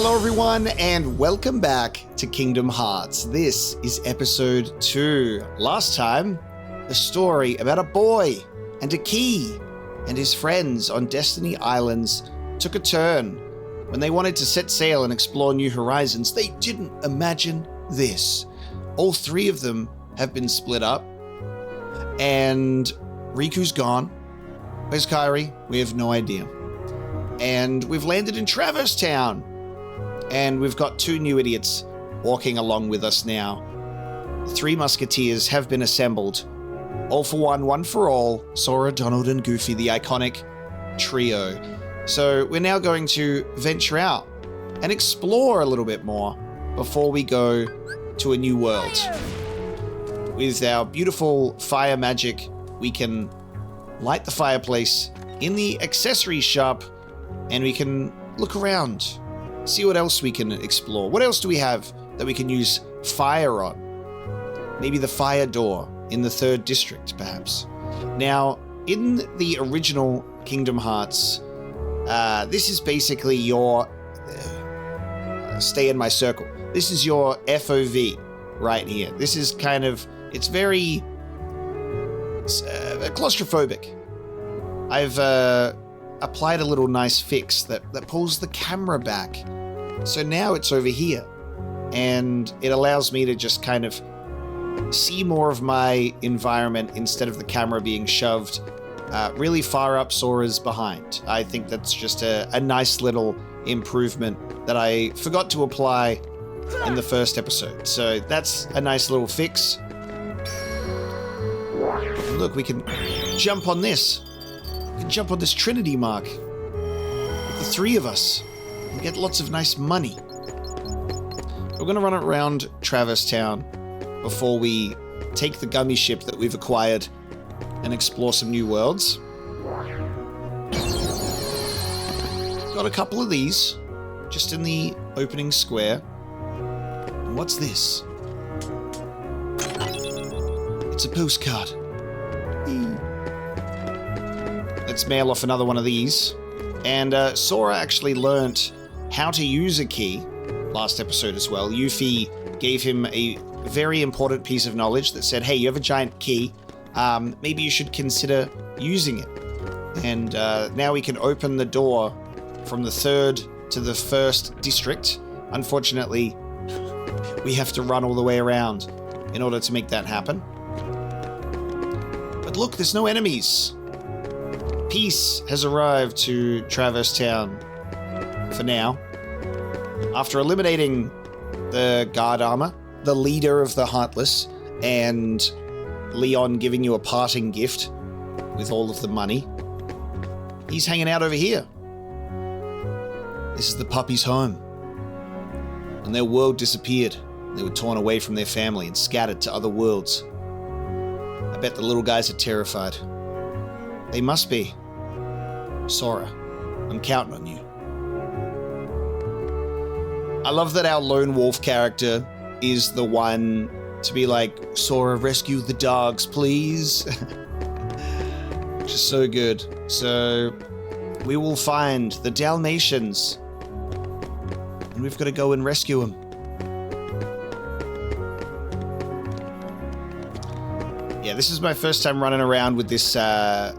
Hello everyone and welcome back to Kingdom Hearts. This is episode 2. Last time, the story about a boy and a key and his friends on Destiny Islands took a turn. When they wanted to set sail and explore new horizons, they didn't imagine this. All 3 of them have been split up and Riku's gone. Where's Kairi? We have no idea. And we've landed in Traverse Town. And we've got 2 new idiots walking along with us now. The 3 musketeers have been assembled. All for one, one for all. Sora, Donald, and Goofy, the iconic trio. So we're now going to venture out and explore a little bit more before we go to a new world. With our beautiful fire magic, we can light the fireplace in the accessory shop and we can look around. See what else we can explore. What else do we have that we can use fire on? Maybe the fire door in the 3rd district, perhaps. Now, in the original Kingdom Hearts, this is basically your... stay in my circle. This is your FOV right here. This is kind of... it's very... claustrophobic. I've applied a little nice fix that pulls the camera back. So now it's over here, and it allows me to just kind of see more of my environment instead of the camera being shoved really far up Sora's behind. I think that's just a nice little improvement that I forgot to apply in the first episode. So that's a nice little fix. And look, we can jump on this. We can jump on this Trinity mark with the 3 of us. And get lots of nice money. We're going to run around Traverse Town before we take the gummy ship that we've acquired and explore some new worlds. Got a couple of these just in the opening square. And what's this? It's a postcard. Let's mail off another one of these. And Sora actually learnt how to use a key last episode as well. Yuffie gave him a very important piece of knowledge that said, hey, you have a giant key. Maybe you should consider using it. And now we can open the door from the 3rd to the 1st district. Unfortunately, we have to run all the way around in order to make that happen. But look, there's no enemies. Peace has arrived to Traverse Town for now. After eliminating the guard armor, the leader of the Heartless, and Leon giving you a parting gift with all of the money, he's hanging out over here. This is the puppy's home. When their world disappeared, they were torn away from their family and scattered to other worlds. I bet the little guys are terrified. They must be. Sora, I'm counting on you. I love that our lone wolf character is the one to be like, Sora, rescue the dogs, please. Which is so good. So we will find the Dalmatians and we've got to go and rescue them. Yeah, this is my first time running around with this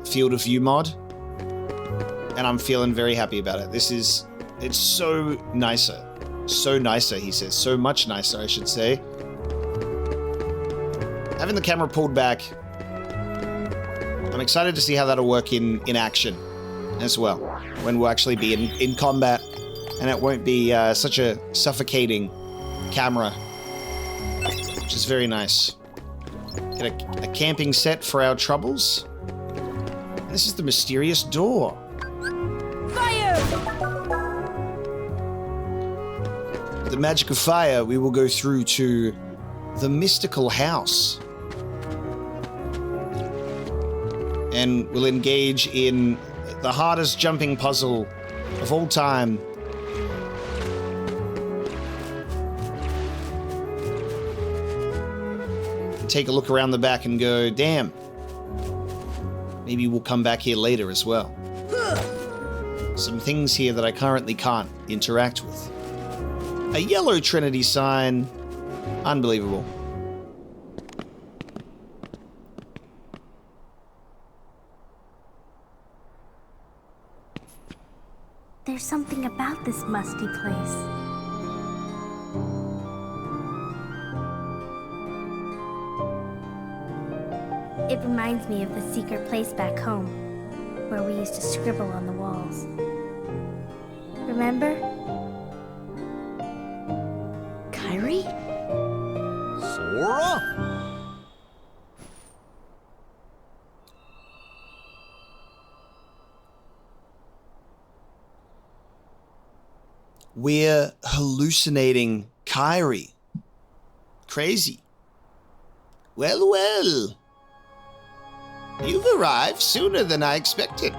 field of view mod, and I'm feeling very happy about it. It's so nicer. So nicer, he says. So much nicer, I should say. Having the camera pulled back, I'm excited to see how that'll work in action as well, when we'll actually be in combat, and it won't be such a suffocating camera, which is very nice. Get a camping set for our troubles. This is the mysterious door. Fire! The magic of fire, we will go through to the mystical house. And we'll engage in the hardest jumping puzzle of all time. Take a look around the back and go, damn. Maybe we'll come back here later as well. Some things here that I currently can't interact with. A yellow Trinity sign. Unbelievable. There's something about this musty place. It reminds me of the secret place back home, where we used to scribble on the walls. Remember? Kyrie? Sora? We're hallucinating Kyrie. Crazy. Well, well. You've arrived sooner than I expected.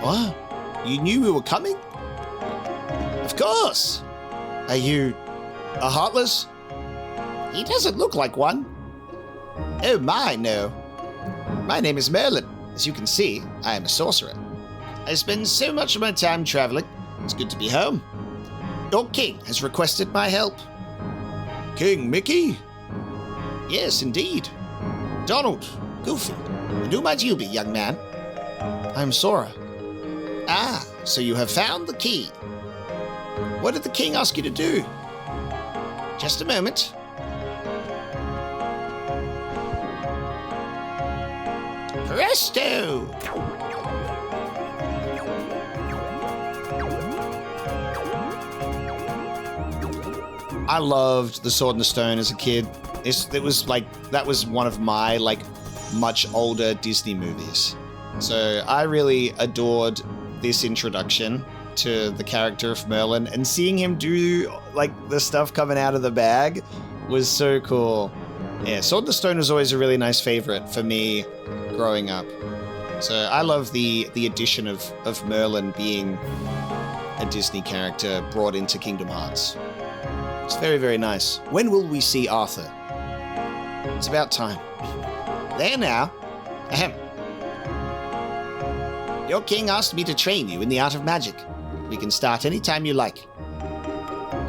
What? You knew we were coming? Of course. Are you a Heartless? He doesn't look like one. Oh my, no. My name is Merlin. As you can see, I am a sorcerer. I spend so much of my time traveling. It's good to be home. Your king has requested my help. King Mickey? Yes, indeed. Donald, Goofy, and who might you be, young man? I'm Sora. Ah, so you have found the key. What did the king ask you to do? Just a moment. Presto! I loved The Sword and the Stone as a kid. That was one of my much older Disney movies. So I really adored this introduction to the character of Merlin, and seeing him do the stuff coming out of the bag was so cool. Yeah, Sword and the Stone was always a really nice favorite for me growing up. So I love the addition of Merlin being a Disney character brought into Kingdom Hearts. It's very, very nice. When will we see Arthur? It's about time. There now. Ahem. Your king asked me to train you in the art of magic. We can start any time you like.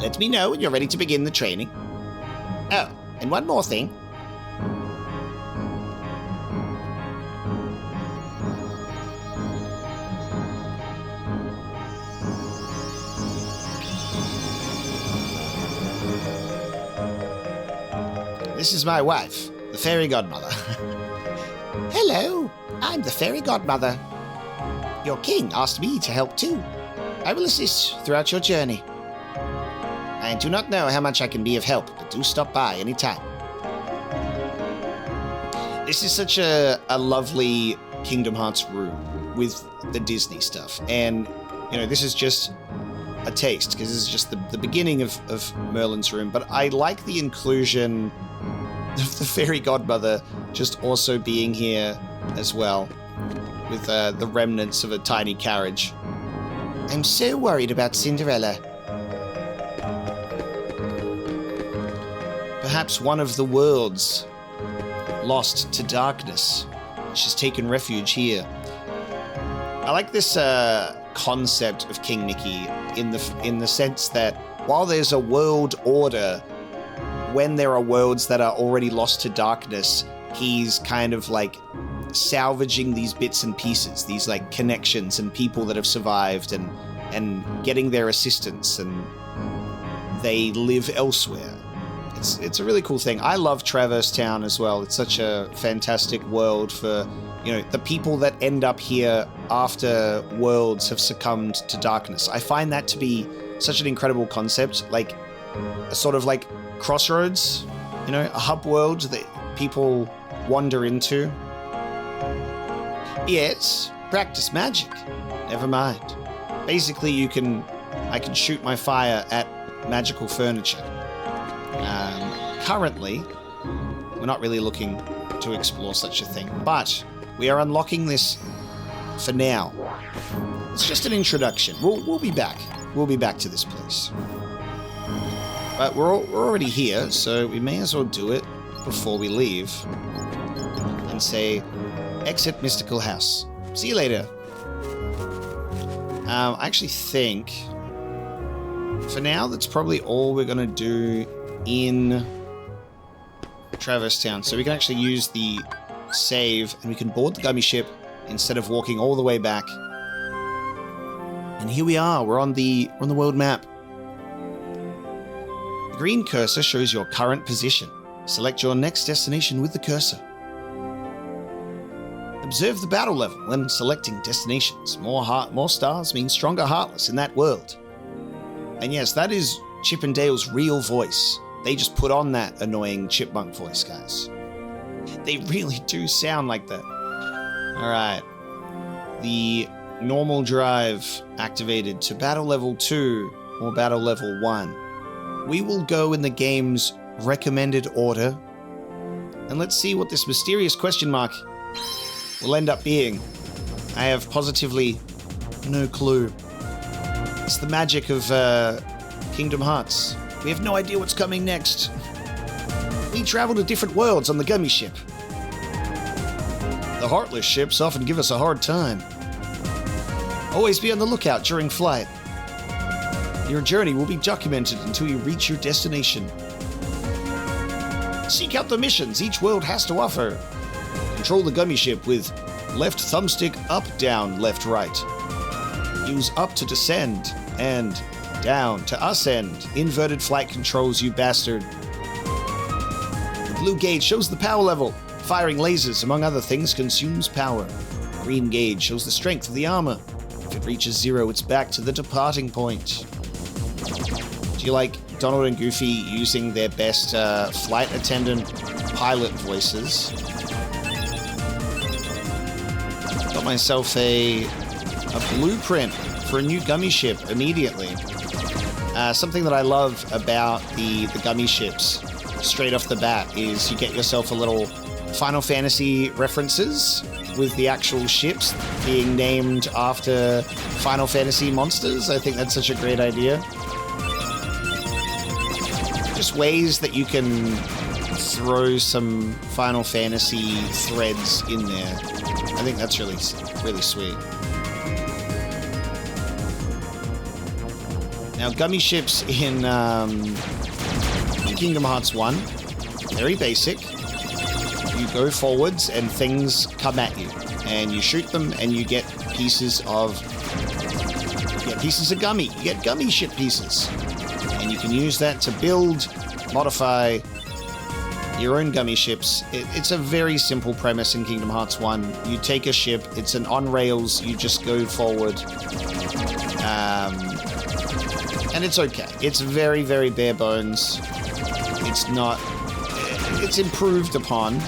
Let me know when you're ready to begin the training. Oh, and one more thing. This is my wife, the fairy godmother. Hello, I'm the fairy godmother. Your king asked me to help too. I will assist throughout your journey. I do not know how much I can be of help, but do stop by anytime. This is such a lovely Kingdom Hearts room with the Disney stuff. And, this is just a taste, because this is just the beginning of Merlin's room. But I like the inclusion of the fairy godmother just also being here as well, with the remnants of a tiny carriage. I'm so worried about Cinderella. Perhaps one of the worlds lost to darkness. She's taken refuge here. I like this concept of King Mickey in the sense that while there's a world order, when there are worlds that are already lost to darkness, he's kind of salvaging these bits and pieces, these connections and people that have survived and getting their assistance, and they live elsewhere. It's a really cool thing. I love Traverse Town as well. It's such a fantastic world for, the people that end up here after worlds have succumbed to darkness. I find that to be such an incredible concept, a sort of crossroads, a hub world that people wander into. Yes, practice magic. Never mind. Basically, I can shoot my fire at magical furniture. Currently, we're not really looking to explore such a thing, but we are unlocking this for now. It's just an introduction. We'll be back. We'll be back to this place. But we're already here, so we may as well do it before we leave and say, exit Mystical House. See you later. I actually think for now that's probably all we're going to do in Traverse Town. So we can actually use the save and we can board the gummy ship instead of walking all the way back. And here we are. We're on the world map. The green cursor shows your current position. Select your next destination with the cursor. Observe the battle level when selecting destinations. More stars means stronger Heartless in that world. And yes, that is Chip and Dale's real voice. They just put on that annoying chipmunk voice, guys. They really do sound like that. Alright. The normal drive activated to battle level 2 or battle level 1. We will go in the game's recommended order. And let's see what this mysterious question mark will end up being. I have positively no clue. It's the magic of Kingdom Hearts. We have no idea what's coming next. We travel to different worlds on the gummy ship. The Heartless ships often give us a hard time. Always be on the lookout during flight. Your journey will be documented until you reach your destination. Seek out the missions each world has to offer. Control the gummy ship with left thumbstick up, down, left, right. Use up to descend and down to ascend. Inverted flight controls, you bastard. The blue gauge shows the power level. Firing lasers, among other things, consumes power. Green gauge shows the strength of the armor. If it reaches 0, it's back to the departing point. Do you like Donald and Goofy using their best flight attendant pilot voices? Got myself a blueprint for a new gummy ship immediately. Something that I love about the gummy ships straight off the bat is you get yourself a little Final Fantasy references with the actual ships being named after Final Fantasy monsters. I think that's such a great idea. Just ways that you can throw some Final Fantasy threads in there. I think that's really, really sweet. Now, gummy ships in Kingdom Hearts 1, very basic. You go forwards and things come at you, and you shoot them, and you get pieces of gummy. You get gummy ship pieces, and you can use that to build, modify your own gummy ships. It's a very simple premise in Kingdom Hearts 1. You take a ship, it's an on rails, you just go forward, and it's okay. It's very, very bare bones. It's improved upon.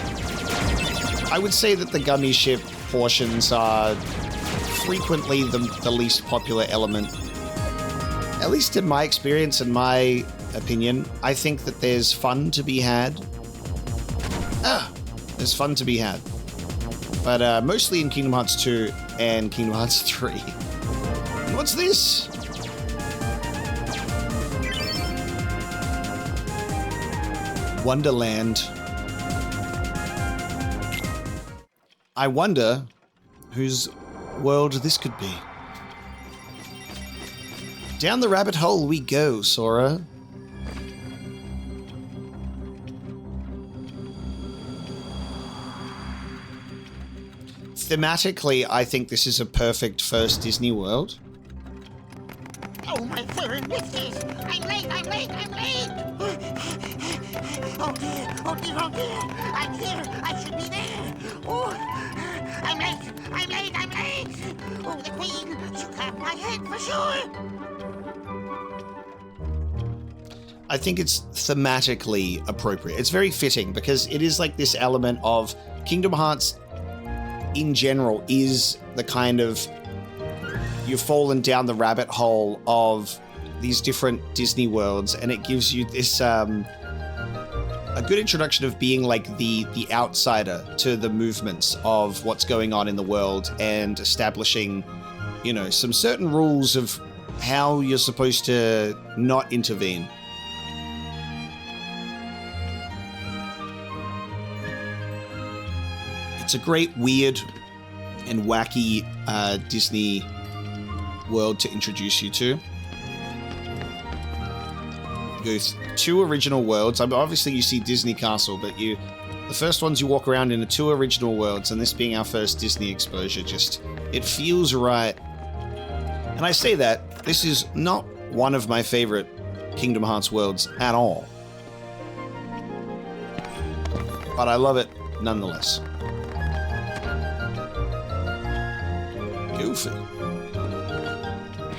I would say that the gummy ship portions are frequently the least popular element. At least in my experience and my opinion, I think that there's fun to be had. There's fun to be had. But mostly in Kingdom Hearts 2 and Kingdom Hearts 3. What's this? Wonderland. I wonder whose world this could be. Down the rabbit hole we go, Sora. Thematically, I think this is a perfect first Disney World. Oh, my word, missus! I'm late! Oh dear, oh dear, oh dear! I'm here! I should be there! Oh, I'm late! Oh, the Queen! She'll clap my head for sure! I think it's thematically appropriate. It's very fitting because it is like this element of Kingdom Hearts in general is the kind of you've fallen down the rabbit hole of these different Disney worlds, and it gives you this a good introduction of being like the outsider to the movements of what's going on in the world and establishing, you know, some certain rules of how you're supposed to not intervene. It's a great, weird, and wacky Disney world to introduce you to. You go 2 original worlds. Obviously, you see Disney Castle, but the first ones you walk around in are 2 original worlds, and this being our first Disney exposure, it feels right. And I say that, this is not one of my favorite Kingdom Hearts worlds at all. But I love it nonetheless. Goofy.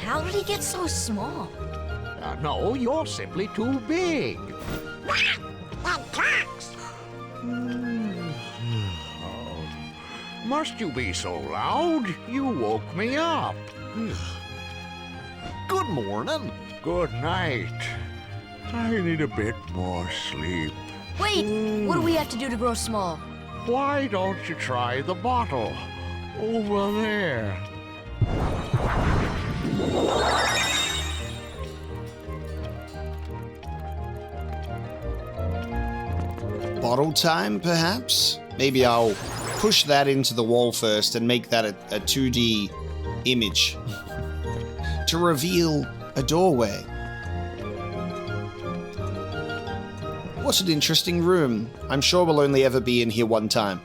How did he get so small? No, you're simply too big. Well, clocks. Must you be so loud? You woke me up. Good morning. Good night. I need a bit more sleep. Wait, what do we have to do to grow small? Why don't you try the bottle? Over there. Bottle time, perhaps? Maybe I'll push that into the wall first and make that a 2D image to reveal a doorway. What an interesting room. I'm sure we'll only ever be in here one time.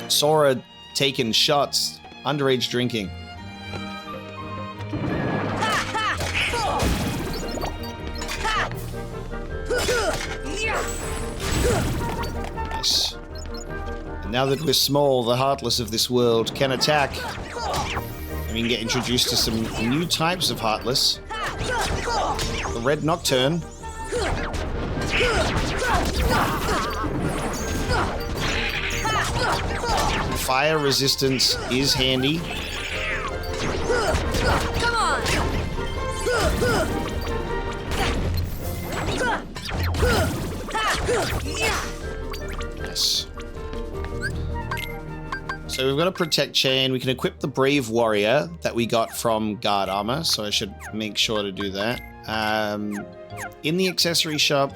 Sora taking shots, underage drinking. Nice. And now that we're small, the heartless of this world can attack. And we can get introduced to some new types of heartless. The Red Nocturne. Fire resistance is handy. Come on! Yes. So we've got a Protect Chain. We can equip the Brave Warrior that we got from Guard Armor, so I should make sure to do that. In the accessory shop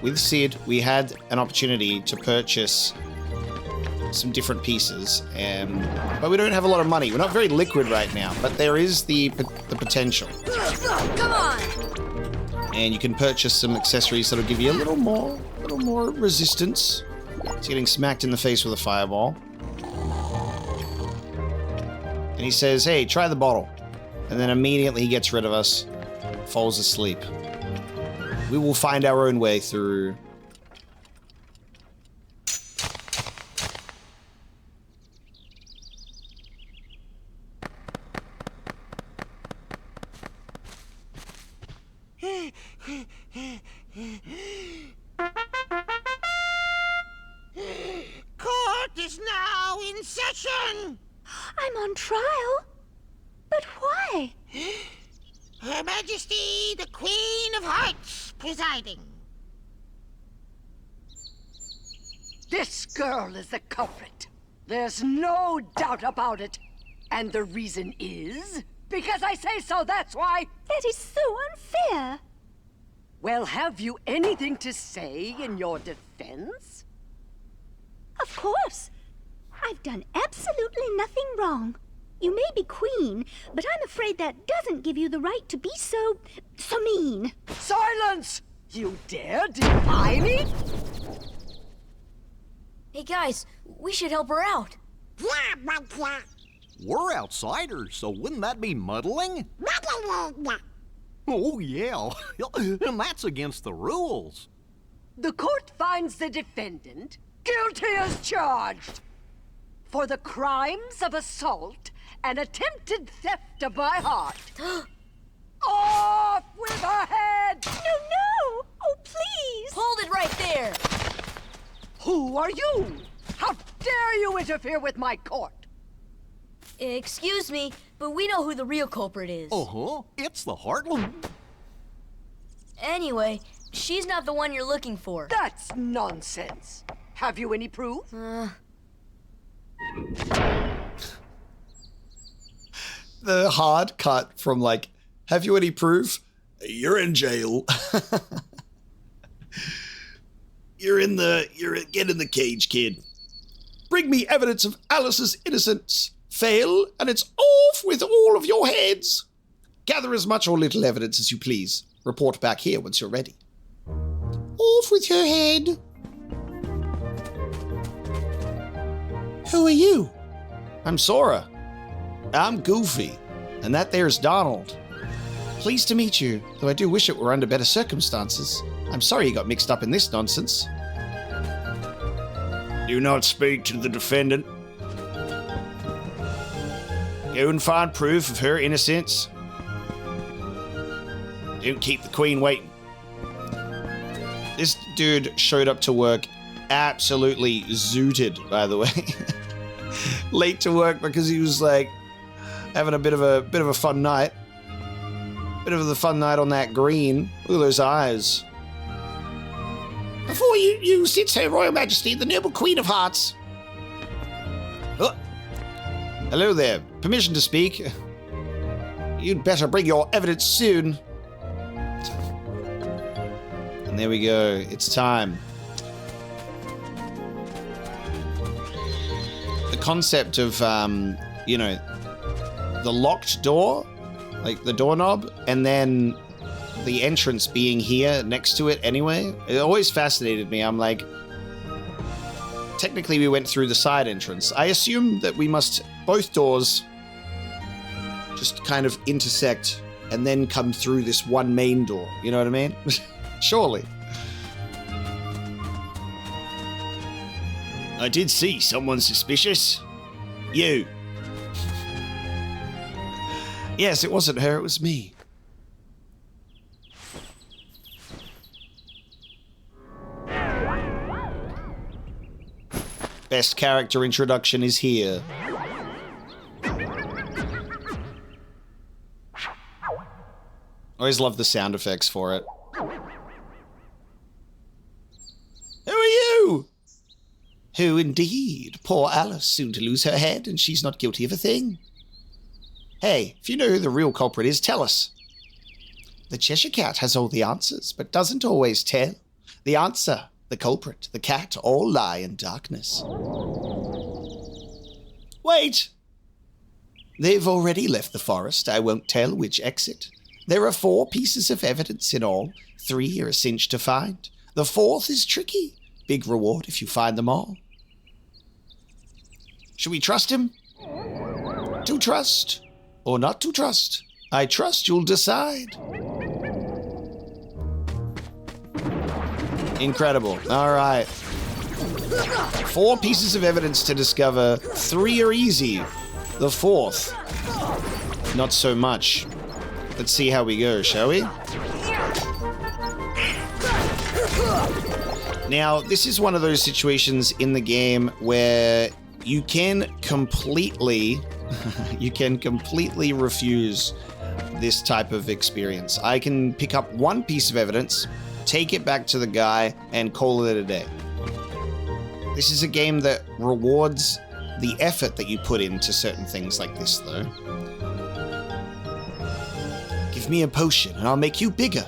with Sid, we had an opportunity to purchase some different pieces, but we don't have a lot of money. We're not very liquid right now, but there is the potential. Come on! And you can purchase some accessories that'll give you a little more resistance. It's getting smacked in the face with a fireball. And he says, hey, try the bottle. And then immediately he gets rid of us, falls asleep. We will find our own way through. Court is now in session. I'm on trial? But why? Her Majesty, the Queen of Hearts, presiding. This girl is the culprit. There's no doubt about it. And the reason is because I say so, that's why. That is so unfair. Well, have you anything to say in your defense? Of course. I've done absolutely nothing wrong. You may be queen, but I'm afraid that doesn't give you the right to be so mean. Silence! You dare defy me? Hey guys, we should help her out. Blah, blah, blah. We're outsiders, so wouldn't that be muddling? Blah, blah, blah, blah. Oh, yeah. And that's against the rules. The court finds the defendant guilty as charged for the crimes of assault and attempted theft of my heart. Off with her head! No! Oh, please! Hold it right there! Who are you? How dare you interfere with my court? Excuse me, but we know who the real culprit is. Uh-huh. It's the Heartless. Anyway, she's not the one you're looking for. That's nonsense. Have you any proof? The hard cut from like, have you any proof? You're in jail. Get in the cage, kid. Bring me evidence of Alice's innocence. Fail, and it's off with all of your heads. Gather as much or little evidence as you please. Report back here once you're ready. Off with your head. Who are you? I'm Sora. I'm Goofy. And that there's Donald. Pleased to meet you, though I do wish it were under better circumstances. I'm sorry you got mixed up in this nonsense. Do not speak to the defendant. Go and find proof of her innocence. Don't keep the Queen waiting. This dude showed up to work absolutely zooted, by the way. Late to work because he was like having a bit of a fun night. Bit of the fun night on that green. Look at those eyes. Before you sits Her Royal Majesty, the noble Queen of Hearts. Oh. Hello there. Permission to speak. You'd better bring your evidence soon. And there we go. It's time. The concept of, the locked door, like the doorknob, and then the entrance being here next to it anyway, it always fascinated me. I'm like, technically we went through the side entrance. I assume that we must, both doors just kind of intersect and then come through this one main door. You know what I mean? Surely. I did see someone suspicious. You. Yes, it wasn't her, it was me. Best character introduction is here. Always love the sound effects for it. Who are you? Who indeed? Poor Alice, soon to lose her head, and she's not guilty of a thing. Hey, if you know who the real culprit is, tell us. The Cheshire Cat has all the answers, but doesn't always tell. The answer, the culprit, the cat, all lie in darkness. Wait! They've already left the forest. I won't tell which exit. There are 4 pieces of evidence in all. 3 are a cinch to find. The 4th is tricky. Big reward if you find them all. Should we trust him? To trust or not to trust? I trust you'll decide. Incredible. All right. 4 pieces of evidence to discover. 3 are easy. The 4th, not so much. Let's see how we go, shall we? Now, this is one of those situations in the game where you can completely refuse this type of experience. I can pick up 1 piece of evidence, take it back to the guy, and call it a day. This is a game that rewards the effort that you put into certain things like this, though. Give me a potion and I'll make you bigger.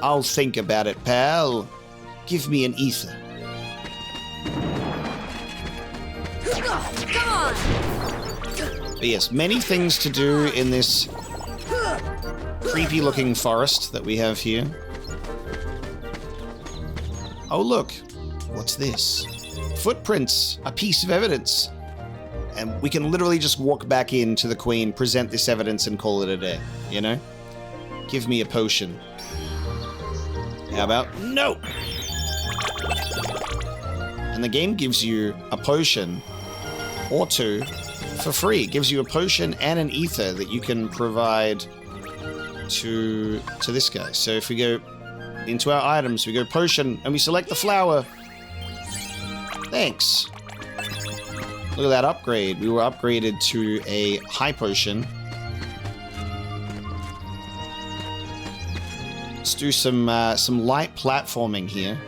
I'll think about it, pal. Give me an ether. Come on! But yes, many things to do in this creepy-looking forest that we have here. Oh, look. What's this? Footprints. A piece of evidence. And we can literally just walk back in to the Queen, present this evidence, and call it a day. You know? Give me a potion. How about no? And the game gives you a potion or 2 for free. It gives you a potion and an ether that you can provide to this guy. So if we go into our items, we go potion and we select the flower. Thanks. Look at that upgrade. We were upgraded to a high potion. Let's do some light platforming here.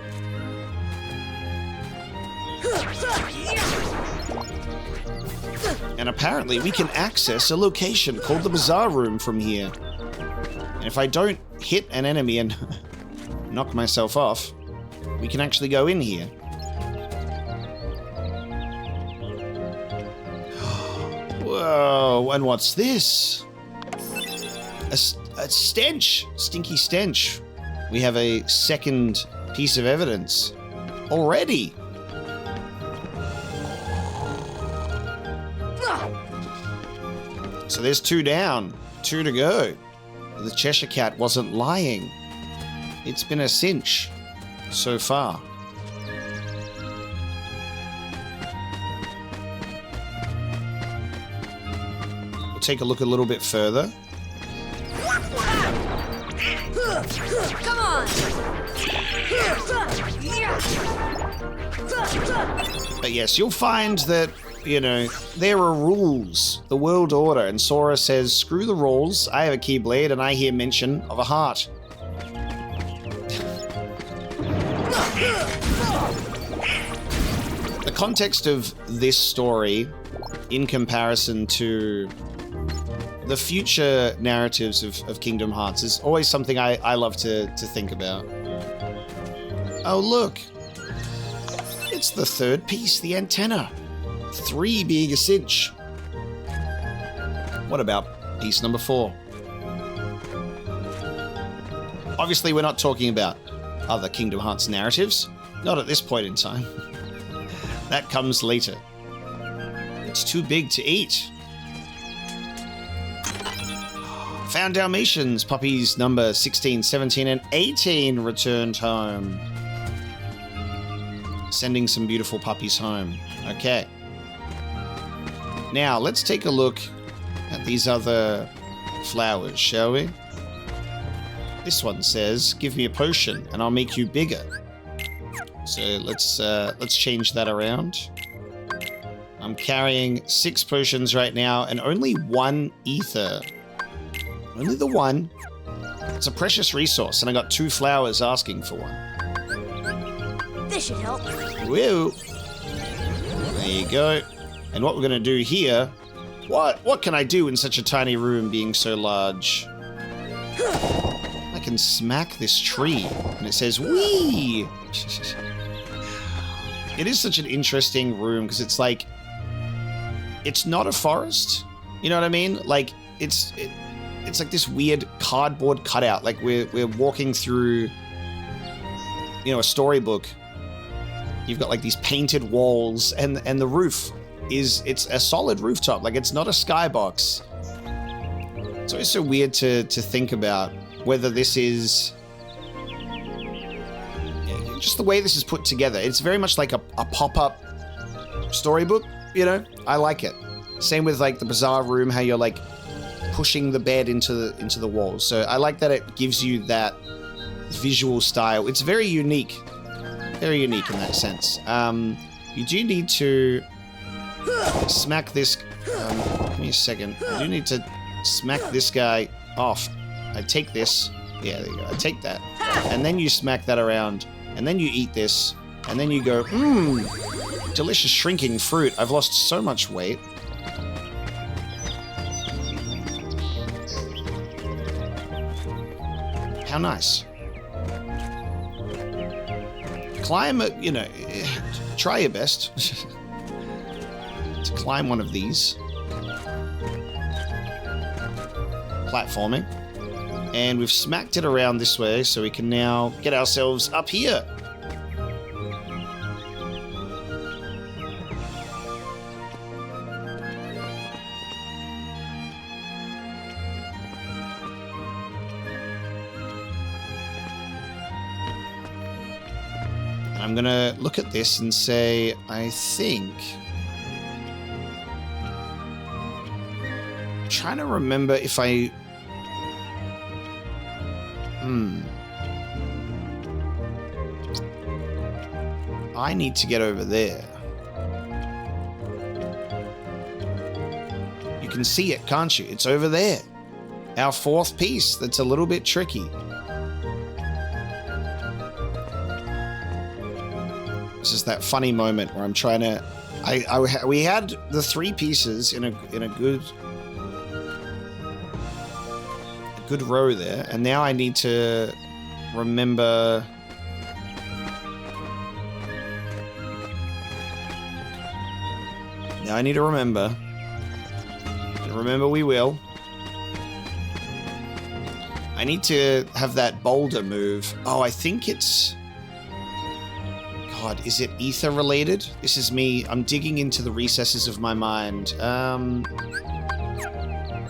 And apparently we can access a location called the Bazaar Room from here. And if I don't hit an enemy and knock myself off, we can actually go in here. Oh, and what's this? A stench. Stinky stench. We have a second piece of evidence already. So there's 2 down, 2 to go. The Cheshire Cat wasn't lying. It's been a cinch so far. We'll take a look a little bit further. Come on! But yes, you'll find that, you know, there are rules. The world order. And Sora says, screw the rules. I have a Keyblade and I hear mention of a heart. The context of this story in comparison to the future narratives of Kingdom Hearts is always something I love to think about. Oh, look. It's the third piece, the antenna. 3 being a cinch. What about piece number 4? Obviously, we're not talking about other Kingdom Hearts narratives. Not at this point in time. That comes later. It's too big to eat. Found Dalmatians, puppies number 16, 17, and 18 returned home. Sending some beautiful puppies home. Okay. Now, let's take a look at these other flowers, shall we? This one says, give me a potion and I'll make you bigger. So let's change that around. I'm carrying 6 potions right now and only 1 ether. Only the 1. It's a precious resource, and I got 2 flowers asking for 1. This should help. Whoa. There you go. And what we're going to do here... What can I do in such a tiny room being so large? I can smack this tree, and it says, wee! It is such an interesting room, because it's like... It's not a forest. You know what I mean? Like, it's like this weird cardboard cutout. Like we're walking through, you know, a storybook. You've got like these painted walls, and the roof it's a solid rooftop. Like it's not a skybox. It's always so weird to think about whether this is just the way this is put together. It's very much like a pop-up storybook, you know? I like it. Same with like the Bazaar room, how you're like pushing the bed into the walls. So I like that it gives you that visual style. It's very unique in that sense. You do need to smack this. Give me a second. I do need to smack this guy off. I take this. Yeah, there you go. I take that, and then you smack that around, and then you eat this, and then you go, delicious shrinking fruit. I've lost so much weight. How nice. Climb, you know, try your best to climb one of these. Platforming. And we've smacked it around this way, so we can now get ourselves up here. I'm gonna look at this and say, I think... I'm trying to remember if I... I need to get over there. You can see it, can't you? It's over there. Our 4th piece. That's a little bit tricky. This is that funny moment where I'm trying to... we had the 3 pieces in a good row there, and now I need to remember... Now I need to remember Remember, we will. I need to have that boulder move. Oh, I think it's... God, is it ether related? This is me. I'm digging into the recesses of my mind.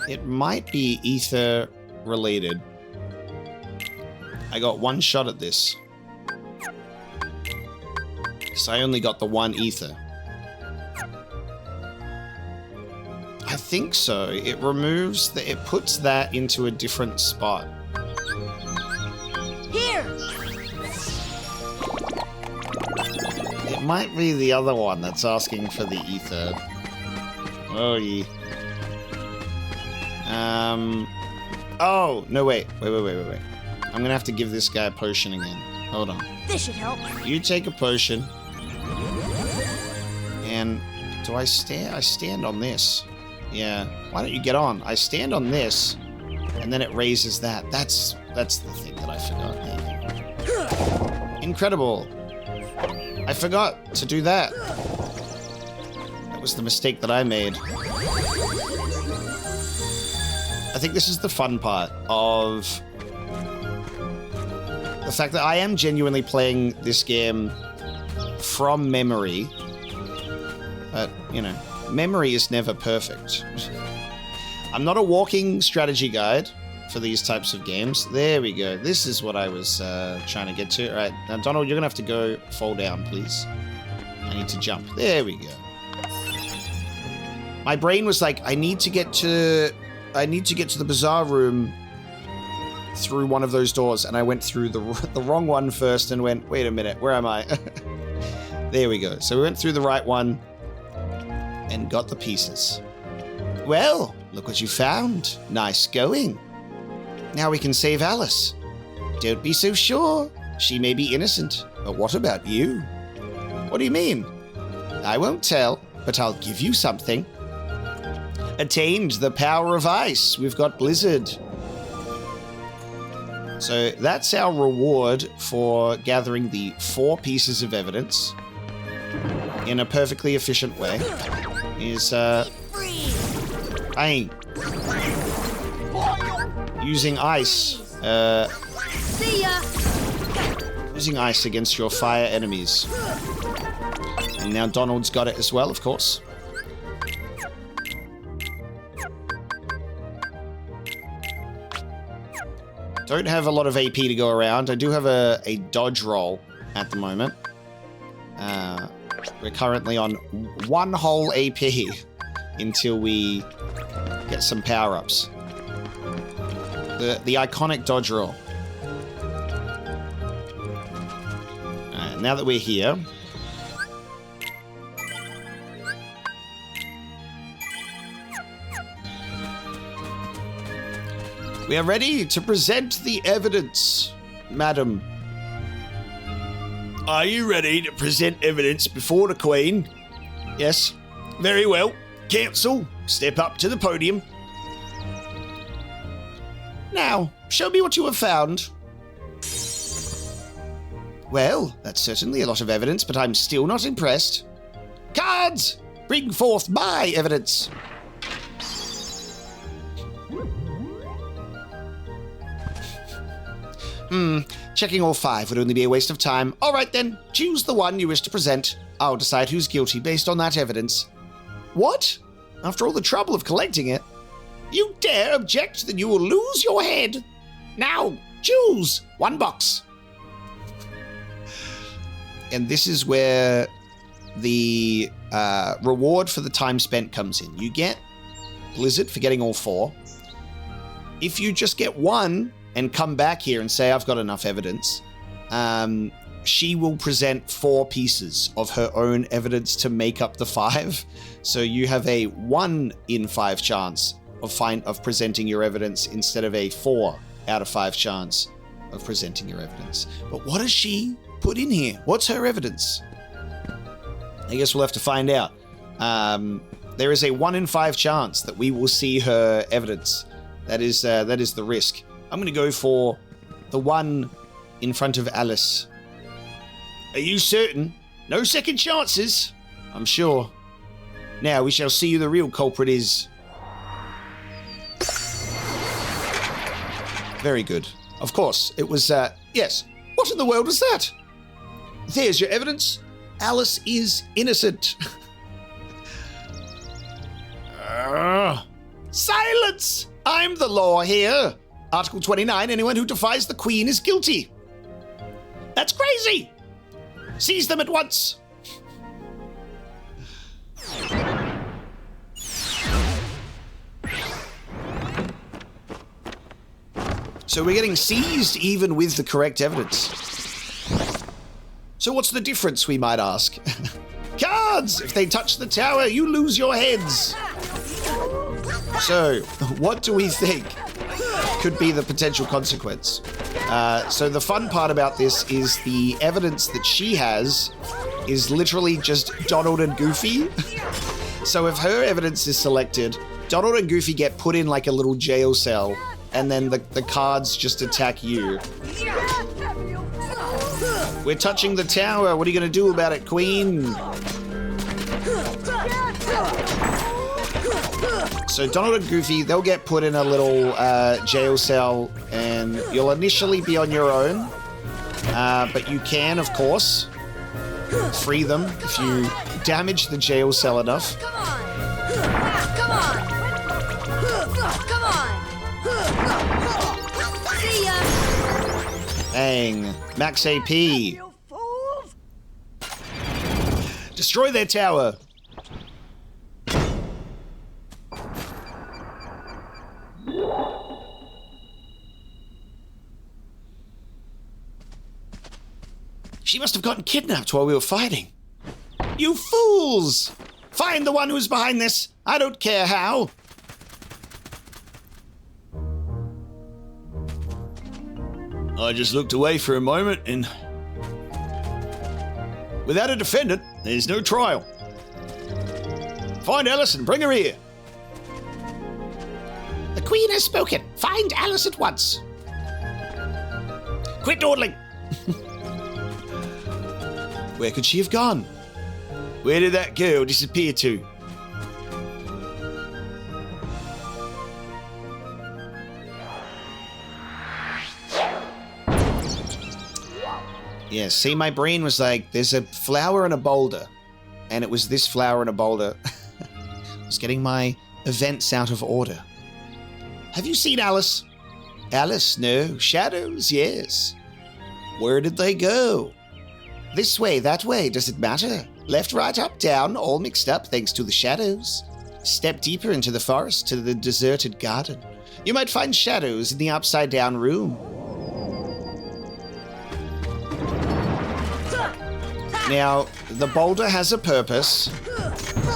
It might be ether related. I got one shot at this. So I only got the one ether. I think so. It removes the... It puts that into a different spot. Here! It might be the other one that's asking for the ether. Oh, yeah. Oh, no, wait. Wait. I'm gonna have to give this guy a potion again. Hold on. This should help. You take a potion. And do I stand? I stand on this. Yeah. Why don't you get on? I stand on this, and then it raises that. That's the thing that I forgot. Incredible. I forgot to do that. That was the mistake that I made. I think this is the fun part of the fact that I am genuinely playing this game from memory. But, you know, memory is never perfect. I'm not a walking strategy guide for these types of games. There we go. This is what I was trying to get to. All right, now, Donald, you're going to have to go fall down, please. I need to jump. There we go. My brain was like, I need to get to the bazaar room through one of those doors, and I went through the wrong one first and went, wait a minute, where am I? There we go. So we went through the right one and got the pieces. Well, look what you found. Nice going. Now we can save Alice. Don't be so sure. She may be innocent, but what about you? What do you mean? I won't tell, but I'll give you something. Attained the power of ice. We've got Blizzard. So that's our reward for gathering the 4 pieces of evidence in a perfectly efficient way. Is using ice. See ya! Using ice against your fire enemies. And now Donald's got it as well, of course. Don't have a lot of AP to go around. I do have a dodge roll at the moment. We're currently on 1 whole AP until we get some power-ups. The iconic dodge roll. Now that we're here... we are ready to present the evidence, madam. Are you ready to present evidence before the Queen? Yes. Very well. Council, step up to the podium. Now, show me what you have found. Well, that's certainly a lot of evidence, but I'm still not impressed. Cards! Bring forth my evidence. Checking all 5 would only be a waste of time. All right then, choose the one you wish to present. I'll decide who's guilty based on that evidence. What? After all the trouble of collecting it? You dare object, then you will lose your head. Now, choose 1 box. And this is where the reward for the time spent comes in. You get Blizzard for getting all 4. If you just get 1... and come back here and say, I've got enough evidence, she will present 4 pieces of her own evidence to make up the 5. So you have a 1 in 5 chance of presenting your evidence instead of a 4 out of 5 chance of presenting your evidence. But what does she put in here? What's her evidence? I guess we'll have to find out. There is a 1 in 5 chance that we will see her evidence. That is the risk. I'm going to go for the one in front of Alice. Are you certain? No second chances? I'm sure. Now we shall see who the real culprit is. Very good. Of course, it was, yes. What in the world was that? There's your evidence. Alice is innocent. Silence! I'm the law here. Article 29, anyone who defies the Queen is guilty. That's crazy! Seize them at once! So we're getting seized even with the correct evidence. So what's the difference, we might ask? Cards! If they touch the tower, you lose your heads. So, what do we think could be the potential consequence? So the fun part about this is the evidence that she has is literally just Donald and Goofy. So if her evidence is selected, Donald and Goofy get put in like a little jail cell, and then the cards just attack you. We're touching the tower. What are you going to do about it, Queen? So Donald and Goofy, they'll get put in a little jail cell, and you'll initially be on your own. But you can, of course, free them if you damage the jail cell enough. Come on! Come on! Come on! See ya! Bang. Max AP. You fools! Destroy their tower. She must have gotten kidnapped while we were fighting. You fools! Find the one who's behind this. I don't care how. I just looked away for a moment and... Without a defendant, there's no trial. Find Alice and bring her here. The Queen has spoken. Find Alice at once. Quit dawdling. Where could she have gone? Where did that girl disappear to? Yeah, see, my brain was like, there's a flower and a boulder. And it was this flower and a boulder. I was getting my events out of order. Have you seen Alice? Alice, no. Shadows, yes. Where did they go? This way, that way, does it matter? Left, right, up, down, all mixed up thanks to the shadows. Step deeper into the forest to the deserted garden. You might find shadows in the upside down room. Now, the boulder has a purpose,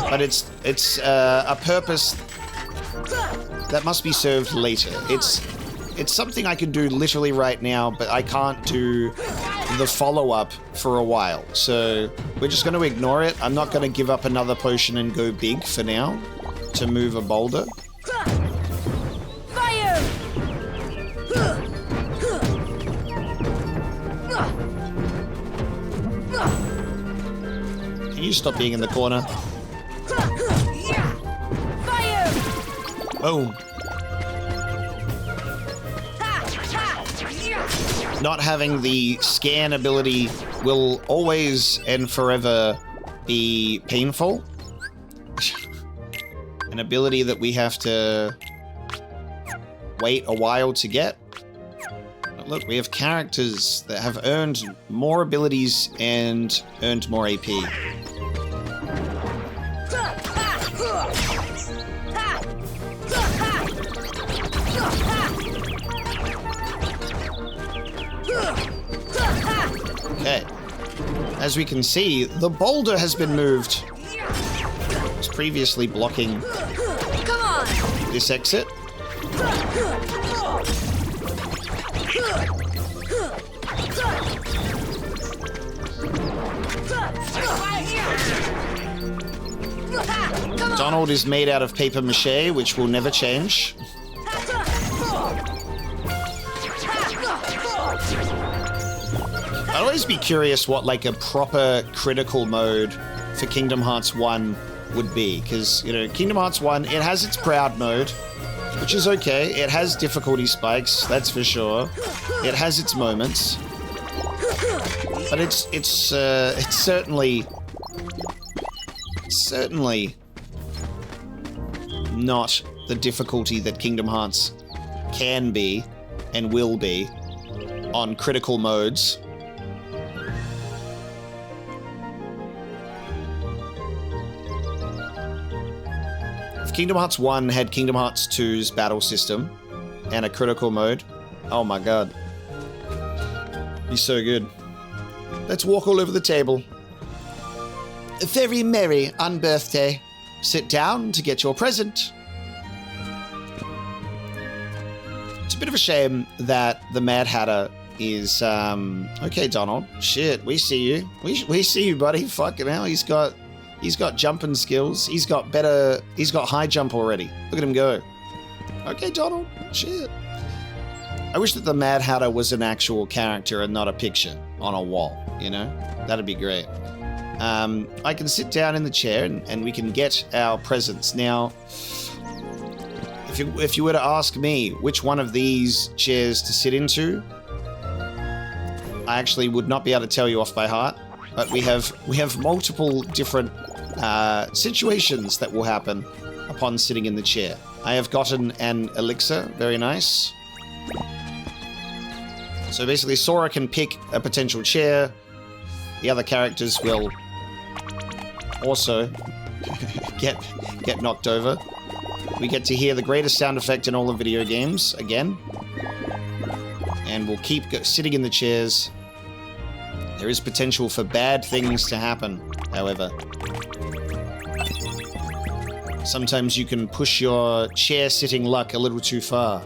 but it's a purpose that must be served later. It's something I can do literally right now, but I can't do the follow-up for a while. So we're just going to ignore it. I'm not going to give up another potion and go big for now to move a boulder. Fire! Can you stop being in the corner? Fire! Boom. Not having the scan ability will always and forever be painful. An ability that we have to wait a while to get. But look, we have characters that have earned more abilities and earned more AP. Okay. As we can see, the boulder has been moved. It was previously blocking Come on! this exit. Come on! Donald is made out of paper mache, which will never change. I'd always be curious what like a proper critical mode for Kingdom Hearts 1 would be, because, you know, Kingdom Hearts 1, it has its proud mode, which is okay. It has difficulty spikes, that's for sure. It has its moments, but it's certainly not the difficulty that Kingdom Hearts can be and will be on critical modes. If Kingdom Hearts 1 had Kingdom Hearts 2's battle system and a critical mode, oh my god. Be so good. Let's walk all over the table. Very merry on birthday. Sit down to get your present. It's a bit of a shame that the Mad Hatter is, okay, Donald. Shit, we see you. We see you, buddy. Fucking hell, he's got jumping skills. He's got high jump already. Look at him go. Okay, Donald. Shit. I wish that the Mad Hatter was an actual character and not a picture on a wall, you know? That'd be great. I can sit down in the chair and we can get our presents. Now, if you were to ask me which one of these chairs to sit into, I actually would not be able to tell you off by heart. But we have multiple different situations that will happen upon sitting in the chair. I have gotten an elixir, very nice. So basically, Sora can pick a potential chair. The other characters will also get knocked over. We get to hear the greatest sound effect in all the video games again, and we'll keep sitting in the chairs. There is potential for bad things to happen, however. Sometimes you can push your chair-sitting luck a little too far.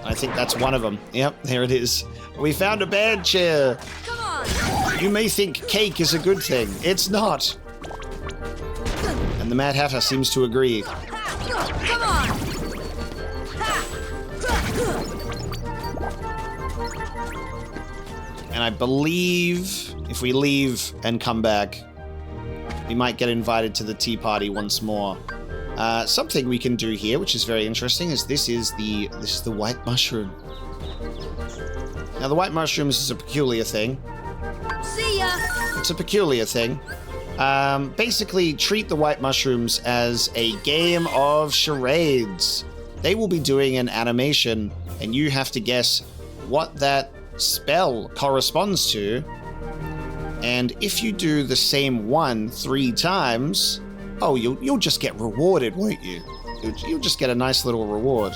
I think that's one of them. Yep, there it is. We found a bad chair. Come on. You may think cake is a good thing. It's not. And the Mad Hatter seems to agree. Come on. And I believe if we leave and come back, we might get invited to the tea party once more. Something we can do here, which is very interesting, is this is the white mushroom. Now, the white mushrooms is a peculiar thing. See ya. It's a peculiar thing. Basically, treat the white mushrooms as a game of charades. They will be doing an animation, and you have to guess what that spell corresponds to. And if you do the same one 3 times, oh, you'll just get rewarded, won't you? You'll just get a nice little reward.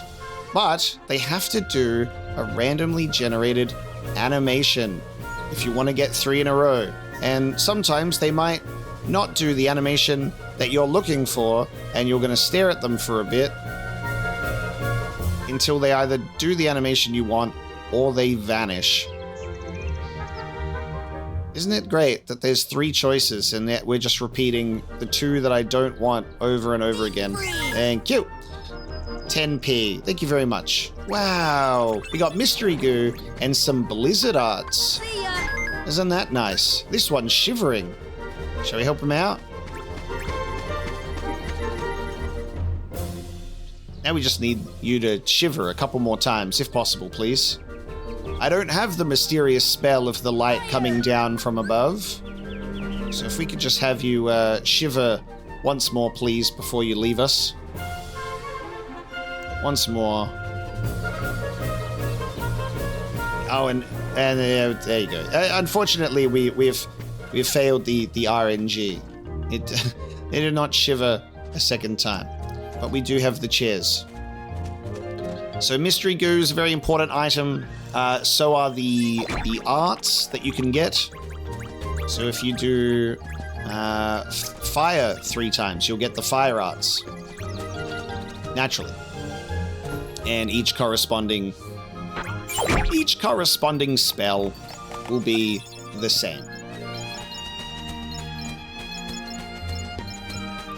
But they have to do a randomly generated animation if you want to get 3 in a row. And sometimes they might not do the animation that you're looking for, and you're going to stare at them for a bit until they either do the animation you want or they vanish. Isn't it great that there's 3 choices and that we're just repeating the 2 that I don't want over and over again? Thank you. 10p. Thank you very much. Wow. We got mystery goo and some blizzard arts. See ya. Isn't that nice? This one's shivering. Shall we help him out? Now we just need you to shiver a couple more times, if possible, please. I don't have the mysterious spell of the light coming down from above. So if we could just have you shiver once more, please, before you leave us. Once more. Oh, and there you go. Unfortunately, we've failed the RNG. It did not shiver a second time, but we do have the chairs. So mystery goo is a very important item. So are the arts that you can get. So if you do fire 3 times, you'll get the fire arts naturally, and each corresponding spell will be the same.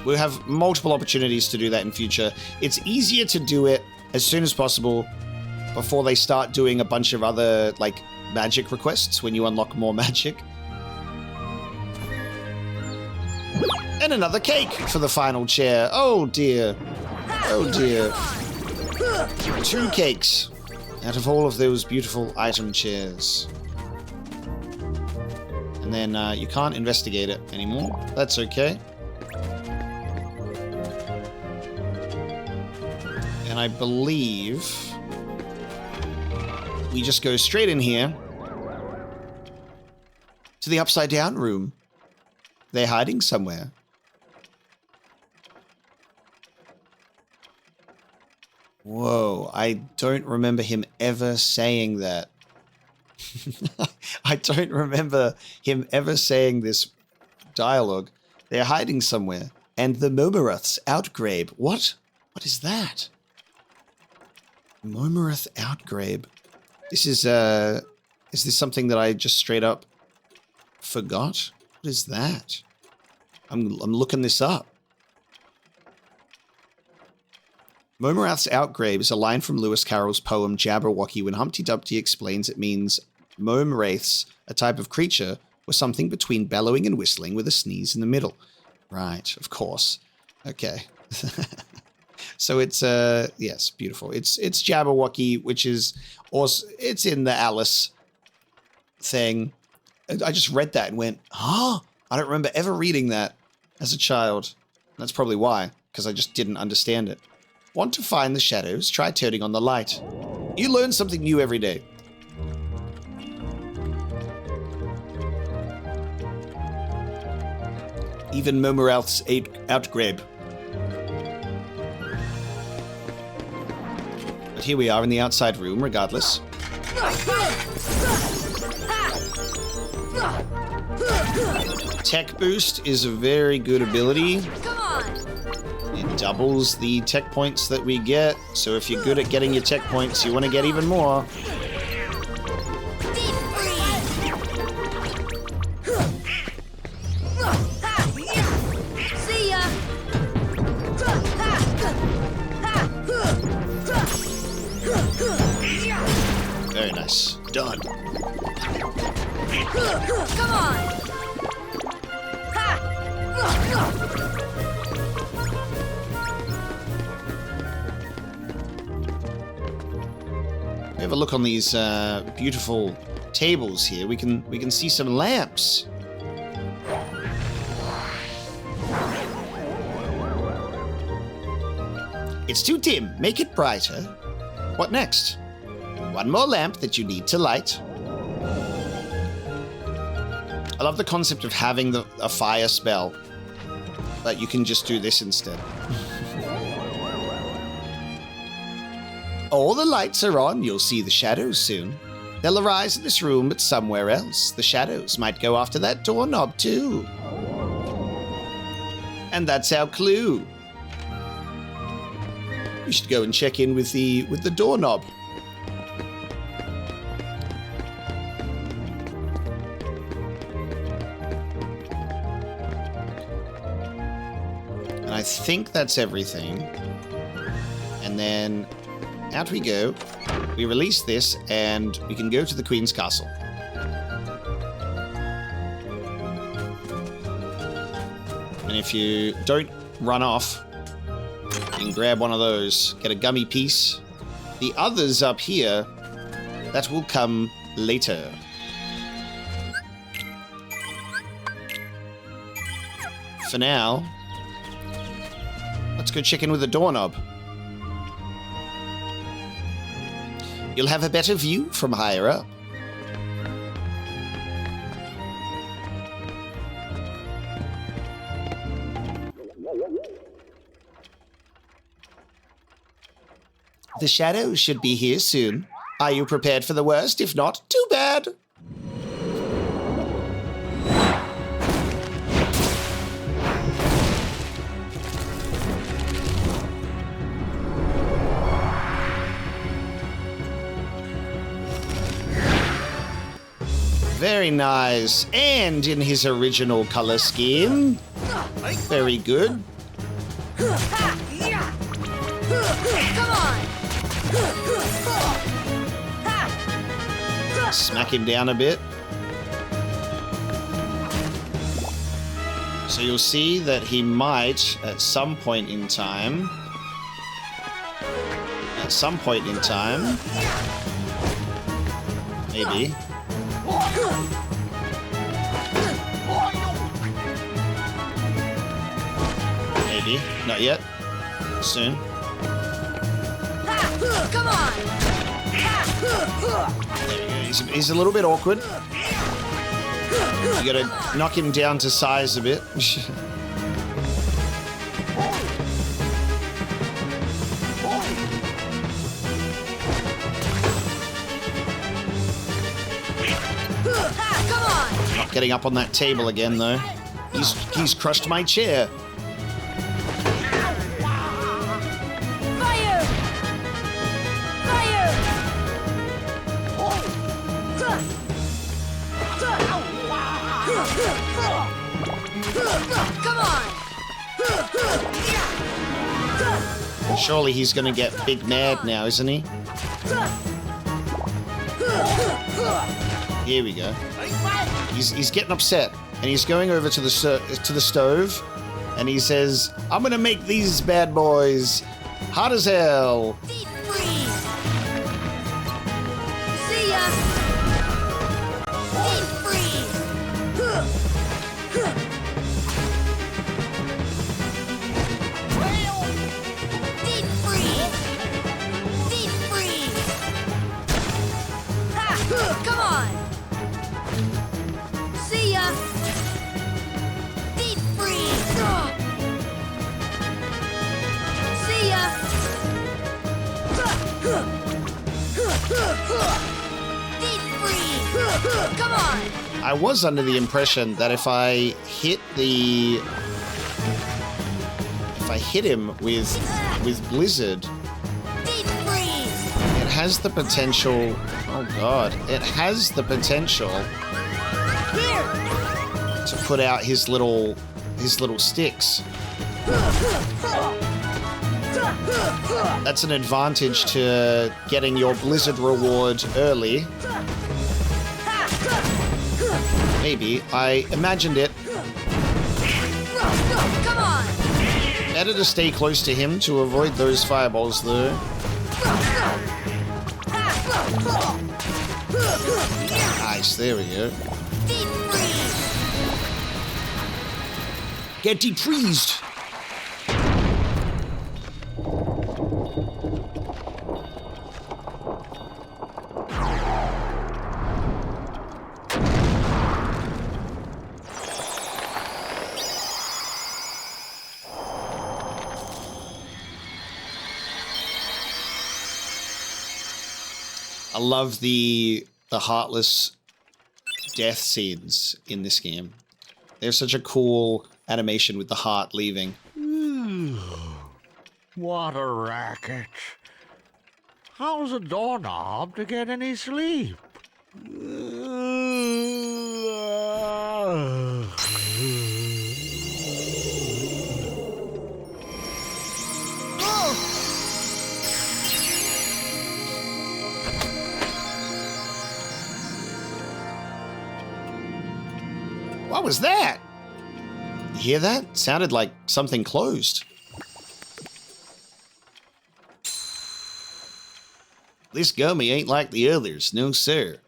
We'll have multiple opportunities to do that in future. It's easier to do it as soon as possible before they start doing a bunch of other, like, magic requests when you unlock more magic. And another cake for the final chair. Oh dear. Oh dear. 2 cakes out of all of those beautiful item chairs. And then you can't investigate it anymore. That's okay. And I believe we just go straight in here to the upside down room. They're hiding somewhere. Whoa, I don't remember him ever saying that. I don't remember him ever saying this dialogue. They're hiding somewhere. And the Momorath's outgrabe. What? What is that? Momorath outgrabe. This is this something that I just straight up forgot? What is that? I'm looking this up. Momorath's outgrabe is a line from Lewis Carroll's poem Jabberwocky. When Humpty Dumpty explains, it means Momwraiths, a type of creature, were something between bellowing and whistling with a sneeze in the middle. Right, of course. Okay. So it's yes, beautiful. It's Jabberwocky, which is also it's in the Alice thing. I just read that and went, huh? I don't remember ever reading that as a child. That's probably why, because I just didn't understand it. Want to find the shadows? Try turning on the light. You learn something new every day. Even Momorath's outgrabe. But here we are in the outside room, regardless. Tech Boost is a very good ability. Come on. It doubles the tech points that we get, so if you're good at getting your tech points, you want to get even more. See ya. Very nice. Done. Come on. We have a look on these beautiful tables here. We can see some lamps. It's too dim. Make it brighter. What next? One more lamp that you need to light. I love the concept of having a fire spell, but you can just do this instead. All the lights are on. You'll see the shadows soon. They'll arise in this room, but somewhere else. The shadows might go after that doorknob too. And that's our clue. We should go and check in with the doorknob. And I think that's everything. And then out we go. We release this and we can go to the Queen's Castle. And if you don't run off, you can grab one of those, get a gummy piece. The others up here, that will come later. For now, let's go check in with the doorknob. You'll have a better view from higher up. The shadows should be here soon. Are you prepared for the worst? If not, too bad. Very nice. And in his original color scheme. Very good. Come on. Smack him down a bit. So you'll see that he might, at some point in time, at some point in time. Maybe. Maybe. Not yet. Soon. Come on! There we go. He's a little bit awkward. You gotta knock him down to size a bit. Not getting up on that table again, though. He's crushed my chair. Fire! Fire! Come on! Surely he's gonna get big mad now, isn't he? Here we go. He's getting upset, and he's going over to the stove, and he says, "I'm gonna make these bad boys hot as hell." Deep freeze! See ya! Deep freeze! Deep freeze! Deep freeze! Ha! Come on! See ya! Deep freeze! See ya! Deep freeze! Come on! I was under the impression that if I hit him with Blizzard, Deep freeze! it has the potential. Oh God! It has the potential Here! to put out his little sticks. That's an advantage to getting your Blizzard reward early. Maybe. I imagined it. Come on! Better to stay close to him to avoid those fireballs, though. Nice, there we go. Deep freeze! Get defreezed! I love the heartless death scenes in this game. They're such a cool animation with the heart leaving. What a racket. How's a doorknob to get any sleep? What was that? You hear that? Sounded like something closed. This gummy ain't like the others, no sir.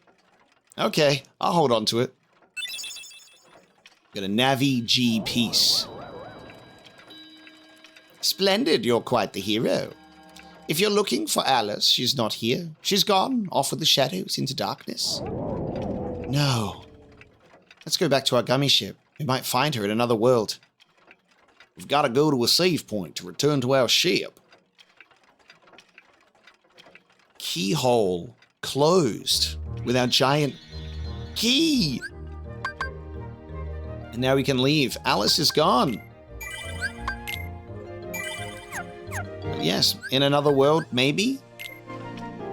Okay, I'll hold on to it. Got a Navi G piece. Splendid, you're quite the hero. If you're looking for Alice, she's not here. She's gone, off with the shadows into darkness. No. Let's go back to our gummy ship. We might find her in another world. We've got to go to a save point to return to our ship. Keyhole closed with our giant key. And now we can leave. Alice is gone. Yes, in another world, maybe?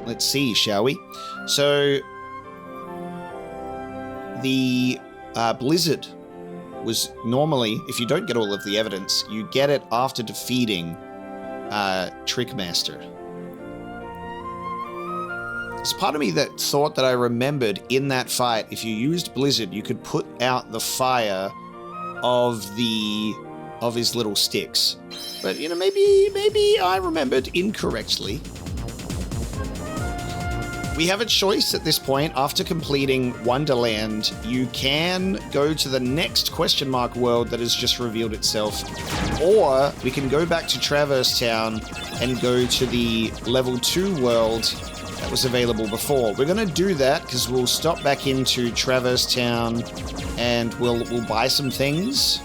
Let's see, shall we? So, the Blizzard was normally, if you don't get all of the evidence, you get it after defeating Trickmaster. There's part of me that thought that I remembered in that fight, if you used Blizzard, you could put out the fire of his little sticks. But, you know, maybe I remembered incorrectly. We have a choice at this point. After completing Wonderland, you can go to the next question mark world that has just revealed itself, or we can go back to Traverse Town and go to the level 2 world that was available before. We're going to do that because we'll stop back into Traverse Town and we'll buy some things.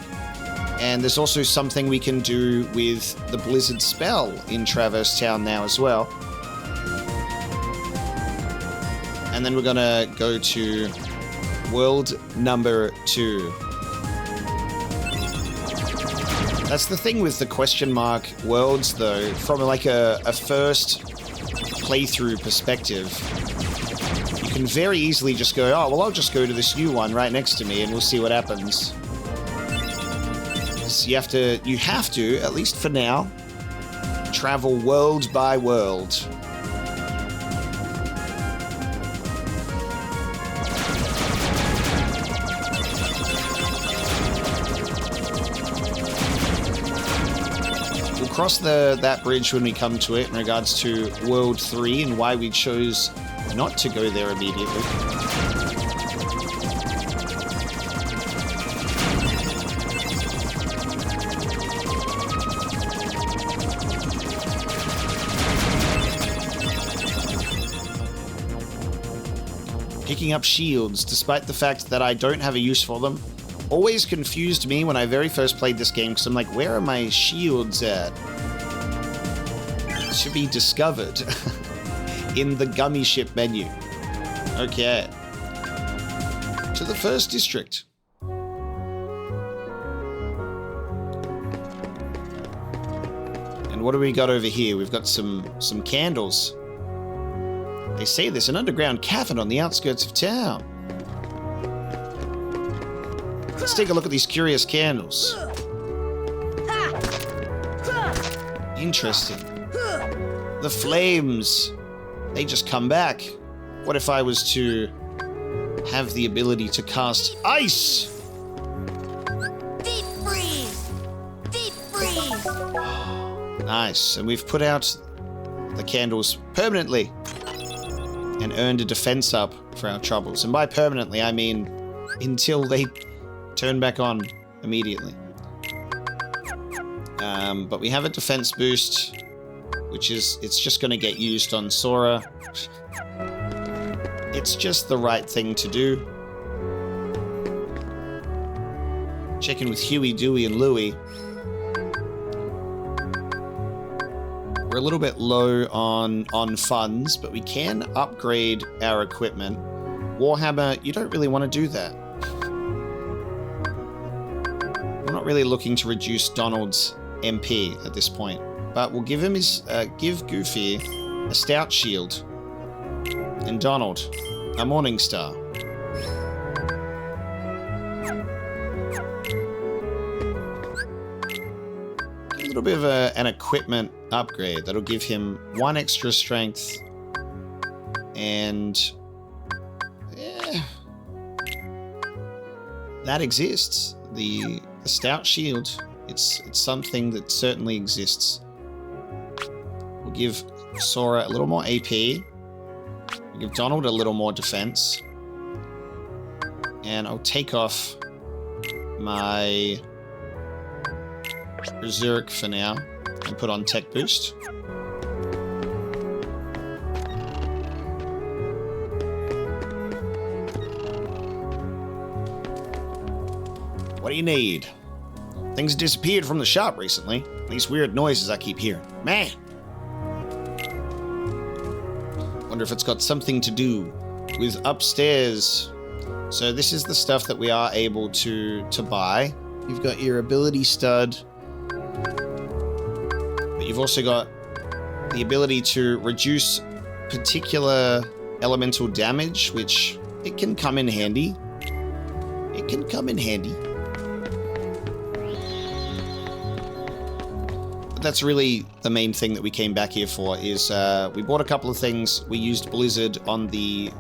And there's also something we can do with the Blizzard spell in Traverse Town now as well. And then we're gonna go to world number 2. That's the thing with the question mark worlds though, from like a first playthrough perspective. You can very easily just go, oh, well, I'll just go to this new one right next to me and we'll see what happens. So you have to, at least for now, travel world by world. Cross that bridge when we come to it in regards to World 3 and why we chose not to go there immediately. Picking up shields, despite the fact that I don't have a use for them, always confused me when I very first played this game, because I'm like, where are my shields at? To be discovered in the gummy ship menu. Okay. To the first district. And what do we got over here? We've got some candles. They say there's an underground cavern on the outskirts of town. Let's take a look at these curious candles. Interesting. The flames, they just come back. What if I was to have the ability to cast ice? Deep freeze! Deep freeze! Nice. And we've put out the candles permanently and earned a defense up for our troubles. And by permanently, I mean until they turn back on immediately. But we have a defense boost, which is, it's just going to get used on Sora. It's just the right thing to do. Check in with Huey, Dewey, and Louie. We're a little bit low on funds, but we can upgrade our equipment. Warhammer, you don't really want to do that. We're not really looking to reduce Donald's MP at this point, but we'll give him give Goofy a stout shield, and Donald a Morning Star. A little bit of an equipment upgrade that'll give him 1 extra strength, and yeah, that exists. The stout shield. It's something that certainly exists. We'll give Sora a little more AP. We'll give Donald a little more defense. And I'll take off my Berserk for now and put on Tech Boost. What do you need? Things disappeared from the shop recently. These weird noises I keep hearing. Man! Wonder if it's got something to do with upstairs. So this is the stuff that we are able to buy. You've got your ability stud. But you've also got the ability to reduce particular elemental damage, which it can come in handy. It can come in handy. That's really the main thing that we came back here for, is we bought a couple of things. We used Blizzard on the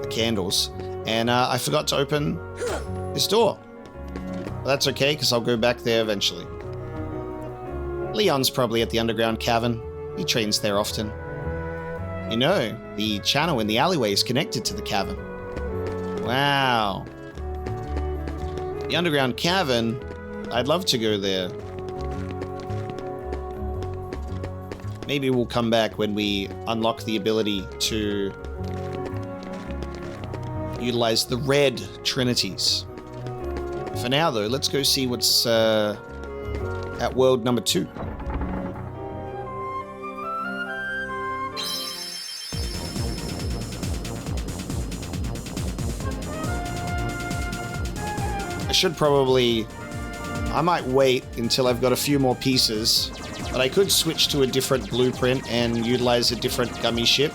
candles, and I forgot to open this door. But that's okay, because I'll go back there eventually. Leon's probably at the underground cavern. He trains there often. You know, the channel in the alleyway is connected to the cavern. Wow. The underground cavern, I'd love to go there. Maybe we'll come back when we unlock the ability to utilize the red trinities. For now, though, let's go see what's at world number 2. I might wait until I've got a few more pieces, but I could switch to a different blueprint and utilize a different gummy ship.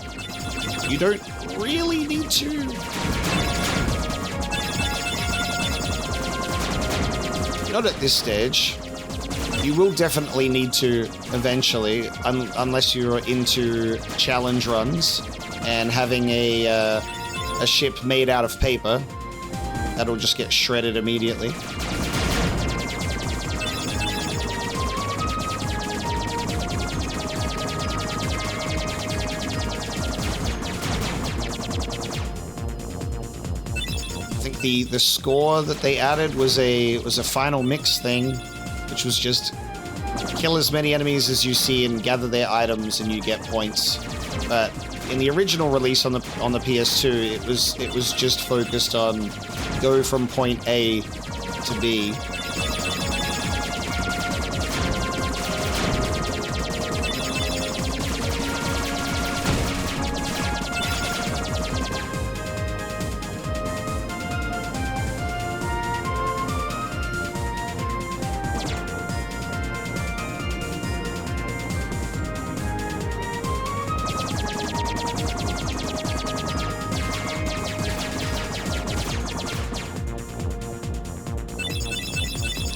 You don't really need to. Not at this stage. You will definitely need to eventually, unless you're into challenge runs and having a ship made out of paper. That'll just get shredded immediately. I think the score that they added was a final mix thing, which was just kill as many enemies as you see and gather their items and you get points. But in the original release on the PS2, it was just focused on go from point A to B.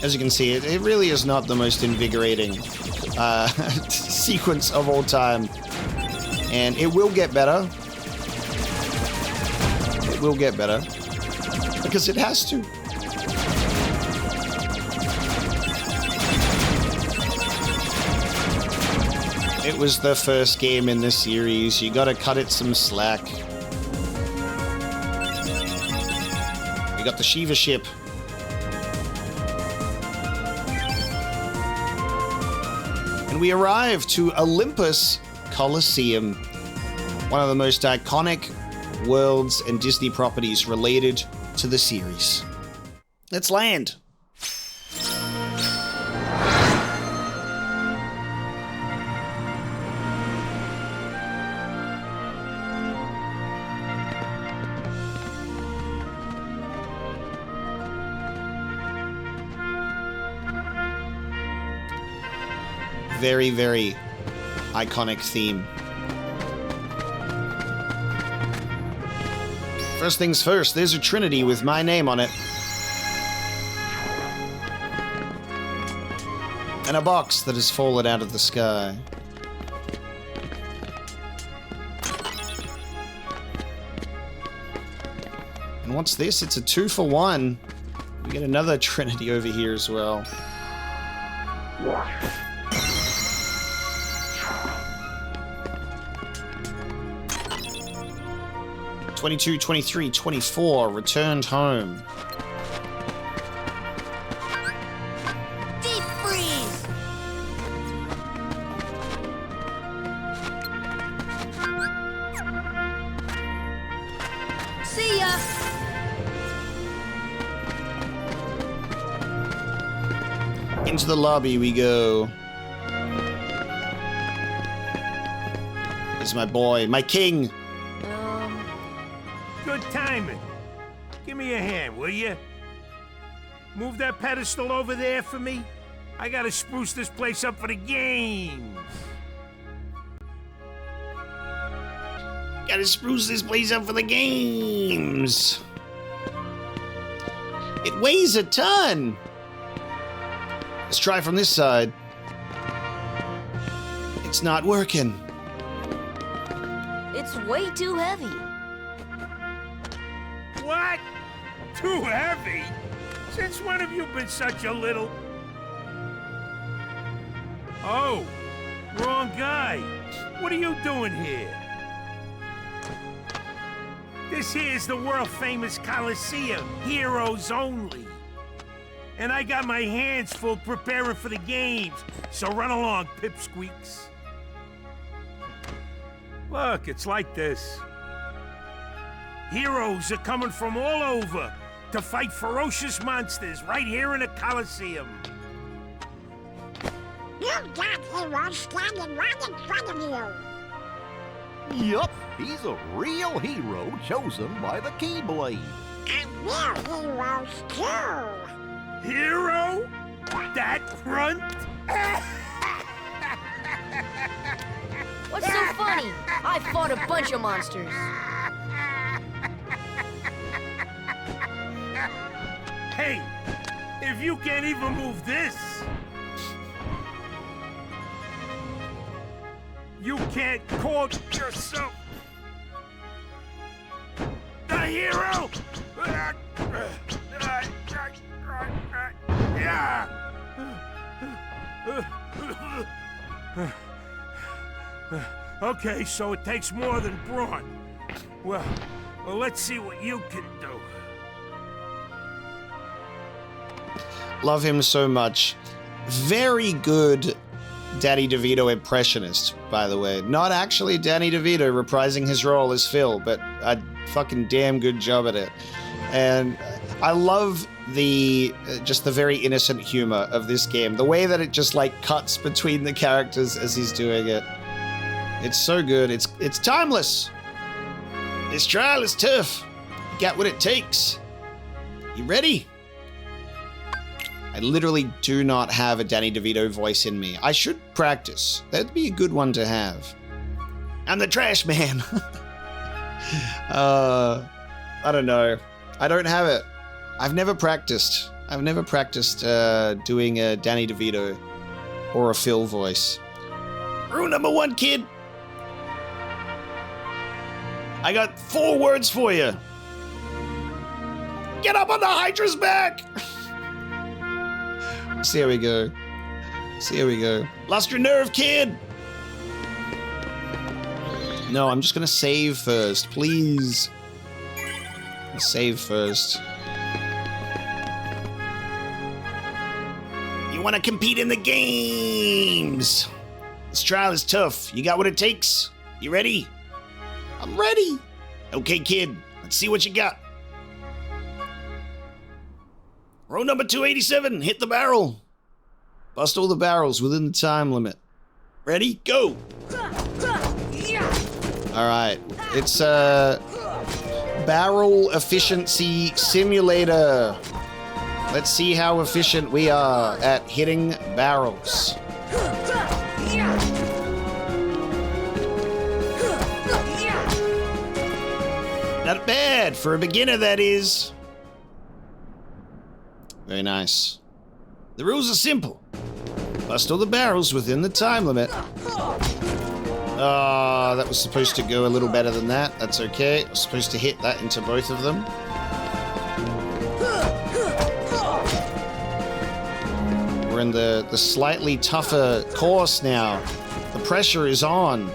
As you can see, it really is not the most invigorating sequence of all time. And it will get better. It will get better. Because it has to. It was the first game in this series. You gotta cut it some slack. We got the Shiva ship. We arrive to Olympus Coliseum, one of the most iconic worlds and Disney properties related to the series. Let's land. Very, very iconic theme. First things first, there's a trinity with my name on it. And a box that has fallen out of the sky. And what's this? It's a 2-for-1. We get another trinity over here as well. 22, 23, 24, returned home. Deep freeze! See ya! Into the lobby we go. This is my boy, my king. Good timing. Give me a hand, will you? Move that pedestal over there for me. I gotta spruce this place up for the games. Gotta spruce this place up for the games. It weighs a ton. Let's try from this side. It's not working. It's way too heavy. What? Too heavy? Since when have you been such a little... Oh, wrong guy. What are you doing here? This here's the world-famous Coliseum, heroes only. And I got my hands full preparing for the games, so run along, pipsqueaks. Look, it's like this. Heroes are coming from all over to fight ferocious monsters right here in the Coliseum. You've got heroes standing right in front of you. Yup, he's a real hero chosen by the Keyblade. And we're heroes too. Hero? That runt? What's so funny? I fought a bunch of monsters. Hey, if you can't even move this, you can't call yourself the hero! Okay, so it takes more than brawn. Well, let's see what you can do. Love him so much. Very good Danny DeVito impressionist, by the way. Not actually Danny DeVito reprising his role as Phil, but a fucking damn good job at it. And I love the just the very innocent humor of this game. The way that it just like cuts between the characters as he's doing it. It's so good. It's timeless. This trial is tough. You got what it takes. You ready? I literally do not have a Danny DeVito voice in me. I should practice. That'd be a good one to have. I'm the trash man. I don't know. I don't have it. I've never practiced. I've never practiced doing a Danny DeVito or a Phil voice. Rule number 1, kid. I got 4 words for you. Get up on the Hydra's back! See how we go. See how we go. Lost your nerve, kid! No, I'm just gonna save first, please. Save first. You wanna compete in the games! This trial is tough. You got what it takes? You ready? I'm ready! Okay, kid. Let's see what you got. Row number 287, hit the barrel. Bust all the barrels within the time limit. Ready? Go! Alright, it's a barrel efficiency simulator. Let's see how efficient we are at hitting barrels. Not bad, for a beginner that is. Very nice. The rules are simple. Bust all the barrels within the time limit. That was supposed to go a little better than that. That's okay. I was supposed to hit that into both of them. We're in the slightly tougher course now. The pressure is on.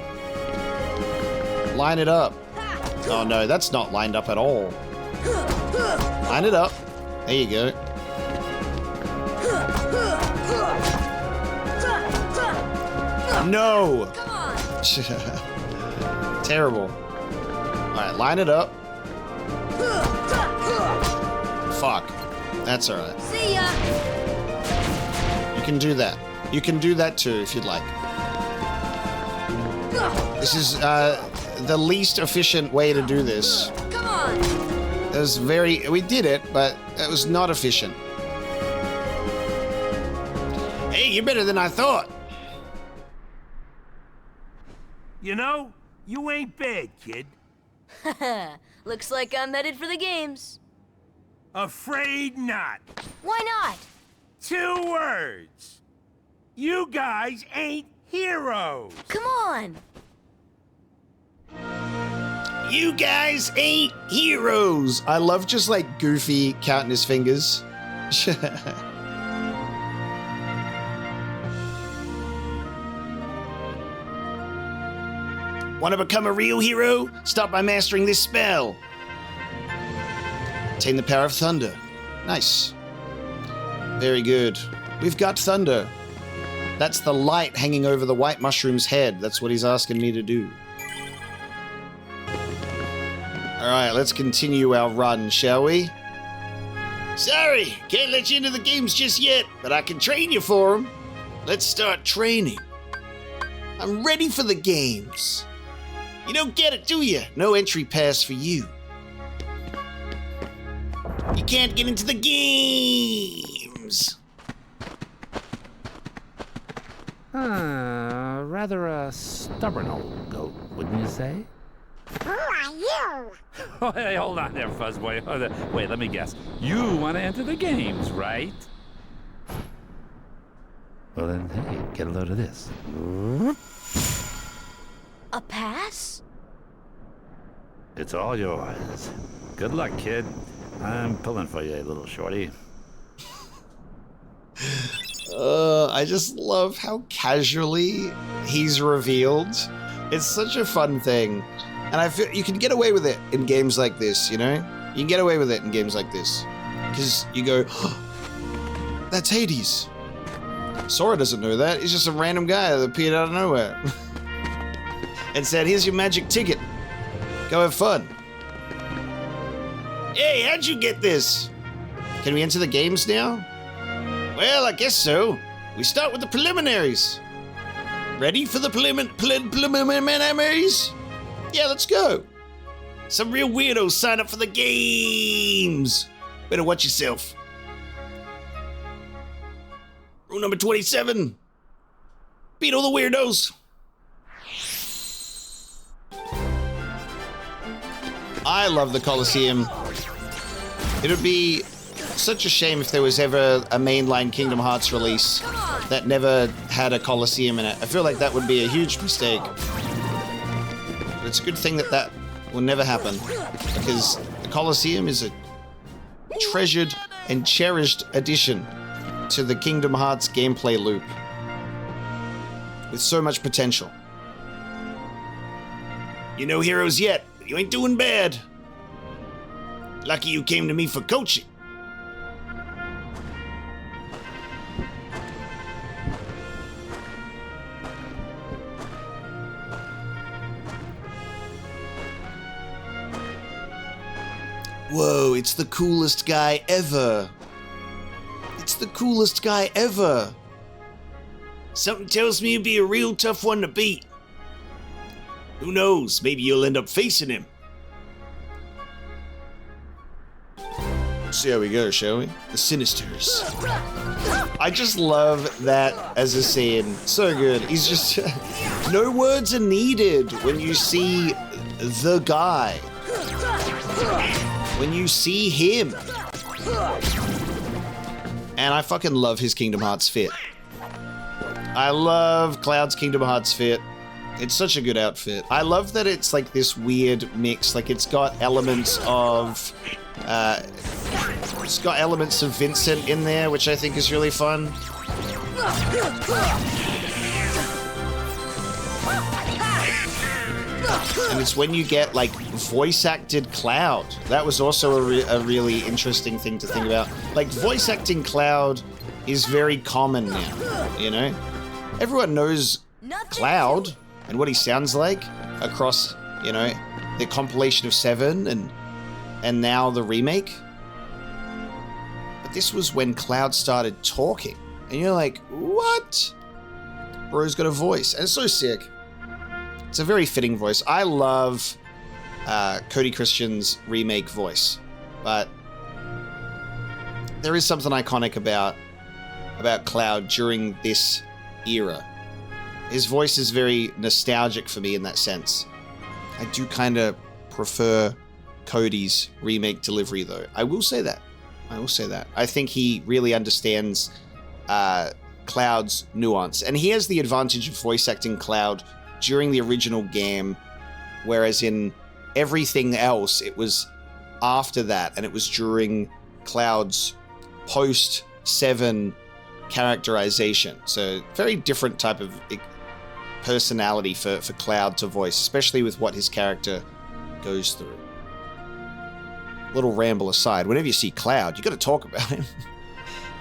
Line it up. Oh no, that's not lined up at all. Line it up. There you go. No! Come on. Terrible. Alright, line it up. Fuck. That's alright. See ya. You can do that. You can do that too if you'd like. This is the least efficient way to do this. Come on. It was we did it, but it was not efficient. Hey, you're better than I thought. You know, you ain't bad, kid. Looks like I'm headed for the games. Afraid not. Why not? 2 words. You guys ain't heroes. Come on. You guys ain't heroes. I love just like Goofy counting his fingers. Want to become a real hero? Start by mastering this spell. Attain the power of thunder. Nice. Very good. We've got thunder. That's the light hanging over the white mushroom's head. That's what he's asking me to do. Alright, let's continue our run, shall we? Sorry, can't let you into the games just yet, but I can train you for them. Let's start training. I'm ready for the games. You don't get it, do you? No entry pass for you. You can't get into the games. Rather a stubborn old goat, wouldn't you say? Who are you? Oh, hey, hold on there, Fuzzboy. Wait, let me guess. You want to enter the games, right? Well then, hey, get a load of this. A pass? It's all yours. Good luck, kid. I'm pulling for you, little shorty. I just love how casually he's revealed. It's such a fun thing. And I feel you can get away with it in games like this, you know? You can get away with it in games like this. Because you go, oh, that's Hades. Sora doesn't know that. He's just a random guy that appeared out of nowhere. And said, here's your magic ticket. Go have fun. Hey, how'd you get this? Can we enter the games now? Well, I guess so. We start with the preliminaries. Ready for the preliminaries? Yeah, let's go. Some real weirdos sign up for the games. Better watch yourself. Rule number 27. Beat all the weirdos. I love the Coliseum. It would be such a shame if there was ever a mainline Kingdom Hearts release that never had a Coliseum in it. I feel like that would be a huge mistake. But it's a good thing that that will never happen, because the Coliseum is a treasured and cherished addition to the Kingdom Hearts gameplay loop with so much potential. You know heroes yet, but you ain't doing bad. Lucky you came to me for coaching. Whoa, it's the coolest guy ever. It's the coolest guy ever. Something tells me it'd be a real tough one to beat. Who knows, maybe you'll end up facing him. See how we go, shall we? The Sinisters. I just love that as a scene. So good. He's just... no words are needed when you see the guy. When you see him. And I fucking love his Kingdom Hearts fit. I love Cloud's Kingdom Hearts fit. It's such a good outfit. I love that it's like this weird mix. Like it's got elements of... it's got elements of Vincent in there, which I think is really fun. And it's when you get, like, voice-acted Cloud. That was also a really interesting thing to think about. Like, voice-acting Cloud is very common now, you know? Everyone knows Cloud and what he sounds like across, you know, the compilation of 7 and now the remake. But this was when Cloud started talking. And you're like, what? Bro's got a voice. And it's so sick. It's a very fitting voice. I love Cody Christian's remake voice, but there is something iconic about Cloud during this era. His voice is very nostalgic for me in that sense. I do kind of prefer Cody's remake delivery, though. I will say that. I think he really understands Cloud's nuance, and he has the advantage of voice acting Cloud during the original game, whereas in everything else, it was after that, and it was during Cloud's post-7 characterization. So very different type of personality for Cloud to voice, especially with what his character goes through. Little ramble aside, whenever you see Cloud, you got to talk about him.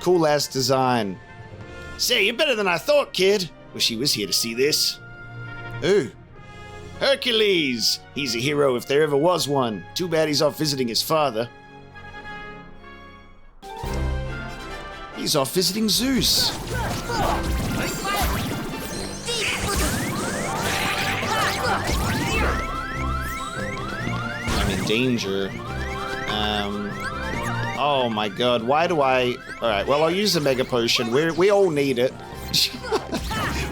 Cool ass design. Say, you're better than I thought, kid. Wish he was here to see this. Ooh. Hercules! He's a hero if there ever was one. Too bad he's off visiting his father. He's off visiting Zeus. I'm in danger. Oh my god, why do I... Alright, well, I'll use the Mega Potion. We all need it.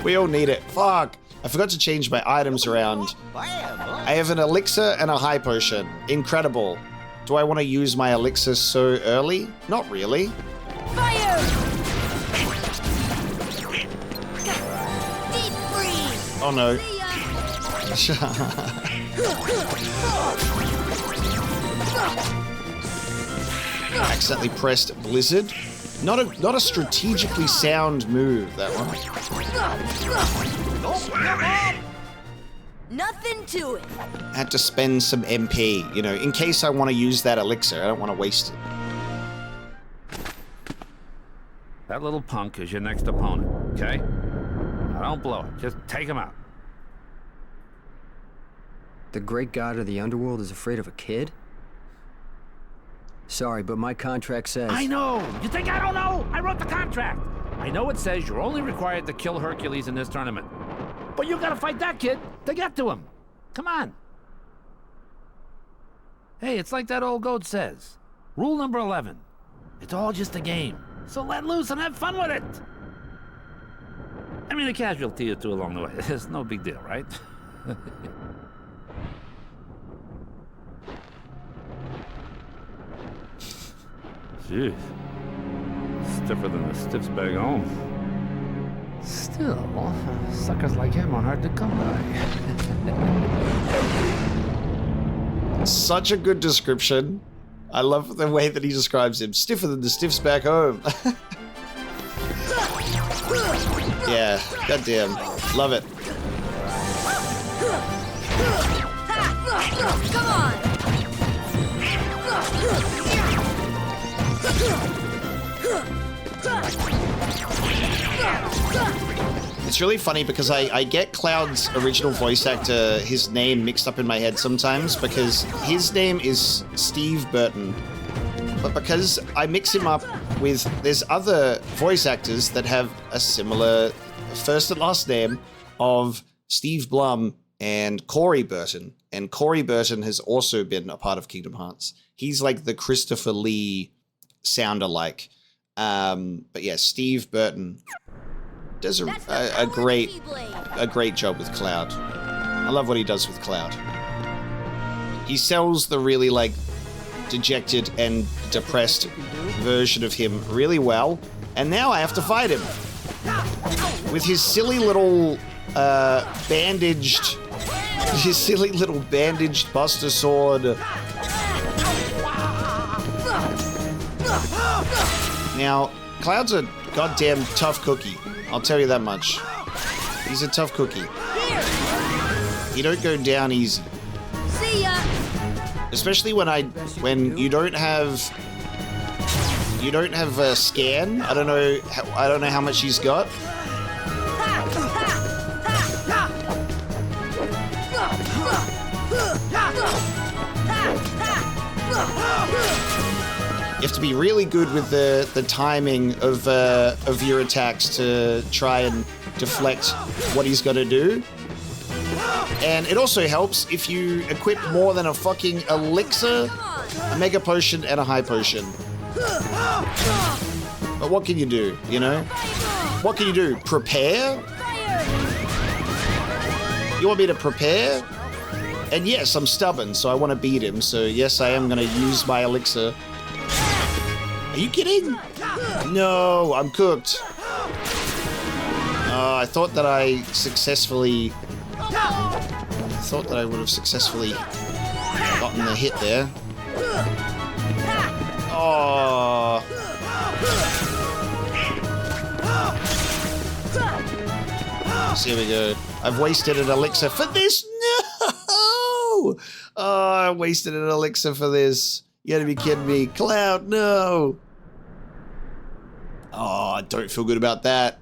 We all need it. Fuck. I forgot to change my items around. I have an Elixir and a High Potion. Incredible. Do I want to use my Elixir so early? Not really. Fire! Deep freeze! Oh no. Accidentally pressed Blizzard. Not a strategically sound move, that one. Nothing to it. I had to spend some MP, you know, in case I want to use that elixir. I don't want to waste it. That little punk is your next opponent, okay? Now don't blow it. Just take him out. The great god of the underworld is afraid of a kid? Sorry, but my contract says... I know! You think I don't know? I wrote the contract! I know it says you're only required to kill Hercules in this tournament. But you gotta fight that kid to get to him. Come on. Hey, it's like that old goat says. Rule number 11. It's all just a game. So let loose and have fun with it. I mean, a casualty or two along the way. It's no big deal, right? Jeez. Stiffer than the stiffs back home. Still, suckers like him are hard to come by. Such a good description. I love the way that he describes him. Stiffer than the stiffs back home. Yeah, goddamn. Love it. Come on! It's really funny because I get Cloud's original voice actor, his name mixed up in my head sometimes because his name is Steve Burton. But because I mix him up with, there's other voice actors that have a similar first and last name of Steve Blum and Corey Burton. And Corey Burton has also been a part of Kingdom Hearts. He's like the Christopher Lee sound-alike. But yeah, Steve Burton does a great job with Cloud. I love what he does with Cloud. He sells the really like dejected and depressed version of him really well, and now I have to fight him with his silly little bandaged Buster Sword. Now, Cloud's a goddamn tough cookie. I'll tell you that much. He's a tough cookie. He don't go down easy. See ya. Especially when you don't have a scan. I don't know how much he's got. You have to be really good with the timing of your attacks to try and deflect what he's got to do. And it also helps if you equip more than a fucking elixir, a mega potion, and a high potion. But what can you do, you know? What can you do? Prepare? You want me to prepare? And yes, I'm stubborn, so I want to beat him. So yes, I am going to use my elixir. Are you kidding? No, I'm cooked. I thought that I would have successfully gotten the hit there. Oh. So here we go. I've wasted an elixir for this. No! Oh, I wasted an elixir for this. You gotta be kidding me. Cloud, no! Oh, I don't feel good about that.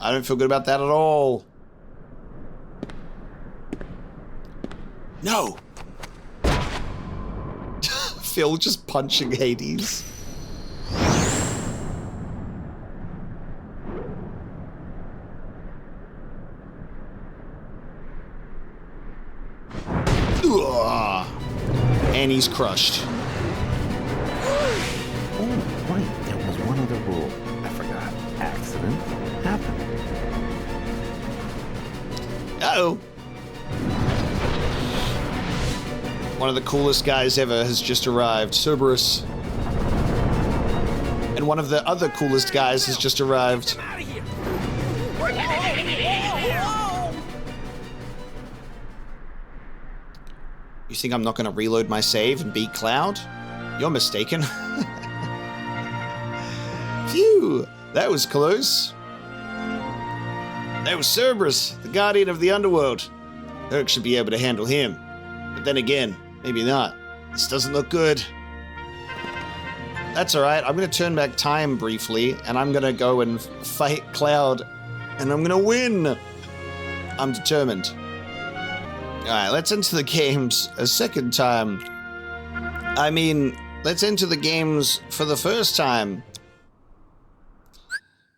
I don't feel good about that at all. No! Phil just punching Hades. Ugh. And he's crushed. Oh, right. There was one other rule. I forgot. Accident happened. Uh-oh. One of the coolest guys ever has just arrived, Cerberus. And one of the other coolest guys has just arrived. You think I'm not going to reload my save and beat Cloud? You're mistaken. Phew, that was close. That was Cerberus, the guardian of the underworld. Herc should be able to handle him. But then again, maybe not. This doesn't look good. That's alright, I'm going to turn back time briefly, and I'm going to go and fight Cloud, and I'm going to win! I'm determined. Alright, let's enter the games a second time. I mean, let's enter the games for the first time.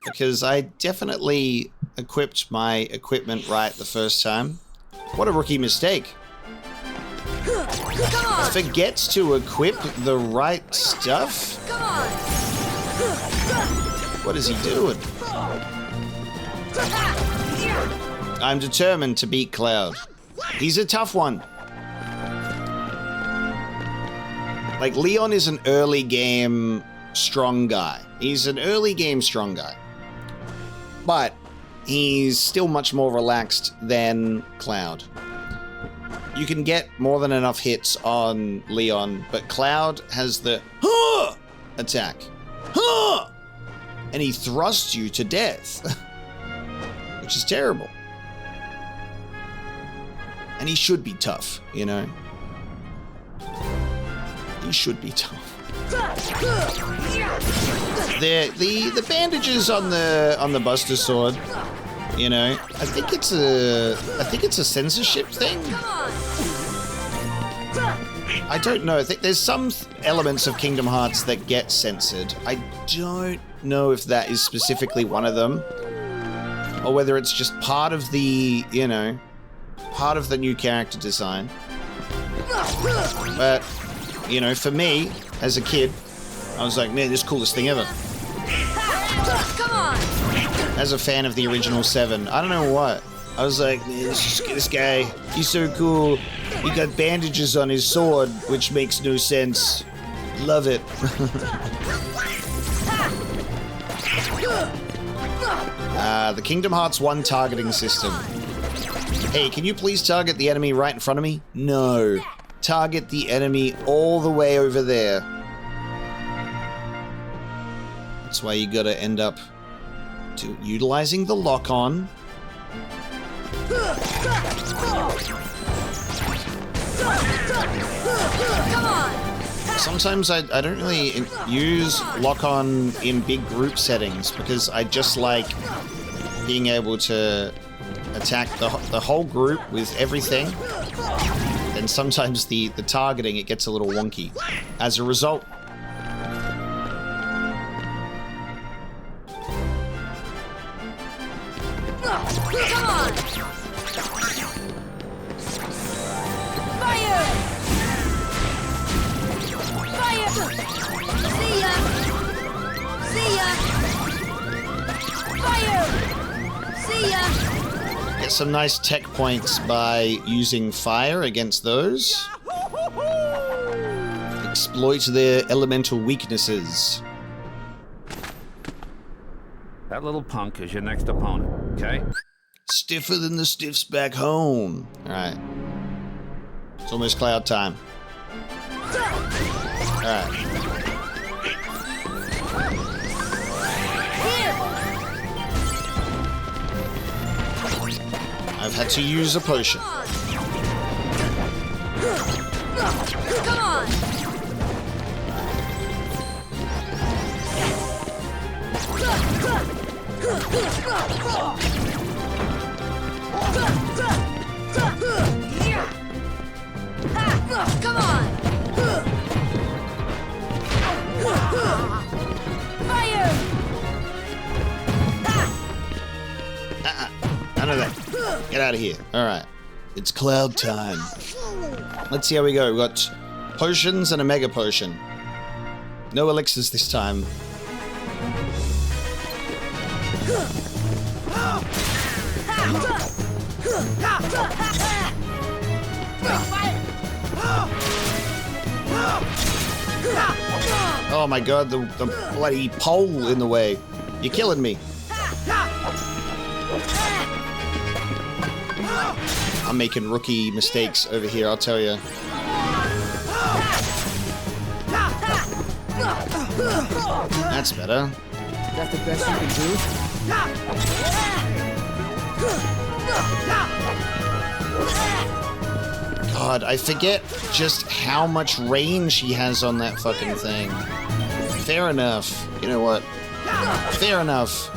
Because I definitely equipped my equipment right the first time. What a rookie mistake. Forgets to equip the right stuff? What is he doing? I'm determined to beat Cloud. He's a tough one. Like, Leon is an early game strong guy. He's an early game strong guy. But he's still much more relaxed than Cloud. You can get more than enough hits on Leon, but Cloud has the attack. And he thrusts you to death. Which is terrible. And he should be tough, you know? He should be tough. The bandages on the Buster Sword, you know, I think it's a censorship thing. I don't know. I think there's some elements of Kingdom Hearts that get censored. I don't know if that is specifically one of them, or whether it's just part of the, you know, part of the new character design. But, you know, for me, as a kid, I was like, man, this is the coolest thing ever. As a fan of the original 7, I don't know what. I was like, man, this guy, he's so cool. He got bandages on his sword, which makes no sense. Love it. The Kingdom Hearts 1 targeting system. Hey, can you please target the enemy right in front of me? No. Target the enemy all the way over there. That's why you gotta end up utilizing the lock-on. Sometimes I don't really use lock-on in big group settings because I just like being able to attack the whole group with everything. And sometimes the targeting, it gets a little wonky. As a result, Come on! Fire! Fire! See ya! See ya! Fire! See ya! get some nice tech points by using fire against those. Exploit their elemental weaknesses. That little punk is your next opponent, okay? Stiffer than the stiffs back home. Alright. It's almost Cloud time. Alright. Here! I've had to use a potion. Come on! Come on! Fire! None of that. Get out of here. All right. It's cloud time. Let's see how we go. We've got potions and a mega potion. No elixirs this time. Oh my god, the bloody pole in the way. You're killing me. I'm making rookie mistakes over here, I'll tell you. That's better. That's the best you can do? God, I forget just how much range he has on that fucking thing. Fair enough. You know what? Fair enough.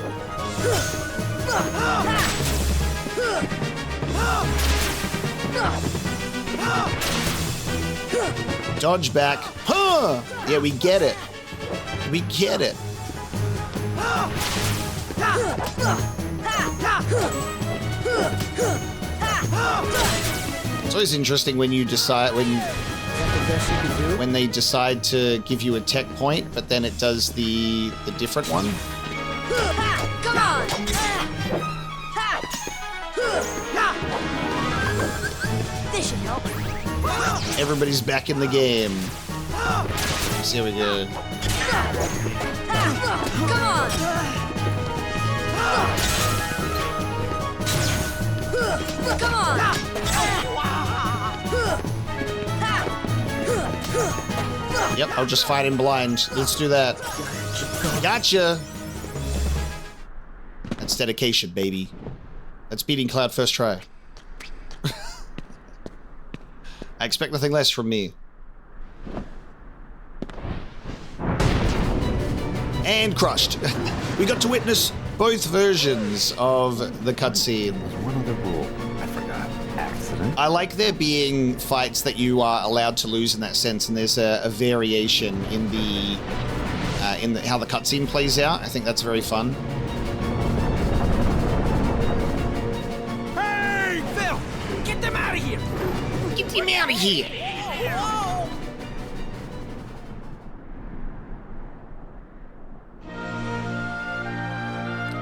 Dodge back. Huh! Yeah, we get it. We get it. It's always interesting when you decide when they decide to give you a tech point, but then it does the different one. Come on! This should help. Everybody's back in the game. So here we go. Come on! Come on! Yep, I'll just fight him blind. Let's do that. Gotcha! That's dedication, baby. That's beating Cloud first try. I expect nothing less from me. And crushed. We got to witness both versions of the cutscene. One other rule I forgot. Accident. I like there being fights that you are allowed to lose in that sense, and there's a variation in the how the cutscene plays out. I think that's very fun. Hey, Phil! Get them out of here! Get him out of here!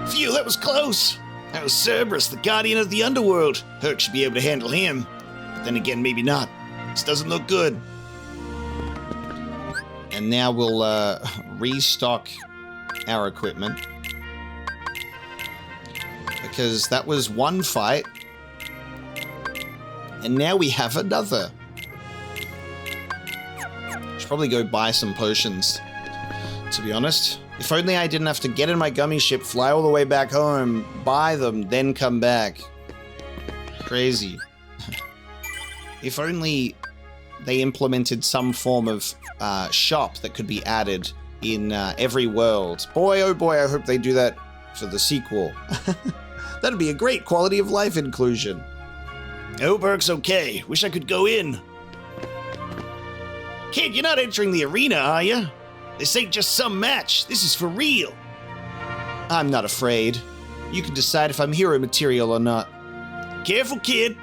Phew, that was close. That was Cerberus, the guardian of the underworld. Herc should be able to handle him. But then again, maybe not. This doesn't look good. And now we'll restock our equipment. Because that was one fight. And now we have another. Should probably go buy some potions, to be honest. If only I didn't have to get in my gummy ship, fly all the way back home, buy them, then come back. Crazy. If only they implemented some form of shop that could be added in every world. Boy, oh boy, I hope they do that for the sequel. That'd be a great quality of life inclusion. I hope Herc's okay. Wish I could go in. Kid, you're not entering the arena, are you? This ain't just some match. This is for real. I'm not afraid. You can decide if I'm hero material or not. Careful, kid.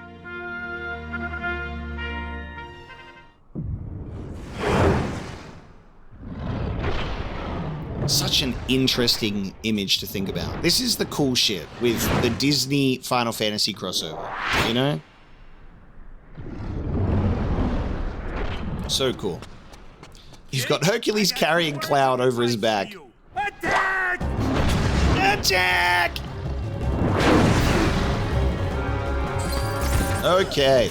Such an interesting image to think about. This is the cool shit with the Disney Final Fantasy crossover, you know? So cool. He's got Hercules carrying Cloud over his back. Attack! Attack! Okay.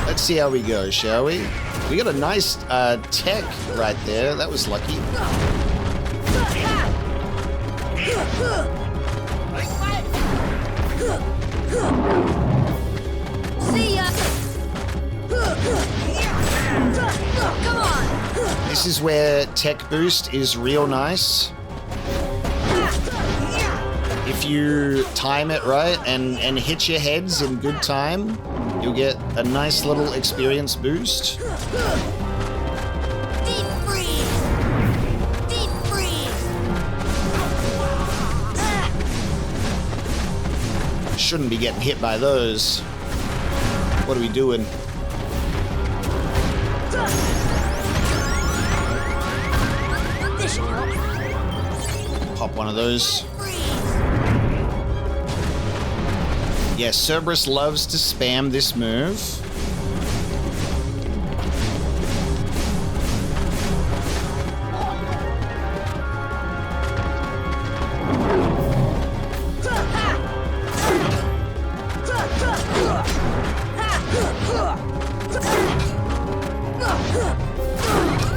Let's see how we go, shall we? We got a nice tech right there. That was lucky. See ya! Come on! This is where tech boost is real nice. If you time it right and hit your heads in good time, you'll get a nice little experience boost. Deep freeze! Deep freeze! Shouldn't be getting hit by those. What are we doing? This should help. Pop one of those. Yeah, Cerberus loves to spam this move.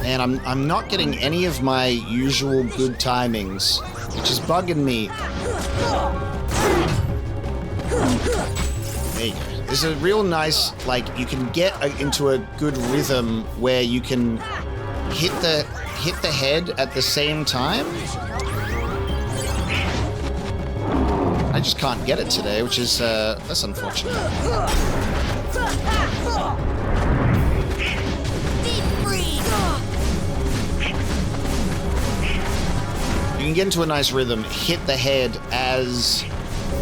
And I'm not getting any of my usual good timings, which is bugging me. There you go. There's a real nice, like, you can get into a good rhythm where you can hit the head at the same time. I just can't get it today, which is that's unfortunate. You can get into a nice rhythm, hit the head as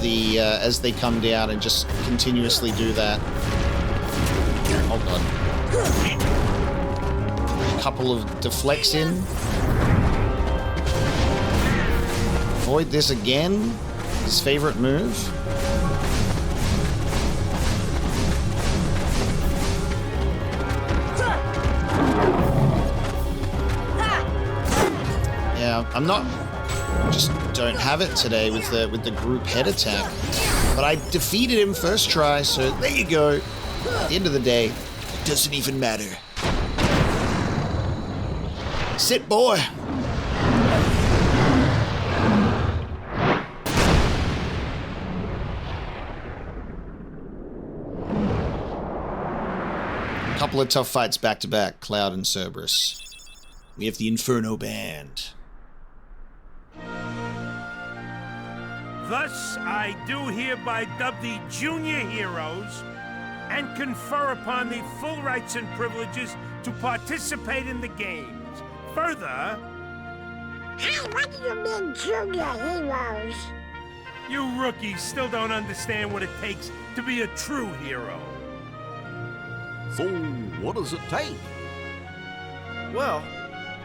they come down, and just continuously do that. Oh god. A couple of deflects in. Avoid this again. His favorite move. Yeah, I'm not... just don't have it today with the group head attack. But I defeated him first try, so there you go. At the end of the day, it doesn't even matter. Sit, boy. Couple of tough fights back to back, Cloud and Cerberus. We have the Inferno Band. Thus, I do hereby dub the junior heroes and confer upon the full rights and privileges to participate in the games. Further... Hey, what do you mean, junior heroes? You rookies still don't understand what it takes to be a true hero. So, what does it take? Well,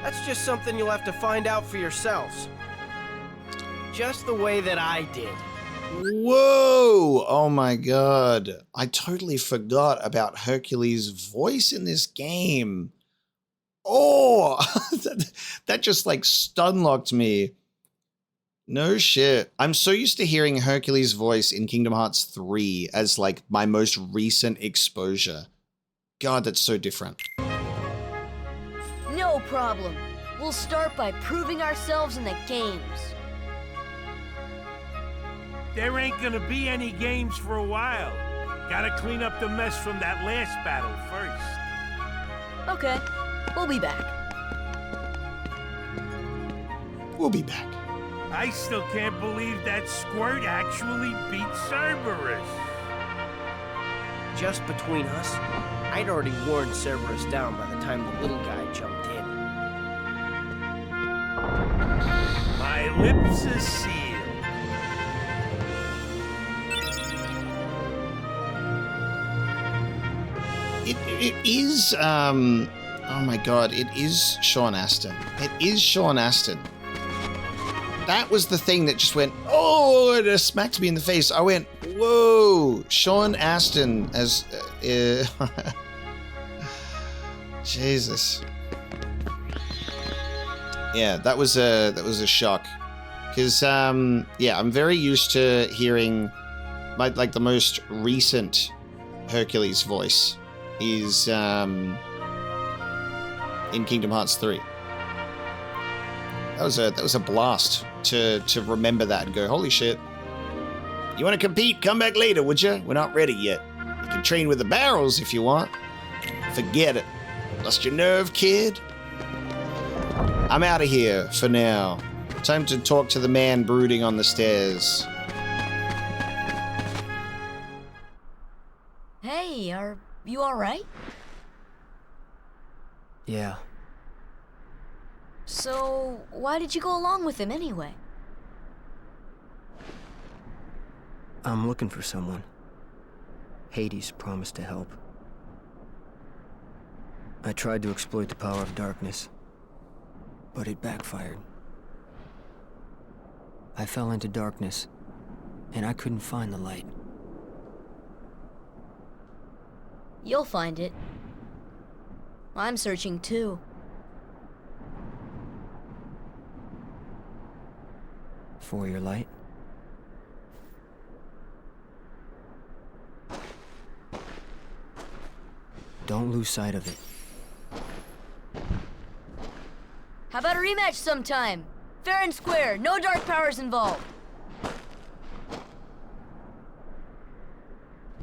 that's just something you'll have to find out for yourselves. Just the way that I did. Whoa! Oh my god. I totally forgot about Hercules' voice in this game. Oh! that just like stun-locked me. No shit. I'm so used to hearing Hercules' voice in Kingdom Hearts 3 as like my most recent exposure. God, that's so different. No problem. We'll start by proving ourselves in the games. There ain't gonna be any games for a while. Gotta clean up the mess from that last battle first. Okay, we'll be back. We'll be back. I still can't believe that Squirt actually beat Cerberus. Just between us, I'd already worn Cerberus down by the time the little guy jumped in. My lips are sealed. It is, oh my god, it is Sean Astin. It is Sean Astin. That was the thing that just went, oh, it smacked me in the face. I went, whoa, Sean Astin as, Jesus. Yeah, that was a shock. Because, yeah, I'm very used to hearing, like the most recent Hercules voice is in Kingdom Hearts 3. That was a blast to remember that and go, holy shit. You want to compete? Come back later, would you? We're not ready yet. You can train with the barrels if you want. Forget it. Lost your nerve, kid? I'm out of here for now. Time to talk to the man brooding on the stairs. Hey, are you alright? Yeah. So, why did you go along with him anyway? I'm looking for someone. Hades promised to help. I tried to exploit the power of darkness, but it backfired. I fell into darkness, and I couldn't find the light. You'll find it. I'm searching too. For your light? Don't lose sight of it. How about a rematch sometime? Fair and square, no dark powers involved.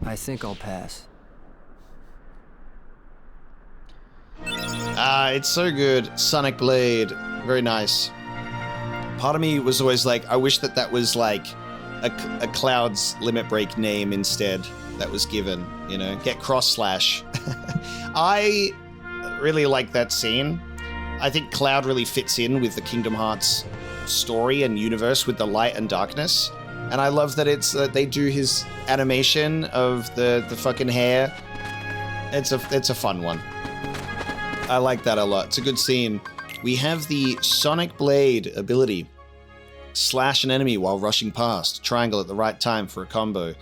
I think I'll pass. It's so good. Sonic Blade. Very nice. Part of me was always like, I wish that was like a Cloud's Limit Break name instead that was given, you know? Get Cross Slash. I really like that scene. I think Cloud really fits in with the Kingdom Hearts story and universe with the light and darkness. And I love that it's they do his animation of the fucking hair. It's a fun one. I like that a lot. It's a good scene. We have the Sonic Blade ability. Slash an enemy while rushing past. Triangle at the right time for a combo.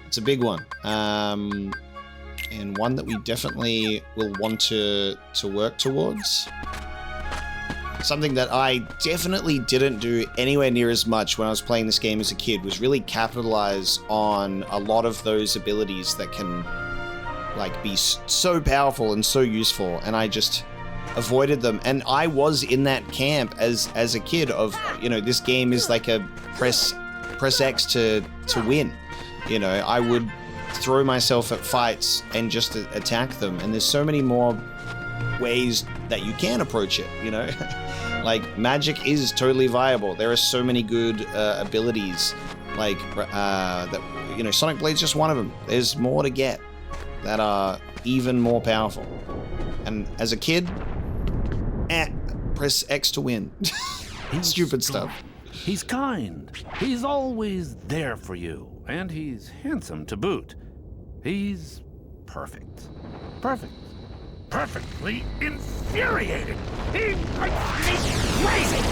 It's a big one. And one that we definitely will want to work towards. Something that I definitely didn't do anywhere near as much when I was playing this game as a kid was really capitalize on a lot of those abilities that can like be so powerful and so useful, and I just avoided them. And I was in that camp as a kid of, you know, this game is like a press X to win. You know, I would throw myself at fights and just attack them, and there's so many more ways that you can approach it, you know. Like, magic is totally viable. There are so many good abilities, like that, you know, Sonic Blade's just one of them. There's more to get that are even more powerful. And as a kid, press X to win. Stupid stuff. He's kind. He's always there for you. And he's handsome to boot. He's perfect. Perfect. Perfectly infuriating. He makes me crazy.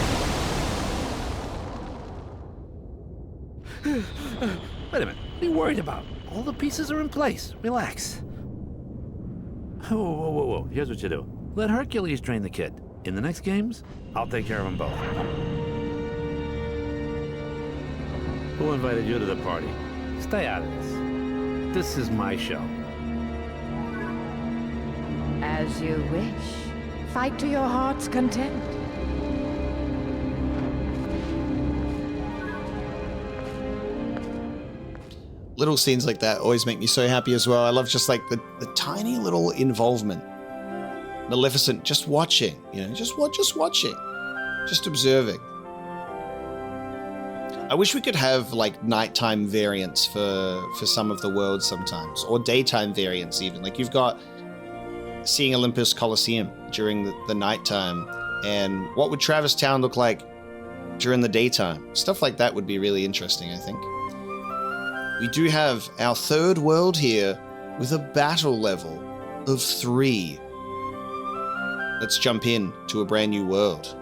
Wait a minute. What are you worried about? All the pieces are in place. Relax. Whoa. Here's what you do. Let Hercules train the kid. In the next games, I'll take care of them both. Who invited you to the party? Stay out of this. This is my show. As you wish. Fight to your heart's content. Little scenes like that always make me so happy as well. I love just like the tiny little involvement. Maleficent just watching, you know, just watching, just observing. I wish we could have like nighttime variants for some of the worlds sometimes, or daytime variants even. Like you've got seeing Olympus Coliseum during the nighttime, and what would Travis Town look like during the daytime? Stuff like that would be really interesting, I think. We do have our third world here with a battle level of 3. Let's jump in to a brand new world.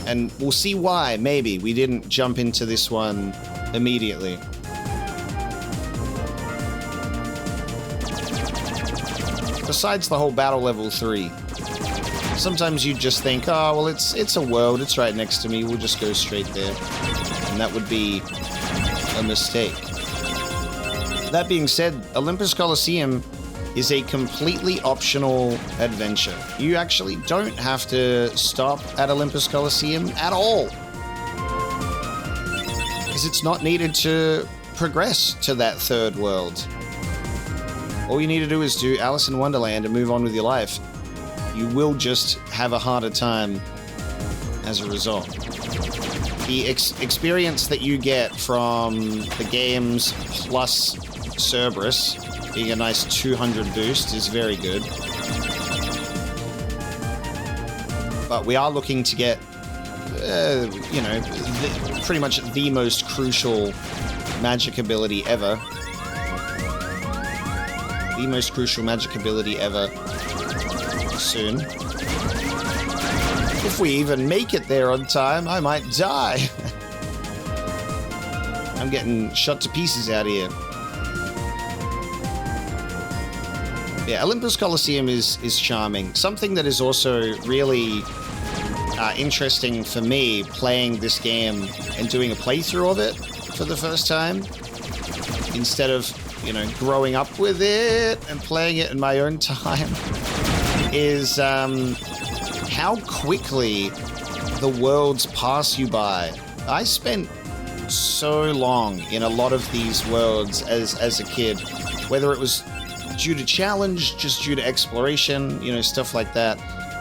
And we'll see why, maybe, we didn't jump into this one immediately. Besides the whole battle level 3, sometimes you just think, oh, well, it's a world, it's right next to me, we'll just go straight there. And that would be a mistake. That being said, Olympus Coliseum is a completely optional adventure. You actually don't have to stop at Olympus Coliseum at all. because it's not needed to progress to that third world. All you need to do is do Alice in Wonderland and move on with your life. You will just have a harder time as a result. The experience that you get from the games plus Cerberus being a nice 200 boost is very good. But we are looking to get, you know, pretty much the most crucial magic ability ever. The most crucial magic ability ever soon. If we even make it there on time, I might die. I'm getting shot to pieces out here. Yeah, Olympus Coliseum is charming. Something that is also really interesting for me playing this game and doing a playthrough of it for the first time, instead of, you know, growing up with it and playing it in my own time, is how quickly the worlds pass you by. I spent so long in a lot of these worlds as a kid, whether it was due to challenge, just due to exploration, you know, stuff like that.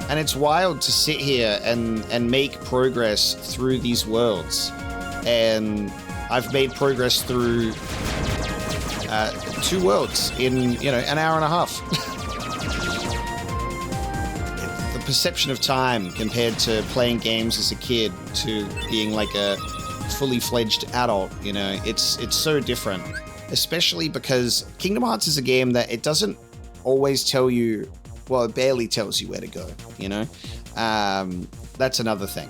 And it's wild to sit here and make progress through these worlds. And I've made progress through 2 worlds in, you know, an hour and a half. The perception of time compared to playing games as a kid to being like a fully fledged adult, you know, it's so different. Especially because Kingdom Hearts is a game that it doesn't always tell you, well, it barely tells you where to go, you know? That's another thing.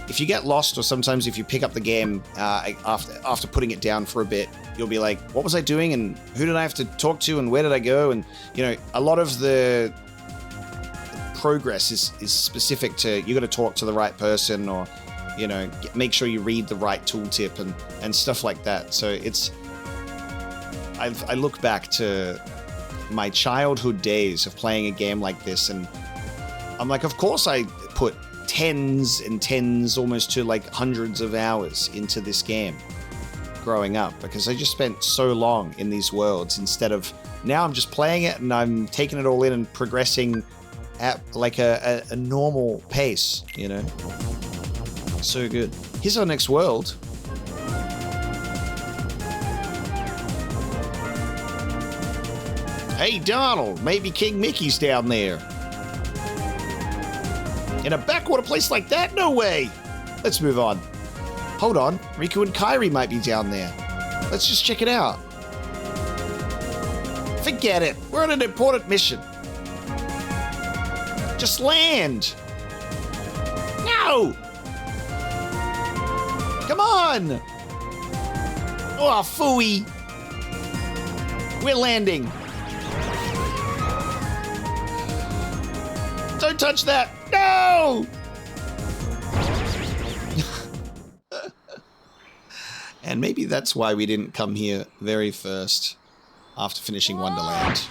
If you get lost, or sometimes if you pick up the game after putting it down for a bit, you'll be like, what was I doing, and who did I have to talk to, and where did I go? And, you know, a lot of the progress is specific to, you got to talk to the right person, or, you know, make sure you read the right tooltip and stuff like that. So it's... I look back to my childhood days of playing a game like this, and I'm like, of course I put tens and tens, almost to like hundreds of hours into this game growing up, because I just spent so long in these worlds, instead of now I'm just playing it and I'm taking it all in and progressing at like a normal pace, you know? So good. Here's our next world. Hey, Donald, maybe King Mickey's down there. In a backwater place like that? No way. Let's move on. Hold on, Riku and Kairi might be down there. Let's just check it out. Forget it. We're on an important mission. Just land. No. Come on. Oh, phooey. We're landing. Don't touch that! No! And maybe that's why we didn't come here very first after finishing Wonderland.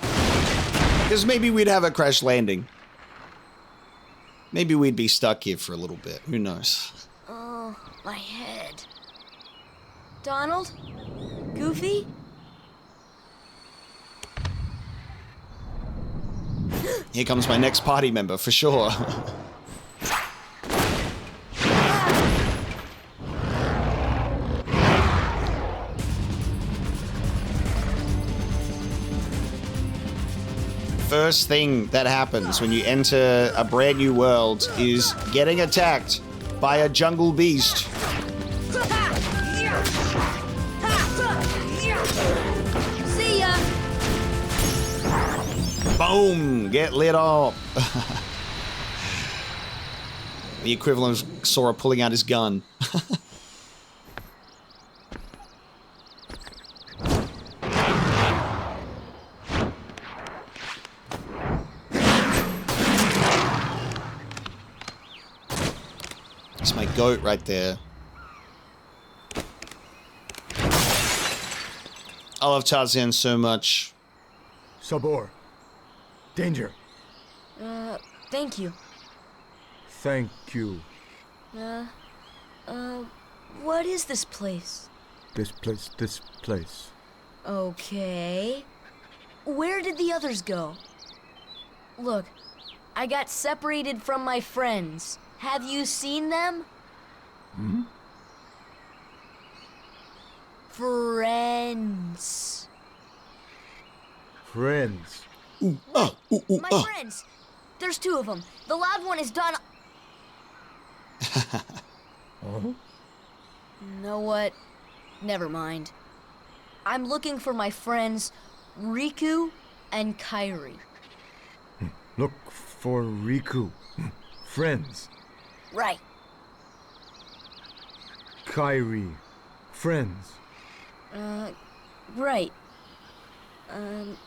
Because maybe we'd have a crash landing. Maybe we'd be stuck here for a little bit. Who knows? Oh, my head. Donald? Goofy? Here comes my next party member, for sure. First thing that happens when you enter a brand new world is getting attacked by a jungle beast. See ya! Boom! Get lit up. The equivalent of Sora pulling out his gun. It's my goat right there. I love Tarzan so much. Sabor. Danger. Thank you. Thank you. What is this place? This place. Okay. Where did the others go? Look, I got separated from my friends. Have you seen them? Hmm? Friends. Friends. My friends. There's two of them. The loud one is Donna. Oh? Know what? Never mind. I'm looking for my friends Riku and Kairi. Look for Riku. Friends. Right. Kairi. Friends. Right. Oh,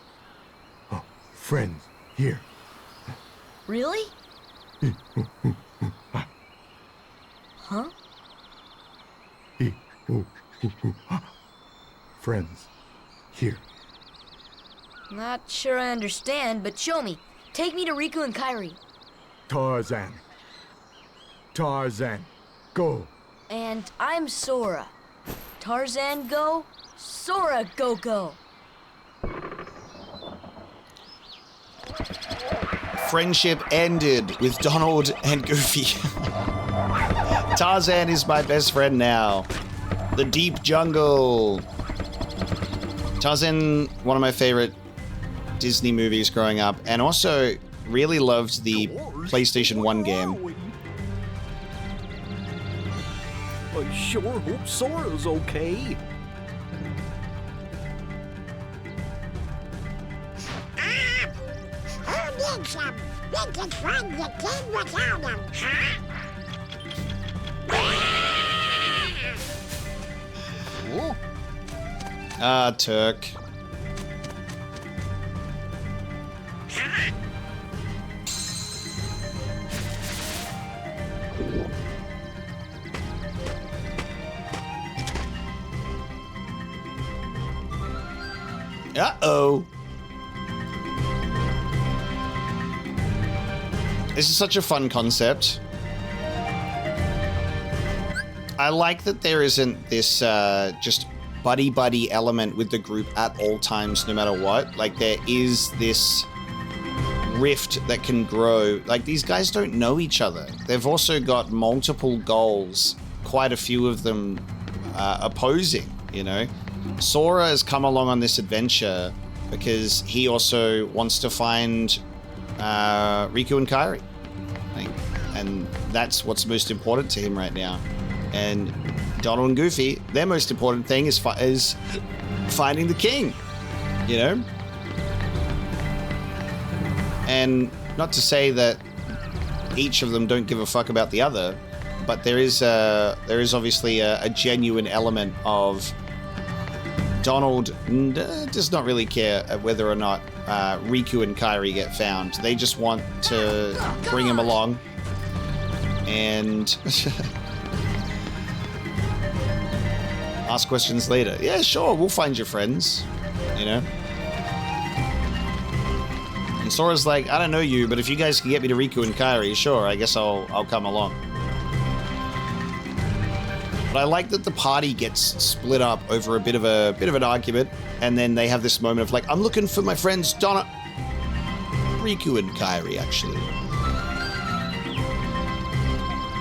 friends. Here. Really? Huh? Friends. Here. Not sure I understand, but show me. Take me to Riku and Kairi. Tarzan. Tarzan. Go. And I'm Sora. Tarzan go, Sora go. Friendship ended with Donald and Goofy. Tarzan is my best friend now. The deep jungle. Tarzan, one of my favorite Disney movies growing up, and also really loved the PlayStation 1 game. I sure hope Sora's okay. Who needs him? We can find the king without him, huh? Ah, Turk. Uh-oh. This is such a fun concept. I like that there isn't this just buddy-buddy element with the group at all times, no matter what. Like, there is this rift that can grow. Like, these guys don't know each other. They've also got multiple goals, quite a few of them opposing, you know? Sora has come along on this adventure because he also wants to find Riku and Kairi. And that's what's most important to him right now. And Donald and Goofy, their most important thing is finding the king, you know? And not to say that each of them don't give a fuck about the other, but there is obviously a genuine element of Donald does not really care whether or not Riku and Kairi get found. They just want to bring him along and ask questions later. Yeah, sure, we'll find your friends, you know? And Sora's like, I don't know you, but if you guys can get me to Riku and Kairi, sure, I guess I'll come along. But I like that the party gets split up over a bit of an argument, and then they have this moment of like, I'm looking for my friends Riku and Kairi, actually.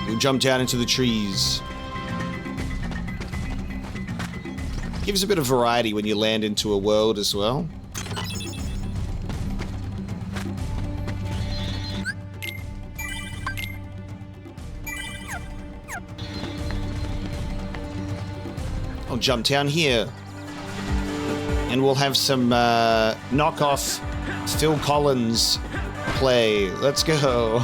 We'll jump down into the trees. Gives a bit of variety when you land into a world as well. I'll jump down here. And we'll have some knockoff Phil Collins play. Let's go.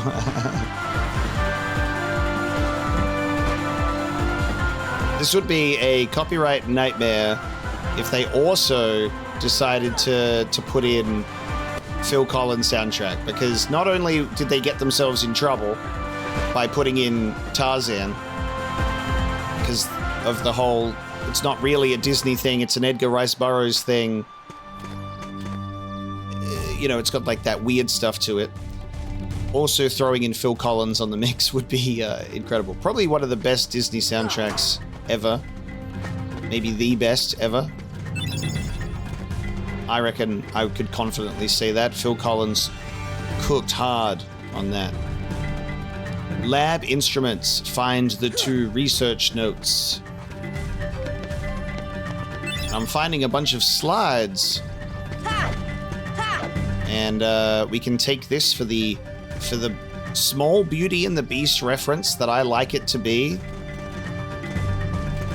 This would be a copyright nightmare if they also decided to put in Phil Collins soundtrack, because not only did they get themselves in trouble by putting in Tarzan because of the whole, it's not really a Disney thing, it's an Edgar Rice Burroughs thing. You know, it's got like that weird stuff to it. Also throwing in Phil Collins on the mix would be incredible. Probably one of the best Disney soundtracks ever. Maybe the best ever. I reckon I could confidently say that. Phil Collins cooked hard on that. Lab instruments. Find the 2 research notes. I'm finding a bunch of slides. And we can take this for the small Beauty and the Beast reference that I like it to be.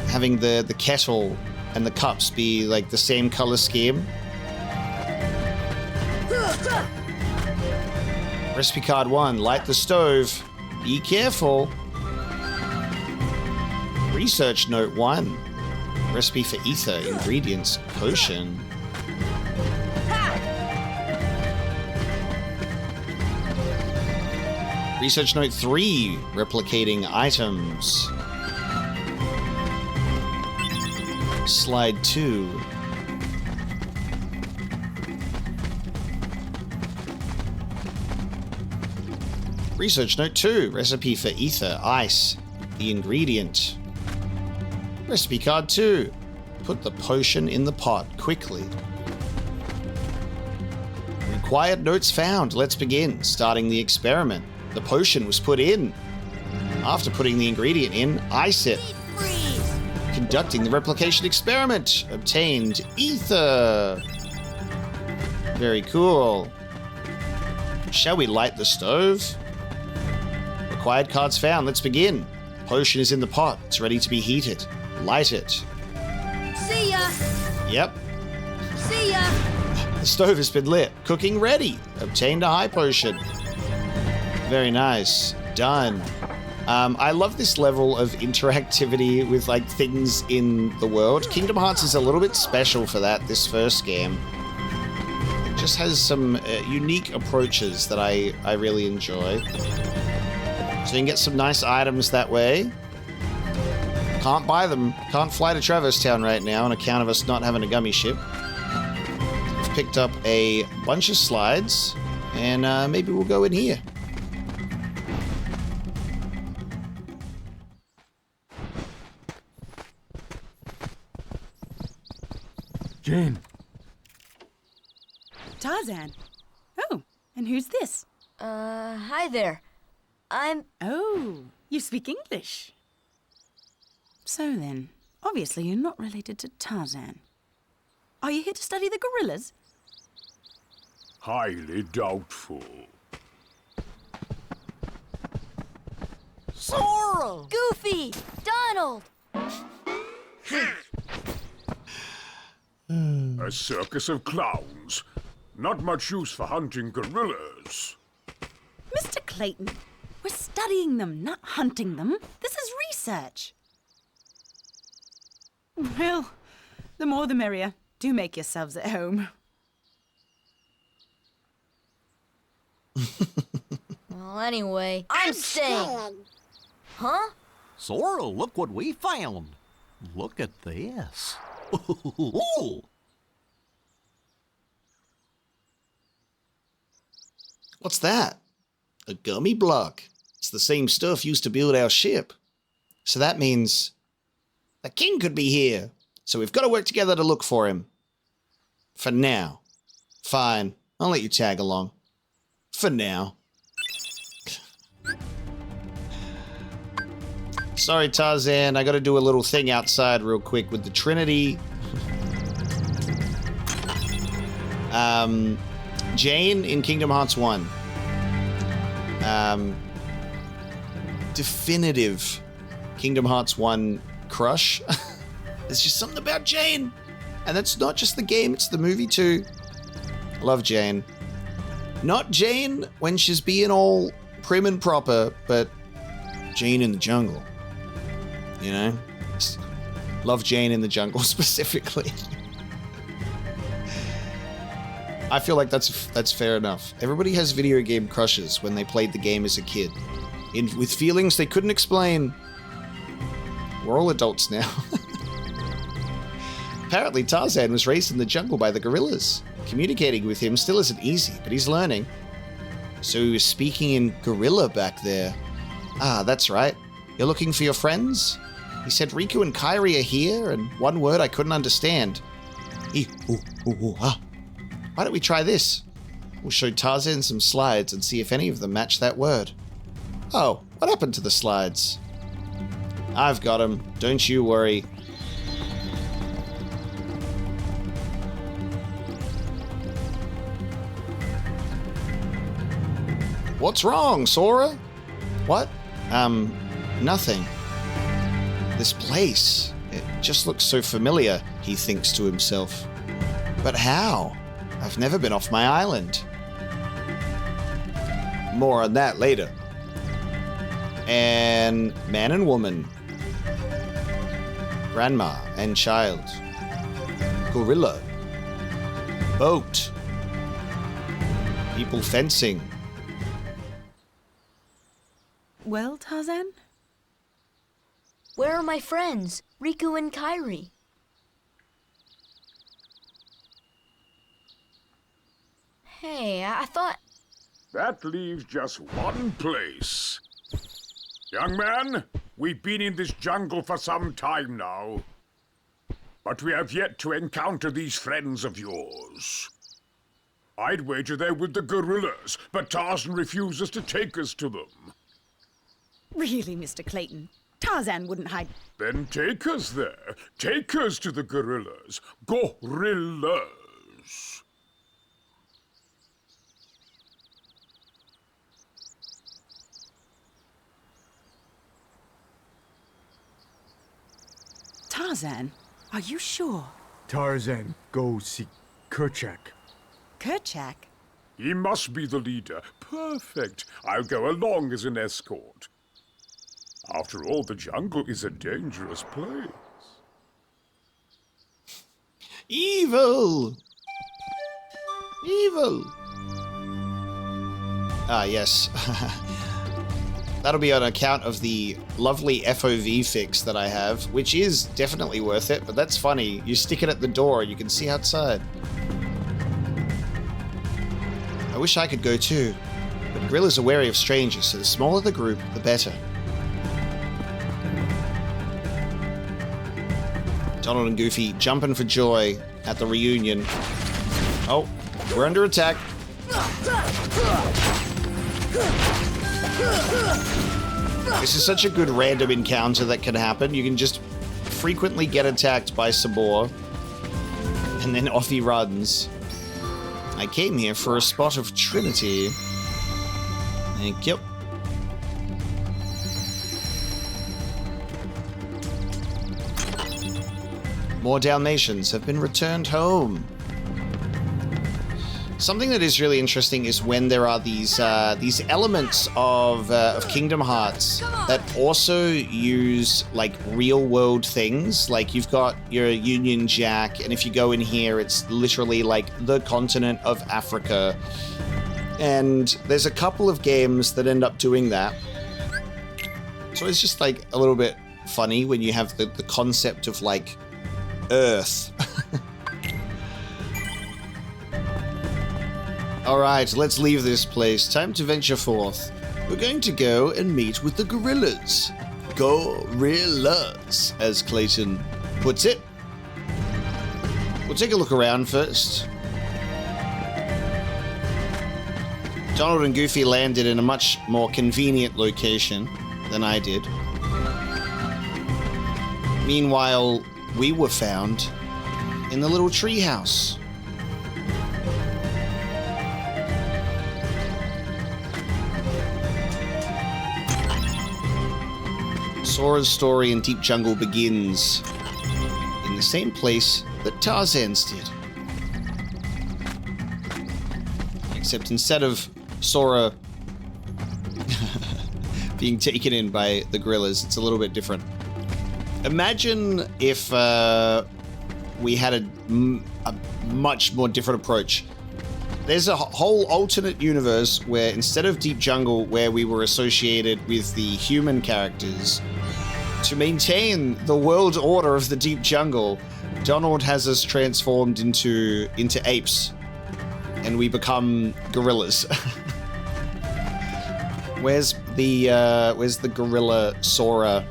Having the kettle and the cups be like the same color scheme. Recipe card 1, light the stove. Be careful. Research note 1. Recipe for ether, ingredients, potion. Research note 3, replicating items. Slide 2. Research note 2, recipe for ether, ice, the ingredient. Recipe card 2, put the potion in the pot quickly. Required notes found, let's begin, starting the experiment. The potion was put in. After putting the ingredient in, ice it. Conducting the replication experiment, obtained ether. Very cool. Shall we light the stove? Required cards found. Let's begin. Potion is in the pot. It's ready to be heated. Light it. See ya! Yep. See ya! The stove has been lit. Cooking ready. Obtained a high potion. Very nice. Done. I love this level of interactivity with like things in the world. Kingdom Hearts is a little bit special for that, this first game. It just has some unique approaches that I really enjoy. So you can get some nice items that way. Can't buy them. Can't fly to Traverse Town right now on account of us not having a gummy ship. We've picked up a bunch of slides, and maybe we'll go in here. Jane. Tarzan. Oh, and who's this? Hi there. Oh, you speak English. So then, obviously you're not related to Tarzan. Are you here to study the gorillas? Highly doubtful. Sora! Goofy! Donald! A circus of clowns. Not much use for hunting gorillas. Mr. Clayton, we're studying them, not hunting them. This is research. Well, the more the merrier. Do make yourselves at home. Well, anyway, I'm staying. Huh? Sora, look what we found. Look at this. What's that? A gummy block. It's the same stuff used to build our ship. So that means the king could be here. So we've got to work together to look for him. For now. Fine. I'll let you tag along. For now. Sorry, Tarzan. I got to do a little thing outside real quick with the Trinity. Jane in Kingdom Hearts 1. Definitive Kingdom Hearts 1 crush. There's just something about Jane. And that's not just the game, it's the movie too. Love Jane. Not Jane when she's being all prim and proper, but Jane in the jungle. You know? Love Jane in the jungle specifically. I feel like that's fair enough. Everybody has video game crushes when they played the game as a kid. With feelings they couldn't explain. We're all adults now. Apparently Tarzan was raised in the jungle by the gorillas. Communicating with him still isn't easy, but he's learning. So he was speaking in gorilla back there. Ah, that's right. You're looking for your friends? He said Riku and Kairi are here, and one word I couldn't understand. Why don't we try this? We'll show Tarzan some slides and see if any of them match that word. Oh, what happened to the slides? I've got them. Don't you worry. What's wrong, Sora? What? Nothing. This place, it just looks so familiar, he thinks to himself. But how? I've never been off my island. More on that later. And man and woman. Grandma and child. Gorilla. Boat. People fencing. Well, Tarzan? Where are my friends, Riku and Kairi? Hey, I thought... That leaves just one place. Young man, we've been in this jungle for some time now. But we have yet to encounter these friends of yours. I'd wager they're with the gorillas, but Tarzan refuses to take us to them. Really, Mr. Clayton? Tarzan wouldn't hide... Then take us there. Take us to the gorillas. Gorillas. Tarzan, are you sure? Tarzan, go see Kerchak. Kerchak? He must be the leader. Perfect. I'll go along as an escort. After all, the jungle is a dangerous place. Evil! Evil! Ah, yes. That'll be on account of the lovely FOV fix that I have, which is definitely worth it, but that's funny. You stick it at the door, you can see outside. I wish I could go too, but gorillas are wary of strangers, so the smaller the group, the better. Donald and Goofy jumping for joy at the reunion. Oh, we're under attack. This is such a good random encounter that can happen. You can just frequently get attacked by Sabor, and then off he runs. I came here for a spot of Trinity. Thank you. More Dalmatians have been returned home. Something that is really interesting is when there are these elements of Kingdom Hearts that also use like real world things. Like you've got your Union Jack, and if you go in here, it's literally like the continent of Africa. And there's a couple of games that end up doing that. So it's just like a little bit funny when you have the concept of like Earth. Alright, let's leave this place. Time to venture forth. We're going to go and meet with the gorillas. Gorillas, as Clayton puts it. We'll take a look around first. Donald and Goofy landed in a much more convenient location than I did. Meanwhile, we were found in the little treehouse. Sora's story in Deep Jungle begins in the same place that Tarzan's did. Except instead of Sora being taken in by the gorillas, it's a little bit different. Imagine if we had a much more different approach. There's a whole alternate universe where instead of Deep Jungle, where we were associated with the human characters, to maintain the world order of the Deep Jungle, Donald has us transformed into apes, and we become gorillas. Where's the gorilla Sora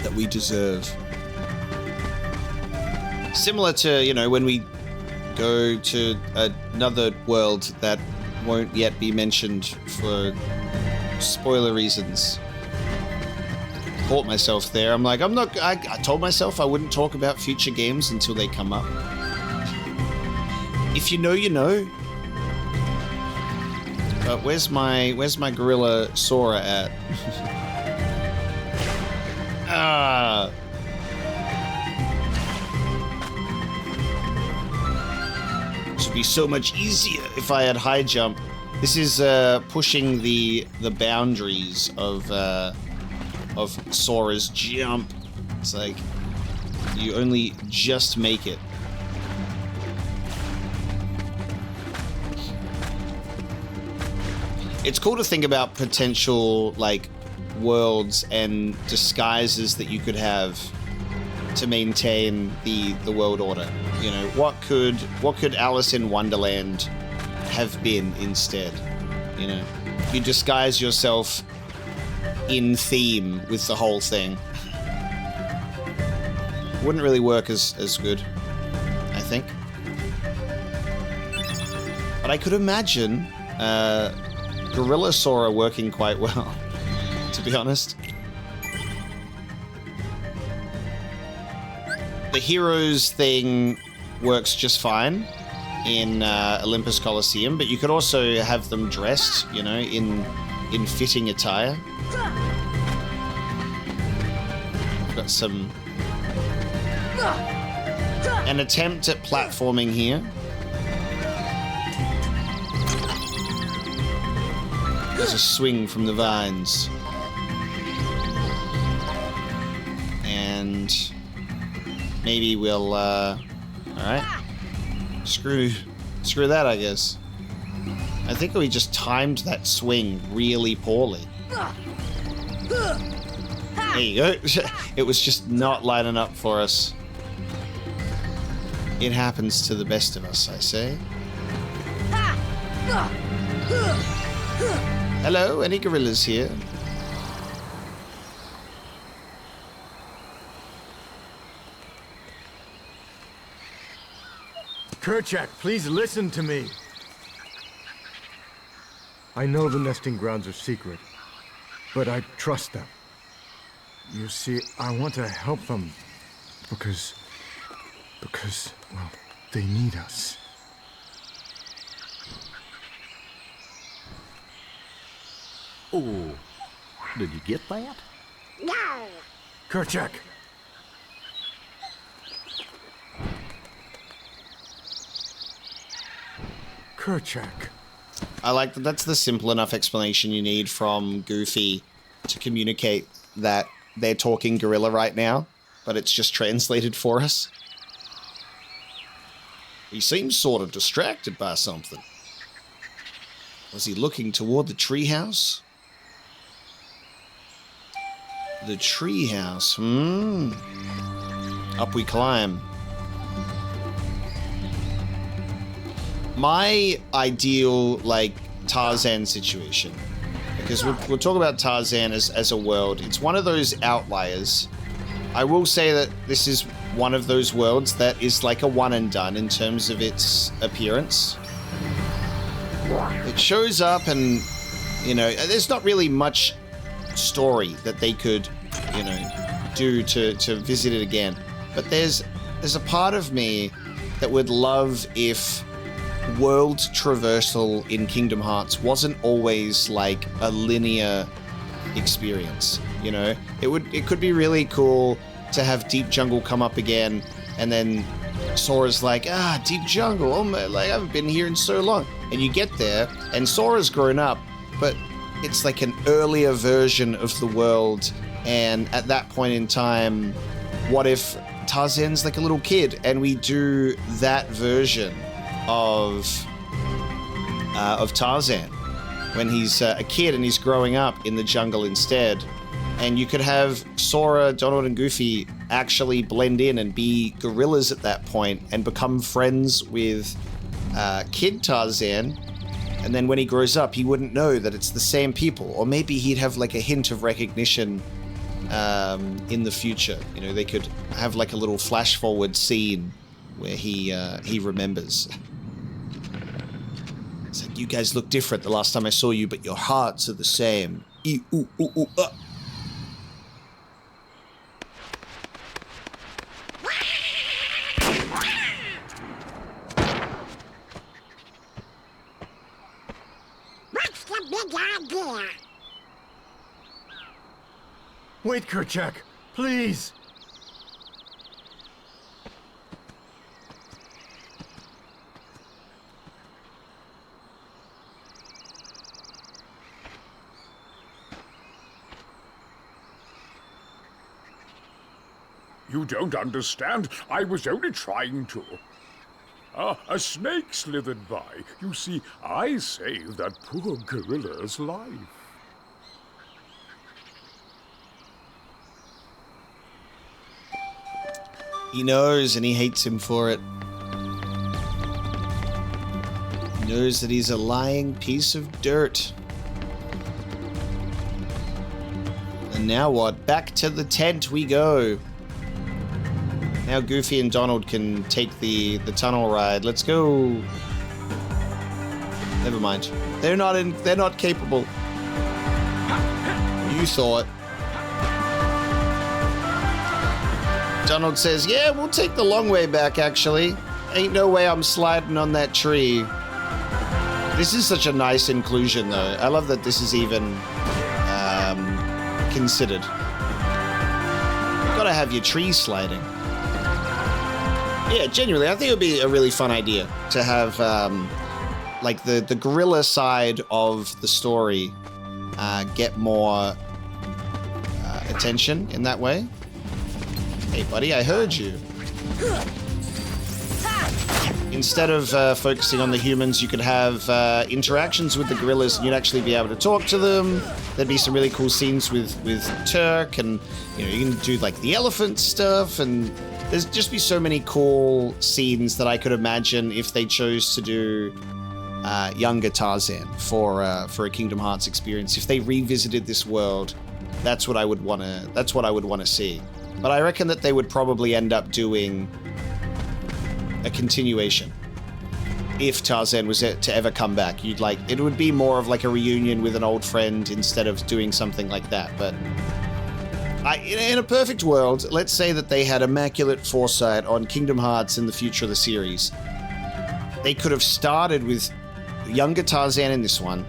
that we deserve. Similar to, you know, when we go to another world that won't yet be mentioned for spoiler reasons. Caught myself there. I'm like, I told myself I wouldn't talk about future games until they come up. If you know, you know. But where's my gorilla Sora at? Ah. Should be so much easier if I had high jump. This is pushing the boundaries of Sora's jump. It's like you only just make it. It's cool to think about potential like worlds and disguises that you could have to maintain the world order. You know, what could Alice in Wonderland have been instead? You know, you disguise yourself in theme with the whole thing. Wouldn't really work as good, I think. But I could imagine Gorilla Sora working quite well, to be honest. The heroes thing works just fine in Olympus Coliseum, but you could also have them dressed, you know, in fitting attire. Got an attempt at platforming here. There's a swing from the vines. And maybe we'll, alright. Screw that, I guess. I think we just timed that swing really poorly. There you go. It was just not lining up for us. It happens to the best of us, I say. Hello, any gorillas here? Kerchak, please listen to me. I know the nesting grounds are secret, but I trust them. You see, I want to help them because, well, they need us. Oh, did you get that? No. Kerchak! Kerchak. I like that. That's the simple enough explanation you need from Goofy to communicate that they're talking gorilla right now, but it's just translated for us. He seems sort of distracted by something. Was he looking toward the treehouse? The treehouse. Up we climb. My ideal, like, Tarzan situation, because we'll talk about Tarzan as a world. It's one of those outliers. I will say that this is one of those worlds that is like a one and done in terms of its appearance. It shows up and, you know, there's not really much story that they could, you know, do to visit it again. But there's a part of me that would love if world traversal in Kingdom Hearts wasn't always like a linear experience. You know, it could be really cool to have Deep Jungle come up again, and then Sora's like, Deep Jungle, oh my, like I haven't been here in so long. And you get there, and Sora's grown up, but it's like an earlier version of the world. And at that point in time, what if Tarzan's like a little kid, and we do that version of Tarzan when he's a kid and he's growing up in the jungle instead. And you could have Sora, Donald, and Goofy actually blend in and be gorillas at that point and become friends with kid Tarzan. And then when he grows up, he wouldn't know that it's the same people. Or maybe he'd have like a hint of recognition in the future. You know, they could have like a little flash forward scene where he remembers. It's like, you guys look different the last time I saw you, but your hearts are the same. What's the big idea? Wait, Kerchak, please. You don't understand. I was only trying to. Ah, a snake slithered by. You see, I saved that poor gorilla's life. He knows, and he hates him for it. He knows that he's a lying piece of dirt. And now what? Back to the tent we go. Now Goofy and Donald can take the tunnel ride. Let's go. Never mind. They're not capable. You thought. Donald says, yeah, we'll take the long way back, actually. Ain't no way I'm sliding on that tree. This is such a nice inclusion, though. I love that this is even considered. You've got to have your tree sliding. Yeah, genuinely, I think it would be a really fun idea to have, like, the gorilla side of the story get more attention in that way. Hey, buddy, I heard you. Instead of focusing on the humans, you could have interactions with the gorillas, and you'd actually be able to talk to them. There'd be some really cool scenes with Turk, and you can do like the elephant stuff, and there's just be so many cool scenes that I could imagine if they chose to do younger Tarzan for a Kingdom Hearts experience. If they revisited this world, that's what I would want to see. But I reckon that they would probably end up doing a continuation. If Tarzan was to ever come back, it would be more of like a reunion with an old friend instead of doing something like that. But in a perfect world, let's say that they had immaculate foresight on Kingdom Hearts in the future of the series. They could have started with younger Tarzan in this one,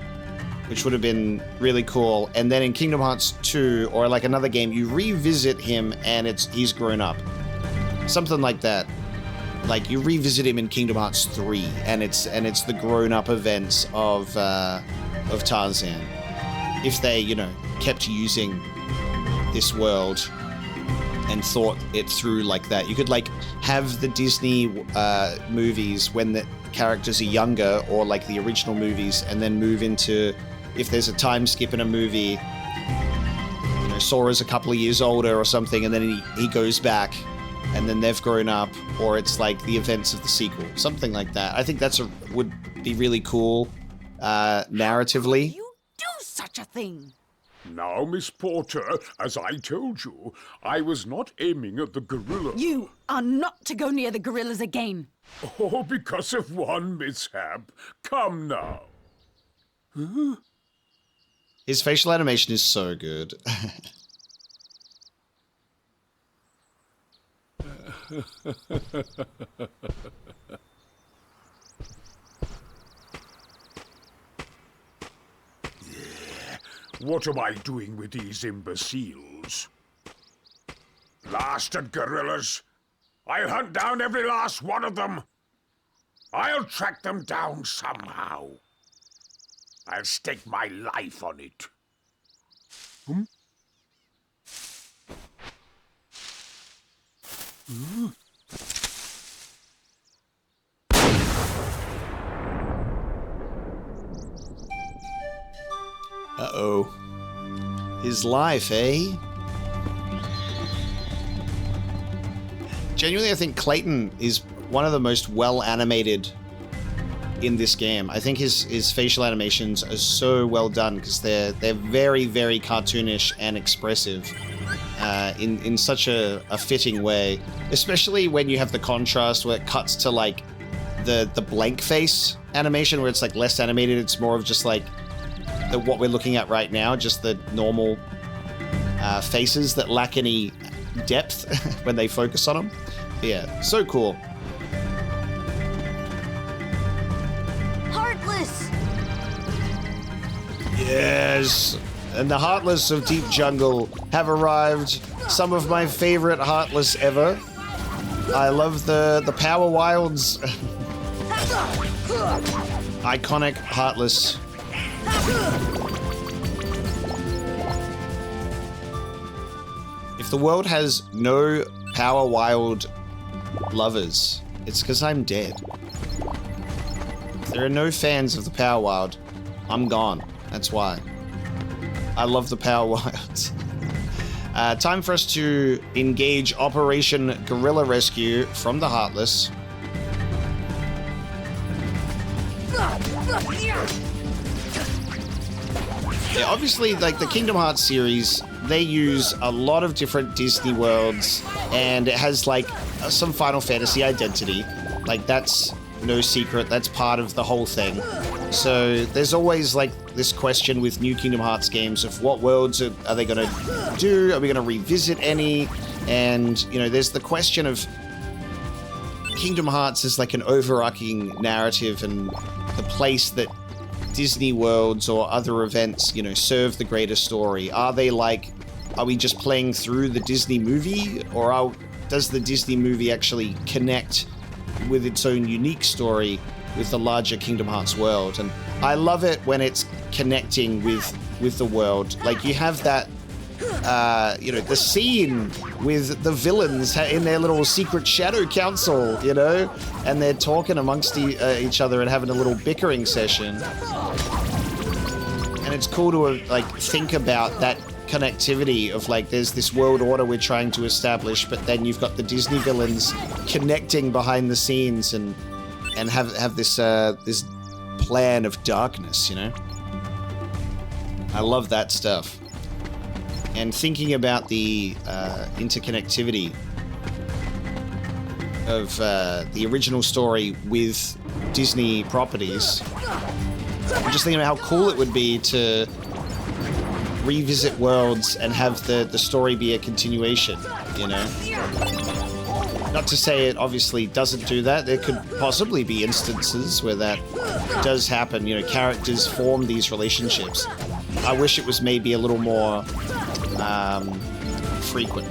which would have been really cool. And then in Kingdom Hearts 2, or like another game, you revisit him and he's grown up. Something like that. Like you revisit him in Kingdom Hearts 3, and it's the grown-up events of Tarzan. If they, kept using this world and thought it through like that, you could like have the Disney movies when the characters are younger, or like the original movies, and then move into, if there's a time skip in a movie, Sora's a couple of years older or something, and then he goes back, and then they've grown up, or it's like the events of the sequel, something like that. I think would be really cool narratively. You do such a thing. Now, Miss Porter, as I told you, I was not aiming at the gorilla. You are not to go near the gorillas again. Oh, because of one mishap. Come now. Huh? His facial animation is so good. What am I doing with these imbeciles? Blasted gorillas! I'll hunt down every last one of them! I'll track them down somehow. I'll stake my life on it. Hmm? Uh-oh. His life, eh? Genuinely, I think Clayton is one of the most well-animated in this game. I think his facial animations are so well done because they're very, very cartoonish and expressive. in such a fitting way, especially when you have the contrast where it cuts to like the blank face animation where it's like less animated. It's more of just like what we're looking at right now, just the normal faces that lack any depth when they focus on them. Yeah, so cool. Heartless! Yes, and the Heartless of Deep Jungle have arrived. Some of my favorite Heartless ever. I love the Power Wilds. Iconic Heartless. If the world has no Power Wild lovers, it's because I'm dead. If there are no fans of the Power Wild, I'm gone. That's why. I love the Power Wilds. Time for us to engage Operation Guerrilla Rescue from the Heartless. Yeah, obviously, like the Kingdom Hearts series, they use a lot of different Disney worlds, and it has like some Final Fantasy identity. Like that's no secret, that's part of the whole thing. So there's always like this question with new Kingdom Hearts games of what worlds are they going to do? Are we going to revisit any? And, you know, there's the question of Kingdom Hearts is like an overarching narrative and the place that Disney worlds or other events, you know, serve the greater story. Are we just playing through the Disney movie, or does the Disney movie actually connect with its own unique story with the larger Kingdom Hearts world? And I love it when it's connecting with the world. Like you have that, you know, the scene with the villains in their little secret shadow council, you know, and they're talking amongst each other and having a little bickering session. And it's cool to like think about that connectivity of like there's this world order we're trying to establish, but then you've got the Disney villains connecting behind the scenes and have this this plan of darkness, you know. I love that stuff. And thinking about the interconnectivity of the original story with Disney properties, I'm just thinking about how cool it would be to revisit worlds and have the story be a continuation, you know? Not to say it obviously doesn't do that. There could possibly be instances where that does happen, you know, characters form these relationships. I wish it was maybe a little more frequent.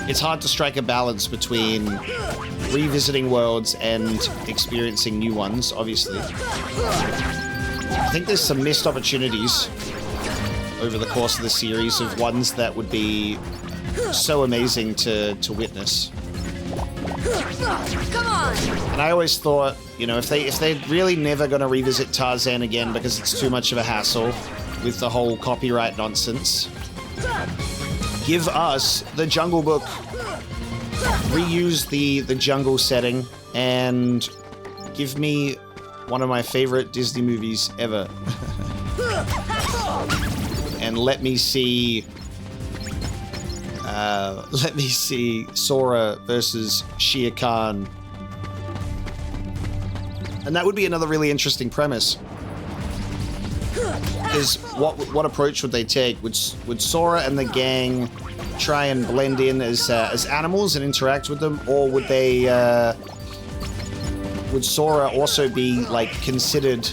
It's hard to strike a balance between revisiting worlds and experiencing new ones, obviously. I think there's some missed opportunities over the course of the series of ones that would be so amazing to witness. Come on! And I always thought, you know, if they're really never going to revisit Tarzan again because it's too much of a hassle with the whole copyright nonsense, give us the Jungle Book. Reuse the jungle setting and give me one of my favorite Disney movies ever. And let me see Sora versus Shere Khan. And that would be another really interesting premise. Because what approach would they take? Would Sora and the gang try and blend in as animals and interact with them, or would they would Sora also be like considered,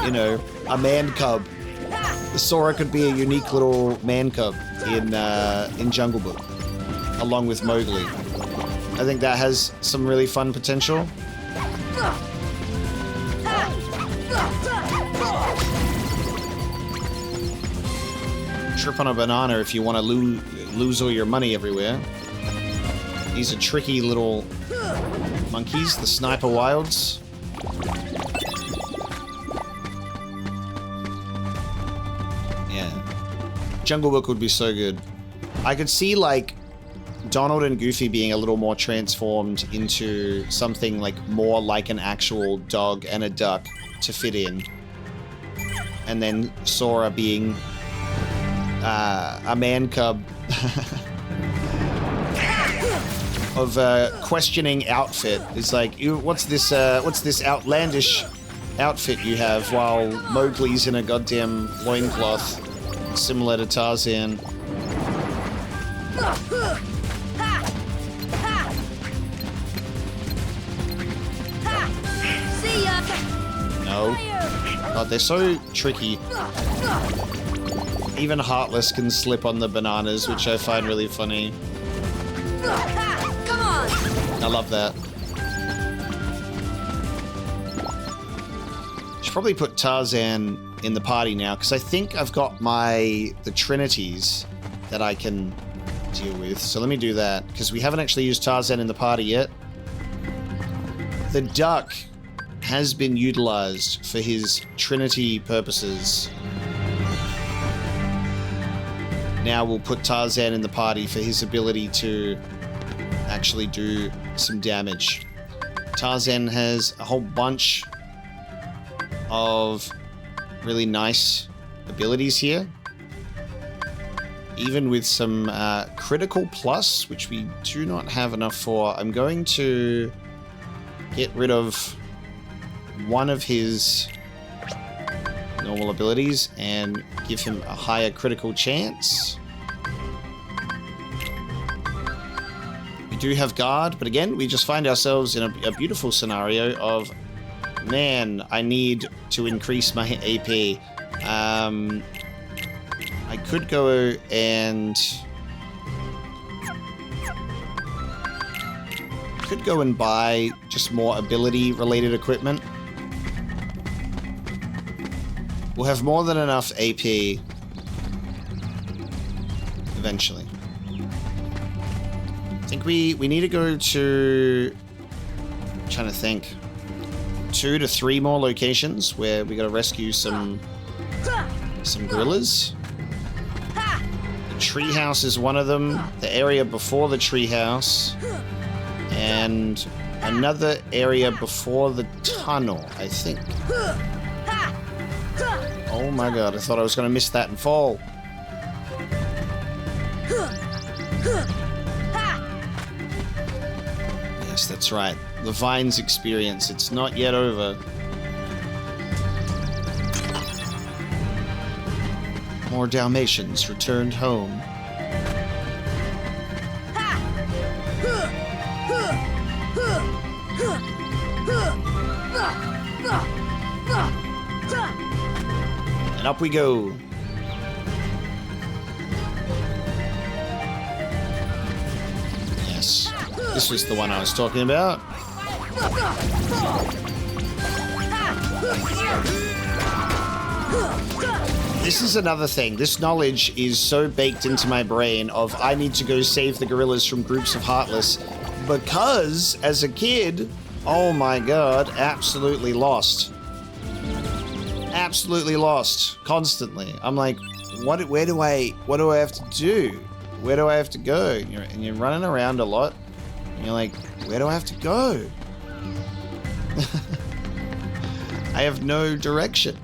you know, a man cub? Sora could be a unique little man cub in Jungle Book, along with Mowgli. I think that has some really fun potential. Trip on a banana if you want to lose all your money everywhere. These are tricky little monkeys, the Sniper Wilds. Yeah. Jungle Book would be so good. I could see like Donald and Goofy being a little more transformed into something like more like an actual dog and a duck to fit in. And then Sora being a man cub of questioning outfit. It's like, what's this outlandish outfit you have while Mowgli's in a goddamn loincloth similar to Tarzan? See ya. No. God, they're so tricky. Even Heartless can slip on the bananas, which I find really funny. Come on. I love that. Should probably put Tarzan in the party now, because I think I've got the Trinities that I can deal with. So let me do that, because we haven't actually used Tarzan in the party yet. The duck has been utilized for his Trinity purposes. Now we'll put Tarzan in the party for his ability to actually do some damage. Tarzan has a whole bunch of really nice abilities here. Even with some critical plus, which we do not have enough for. I'm going to get rid of one of his normal abilities and give him a higher critical chance. We do have guard, but again, we just find ourselves in a beautiful scenario of, man, I need to increase my AP. I could go and buy just more ability related equipment. We'll have more than enough AP eventually. I think we need to go to, I'm trying to think, 2 to 3 more locations where we gotta rescue some gorillas. The treehouse is one of them, the area before the treehouse, and another area before the tunnel, I think. Oh my god, I thought I was going to miss that and fall. Yes, that's right. The Vines experience, it's not yet over. More Dalmatians returned home. And up we go. Yes, this was the one I was talking about. This is another thing. This knowledge is so baked into my brain of I need to go save the gorillas from groups of Heartless, because as a kid, oh my god, absolutely lost. Absolutely lost constantly. I'm like, what do I have to do? Where do I have to go? And you're running around a lot. And you're like, where do I have to go? I have no direction.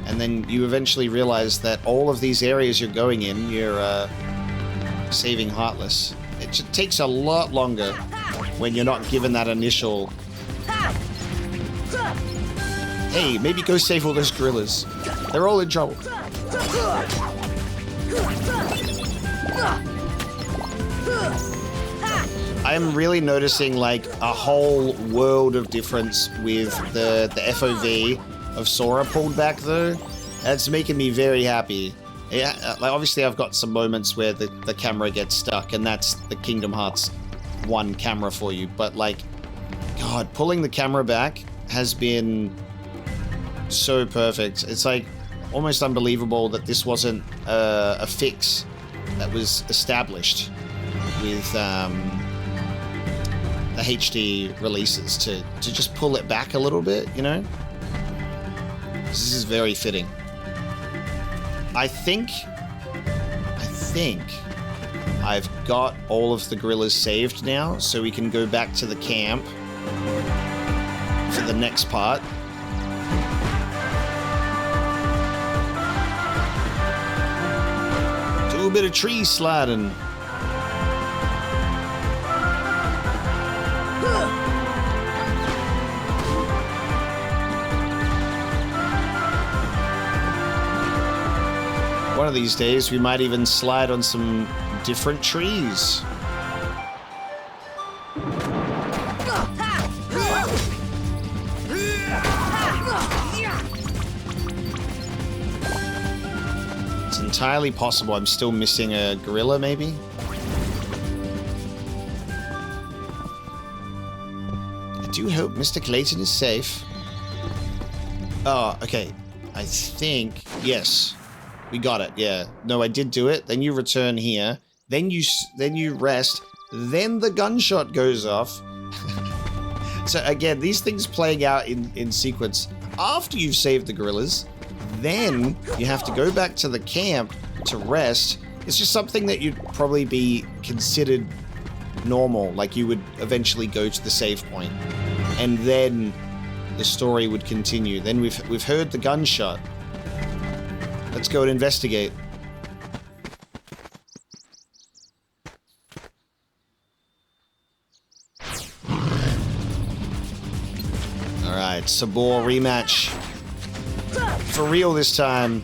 And then you eventually realize that all of these areas you're going in, you're saving Heartless. It just takes a lot longer when you're not given that initial, hey, maybe go save all those gorillas. They're all in trouble. I'm really noticing like a whole world of difference with the FOV of Sora pulled back though. That's making me very happy. Yeah, like obviously I've got some moments where the camera gets stuck, and that's the Kingdom Hearts 1 camera for you. But like, God, pulling the camera back has been so perfect. It's like almost unbelievable that this wasn't a fix that was established with the HD releases to just pull it back a little bit, you know? This is very fitting. I think I've got all of the gorillas saved now, so we can go back to the camp for the next part. bit of tree sliding. One of these days, we might even slide on some different trees. It's entirely possible I'm still missing a gorilla, maybe? I do hope Mr. Clayton is safe. Oh, okay. I think... Yes. We got it, yeah. No, I did do it. Then you return here. Then you rest. Then the gunshot goes off. So again, these things playing out in sequence. After you've saved the gorillas, then you have to go back to the camp to rest. It's just something that you'd probably be considered normal. Like you would eventually go to the save point. And then the story would continue. Then we've heard the gunshot. Let's go and investigate. Alright, Sabor rematch. For real this time.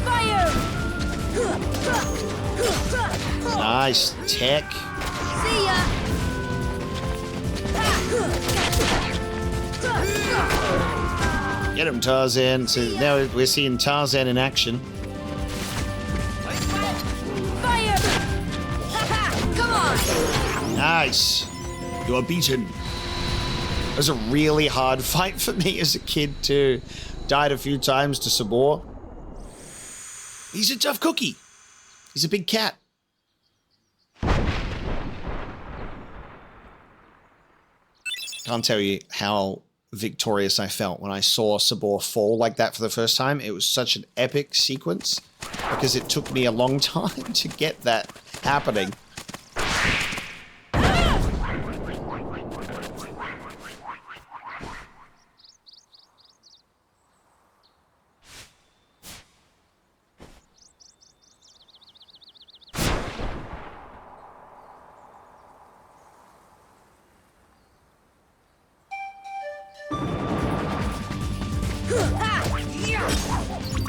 Fire! Nice tech. See ya! Get him, Tarzan. So now we're seeing Tarzan in action. Fire! Come on! Nice. You are beaten. It was a really hard fight for me as a kid too. Died a few times to Sabor. He's a tough cookie. He's a big cat. Can't tell you how victorious I felt when I saw Sabor fall like that for the first time. It was such an epic sequence because it took me a long time to get that happening.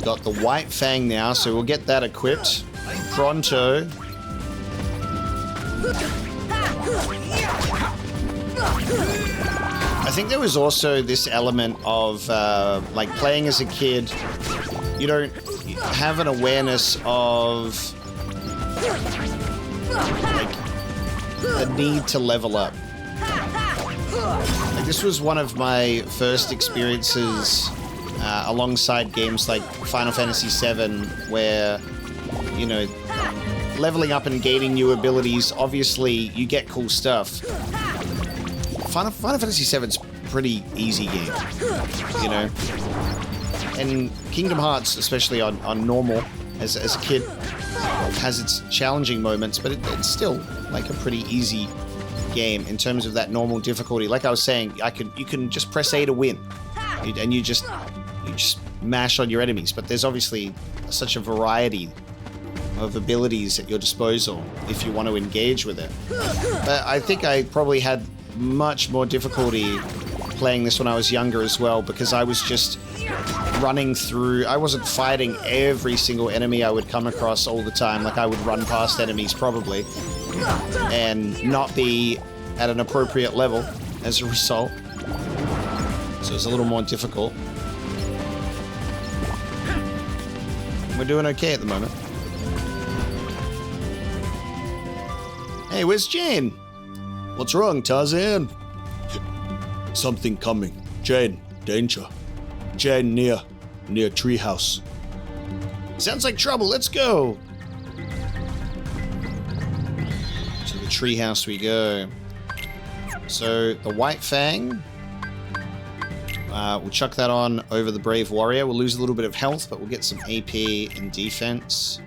Got the White Fang now, so we'll get that equipped pronto. I think there was also this element of like playing as a kid, you don't have an awareness of like the need to level up. Like, this was one of my first experiences alongside games like Final Fantasy VII, where, you know, leveling up and gaining new abilities, obviously you get cool stuff. Final Fantasy VII's pretty easy game, you know. And Kingdom Hearts, especially on normal, as a kid, has its challenging moments, but it's still like a pretty easy game in terms of that normal difficulty. Like I was saying, you can just press A to win, and you just mash on your enemies. But there's obviously such a variety of abilities at your disposal if you want to engage with it. But I think I probably had much more difficulty playing this when I was younger as well, because I was just running through. I wasn't fighting every single enemy I would come across all the time. Like, I would run past enemies probably and not be at an appropriate level as a result. So it's a little more difficult. We're doing okay at the moment. Hey, where's Jane? What's wrong, Tarzan? Something coming. Jane, danger. Jane, near treehouse. Sounds like trouble. Let's go. To the treehouse we go. So the White Fang. We'll chuck that on over the Brave Warrior. We'll lose a little bit of health, but we'll get some AP and defense.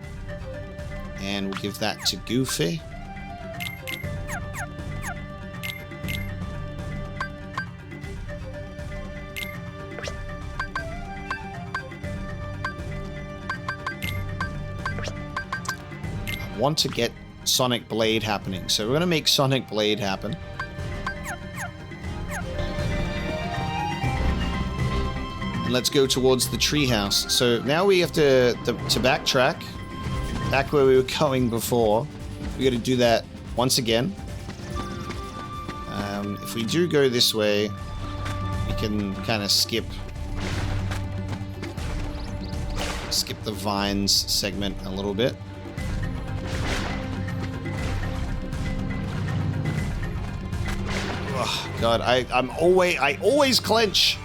And we'll give that to Goofy. want to get Sonic Blade happening. So we're going to make Sonic Blade happen. And let's go towards the treehouse. So now we have to backtrack. Back where we were going before. We got to do that once again. If we do go this way, we can kind of skip the vines segment a little bit. Oh God, I always clench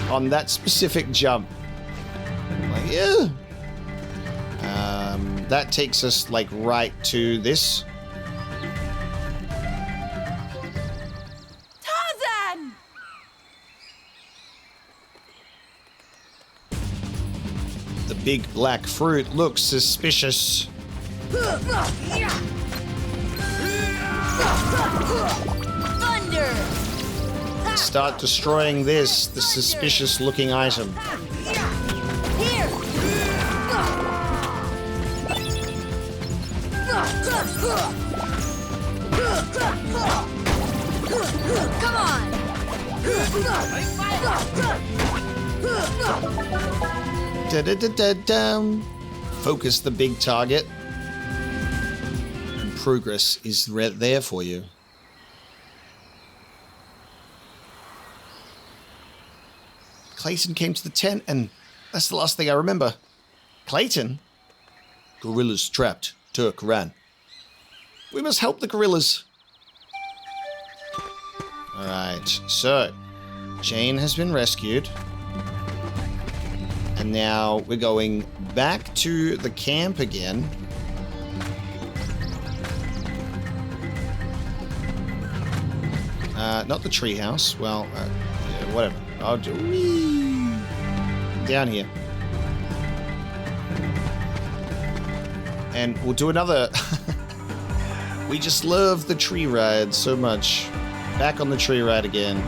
on that specific jump. Like, yeah. That takes us like right to this. Tarzan! The big black fruit looks suspicious. Thunder! Start destroying the suspicious looking item. Here! Come on! Da-da-da-da-dum. Focus the big target. And progress is right there for you. Clayton came to the tent, and that's the last thing I remember. Clayton? Gorillas trapped. Turk ran. We must help the gorillas. Alright, so Jane has been rescued. And now we're going back to the camp again. Not the treehouse. Well, yeah, whatever. I'll do down here. And we'll do another. We just love the tree ride so much. Back on the tree ride again.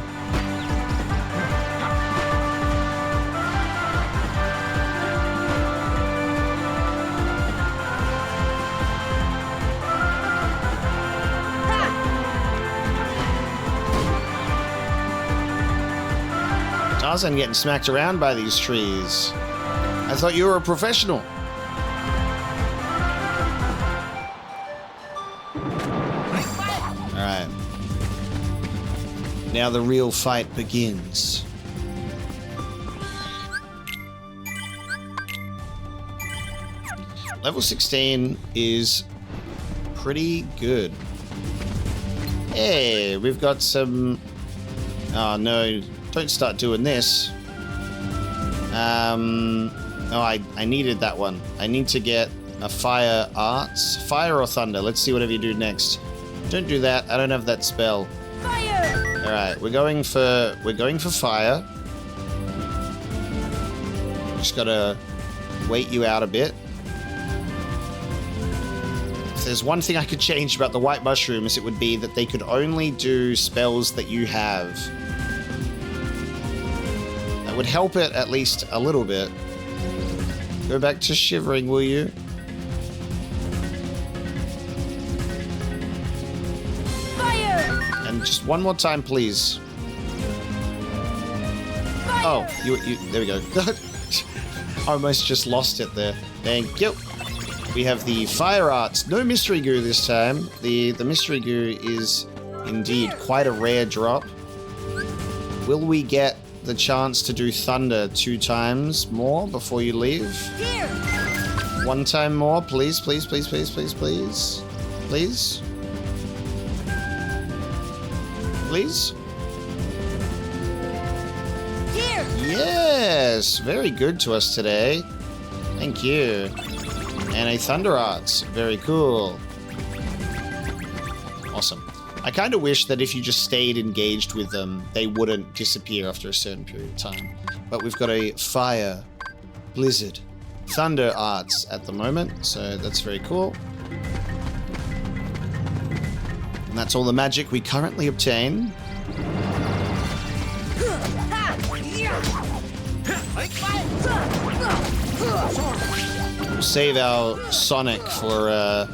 Tarzan getting smacked around by these trees. I thought you were a professional. Alright. Now the real fight begins. Level 16 is pretty good. Hey, we've got some... Oh no, don't start doing this. Oh, I needed that one. I need to get a fire arts. Fire or thunder. Let's see whatever you do next. Don't do that. I don't have that spell. Fire! Alright, we're going for fire. Just gotta wait you out a bit. If there's one thing I could change about the white mushrooms, it would be that they could only do spells that you have. That would help it at least a little bit. Go back to shivering, will you? Fire! And just one more time, please. Fire! Oh, you there we go. I almost just lost it there. Thank you. We have the fire arts. No mystery goo this time. The mystery goo is indeed quite a rare drop. Will we get the chance to do thunder 2 times more before you leave? Here! 1 time more, please, please, please, please, please, please. Please? Please? Here! Yes! Very good to us today. Thank you. And a thunder arts. Very cool. Awesome. I kind of wish that if you just stayed engaged with them, they wouldn't disappear after a certain period of time. But we've got a fire, blizzard, thunder arts at the moment, so that's very cool. And that's all the magic we currently obtain. We'll save our Sonic for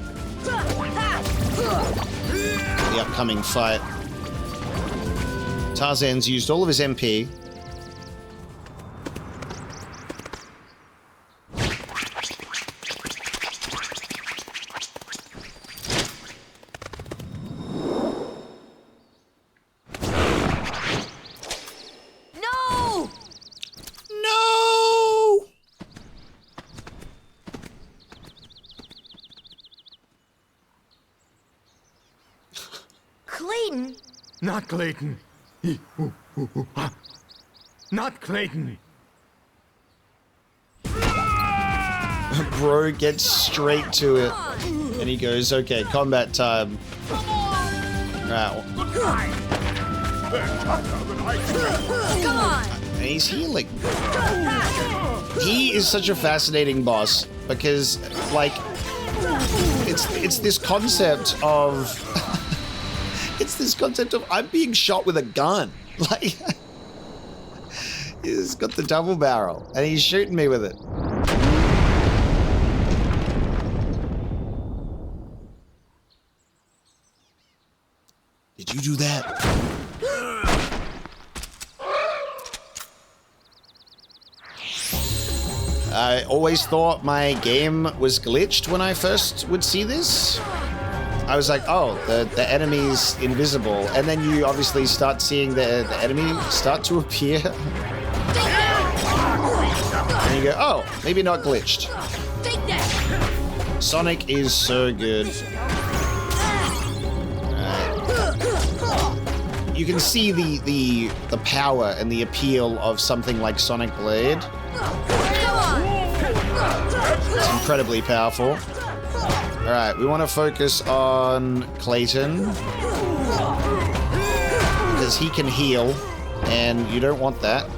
The upcoming fight. Tarzan's used all of his MP. No! No! Clayton? Not Clayton. Not Clayton. Bro gets straight to it. And he goes, okay, combat time. Right. Come on! And he's healing. He is such a fascinating boss because, like, it's this concept of I'm being shot with a gun. Like, he's got the double barrel and he's shooting me with it. Did you do that? I always thought my game was glitched when I first would see this. I was like, oh, the enemy's invisible. And then you obviously start seeing the enemy start to appear. And you go, oh, maybe not glitched. Sonic is so good. You can see the power and the appeal of something like Sonic Blade. It's incredibly powerful. Alright, we want to focus on Clayton. Because he can heal, and you don't want that.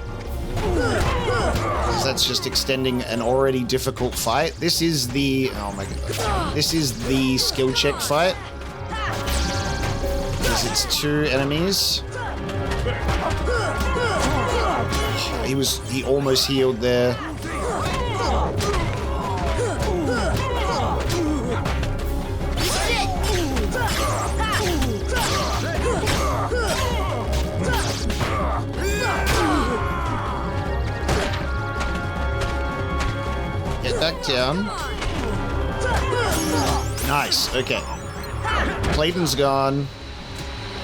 Because that's just extending an already difficult fight. This is the... oh my god. This is the skill check fight. Because it's 2 enemies. He almost healed there. Get back down. Nice, okay. Clayton's gone.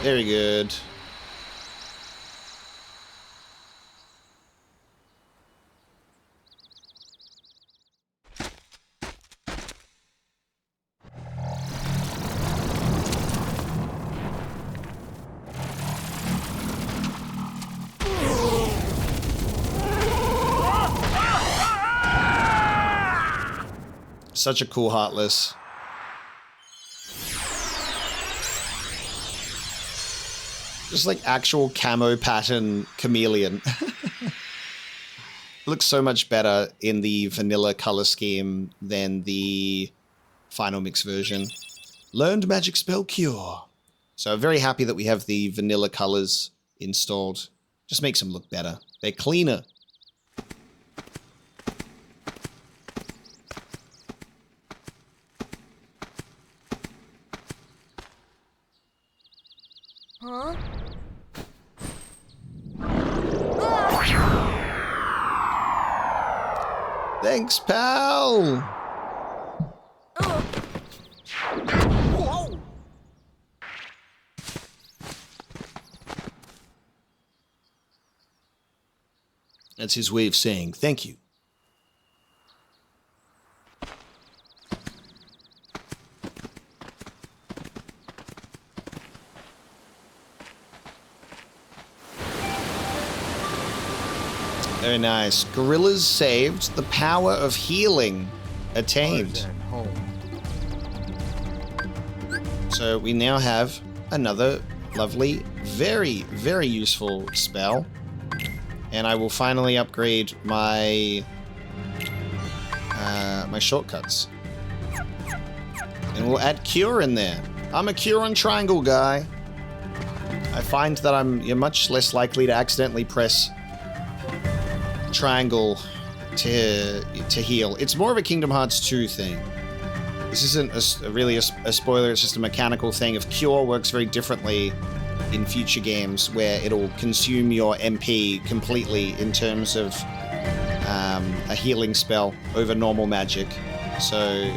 Very good. Such a cool Heartless. Just like actual camo pattern chameleon. Looks so much better in the vanilla color scheme than the final mix version. Learned magic spell cure. So I'm very happy that we have the vanilla colors installed. Just makes them look better. They're cleaner. Huh? Thanks, pal! That's his way of saying thank you. Very nice. Gorillas saved. The power of healing attained. So we now have another lovely, very, very useful spell. And I will finally upgrade my my shortcuts. And we'll add Cure in there. I'm a Cure on Triangle guy. I find that you're much less likely to accidentally press Triangle to heal. It's more of a Kingdom Hearts 2 thing. this isn't really a spoiler, it's just a mechanical thing. If Cure works very differently in future games, where it'll consume your MP completely in terms of a healing spell over normal magic. So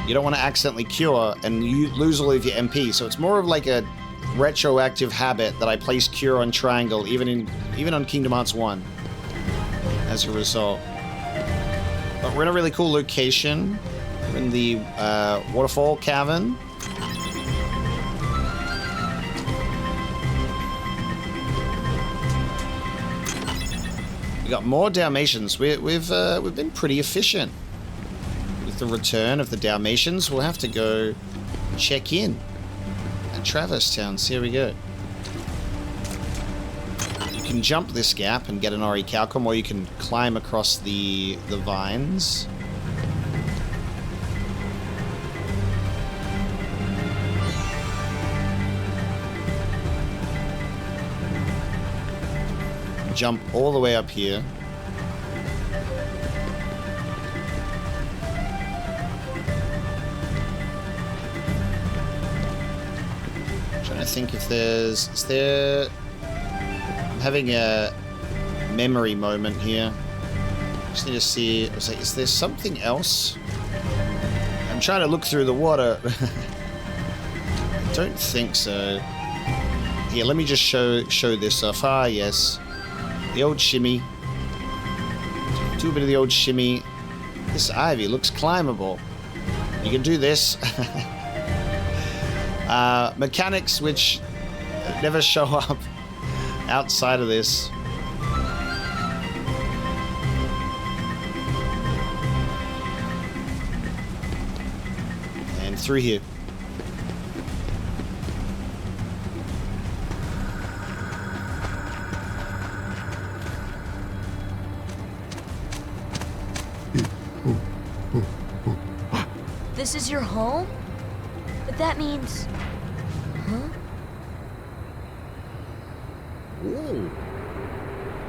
you don't want to accidentally cure and you lose all of your MP. So it's more of like a retroactive habit that I place cure on triangle even on Kingdom Hearts 1 as a result. But we're in a really cool location. We're in the waterfall cavern. We got more Dalmatians. We've been pretty efficient with the return of the Dalmatians. We'll have to go check in at Traverse Town. So here we go. You can jump this gap and get an Orichalcum, or you can climb across the vines. Jump all the way up here. I'm trying to think if is there... I'm having a memory moment here. Just need to see, I was like, is there something else? I'm trying to look through the water. I don't think so. Here, let me just show this off. Ah, yes. The old shimmy. Do a bit of the old shimmy. This ivy looks climbable. You can do this. Mechanics which never show up outside of this. And through here. This is your home? But that means... Huh? Ooh.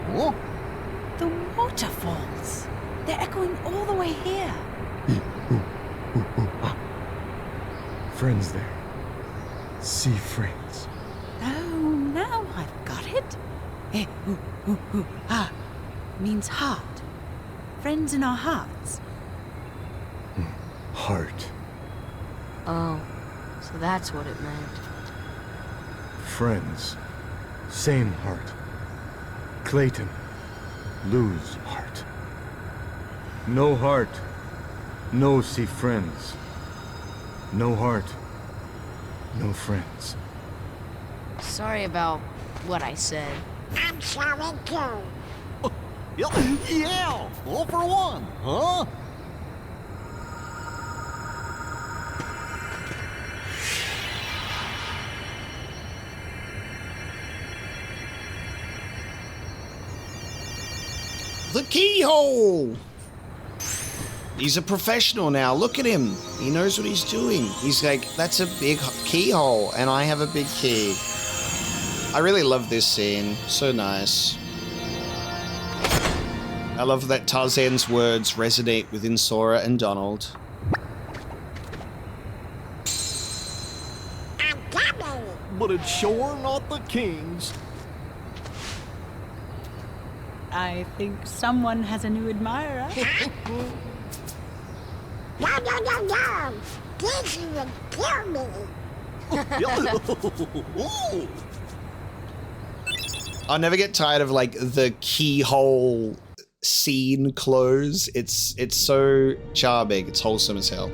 Oh. The waterfalls. They're echoing all the way here. Friends there. Sea friends. Oh, now I've got it. Means heart. Friends in our hearts. Heart. Oh, so that's what it meant. Friends. Same heart. Clayton. Lose heart. No heart. No see friends. No heart. No friends. Sorry about what I said. I'm sorry too. Yeah, all for one, huh? The Keyhole! He's a professional now. Look at him. He knows what he's doing. He's like, that's a big keyhole, and I have a big key. I really love this scene. So nice. I love that Tarzan's words resonate within Sora and Donald. I'm coming. But it's sure not the king's. I think someone has a new admirer. No. This would kill me. I'll never get tired of like the Keyhole scene close. It's so charming. It's wholesome as hell.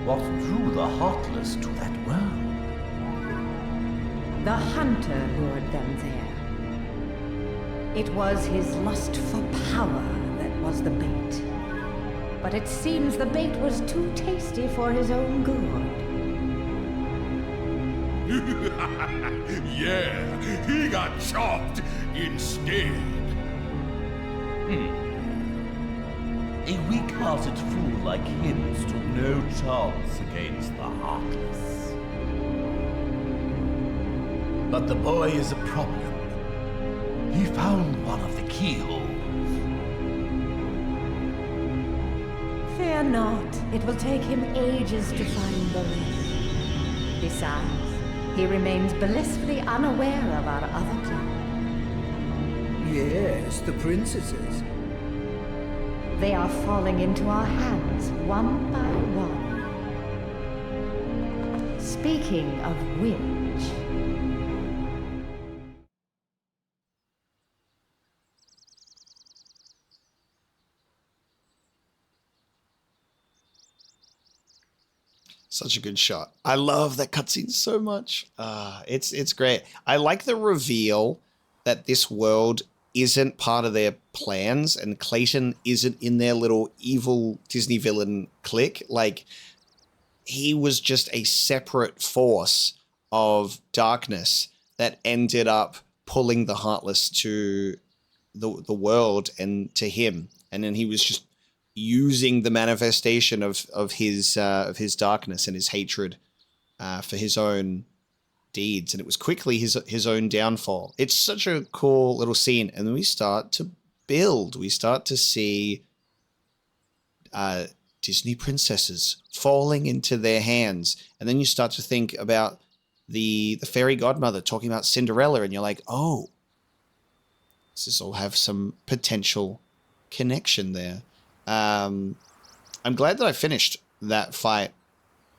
What drew the heartless to that world? The hunter lured them there. It was his lust for power that was the bait. But it seems the bait was too tasty for his own good. Yeah, he got chopped instead. A weak-hearted fool like him stood no chance against the heartless. But the boy is a problem. He found one of the keyholes. Fear not. It will take him ages to find the rest. Besides, he remains blissfully unaware of our other plan. Yes, the princesses. They are falling into our hands one by one. Speaking of which... Such a good shot. I love that cutscene so much. It's great. I like the reveal that this world isn't part of their plans and Clayton isn't in their little evil Disney villain clique. Like, he was just a separate force of darkness that ended up pulling the Heartless to the world and to him. And then he was just using the manifestation of his darkness and his hatred for his own deeds, and it was quickly his own downfall. It's such a cool little scene, and then we start to build. We start to see Disney princesses falling into their hands, and then you start to think about the fairy godmother talking about Cinderella, and you're like, oh, does this all have some potential connection there? I'm glad that I finished that fight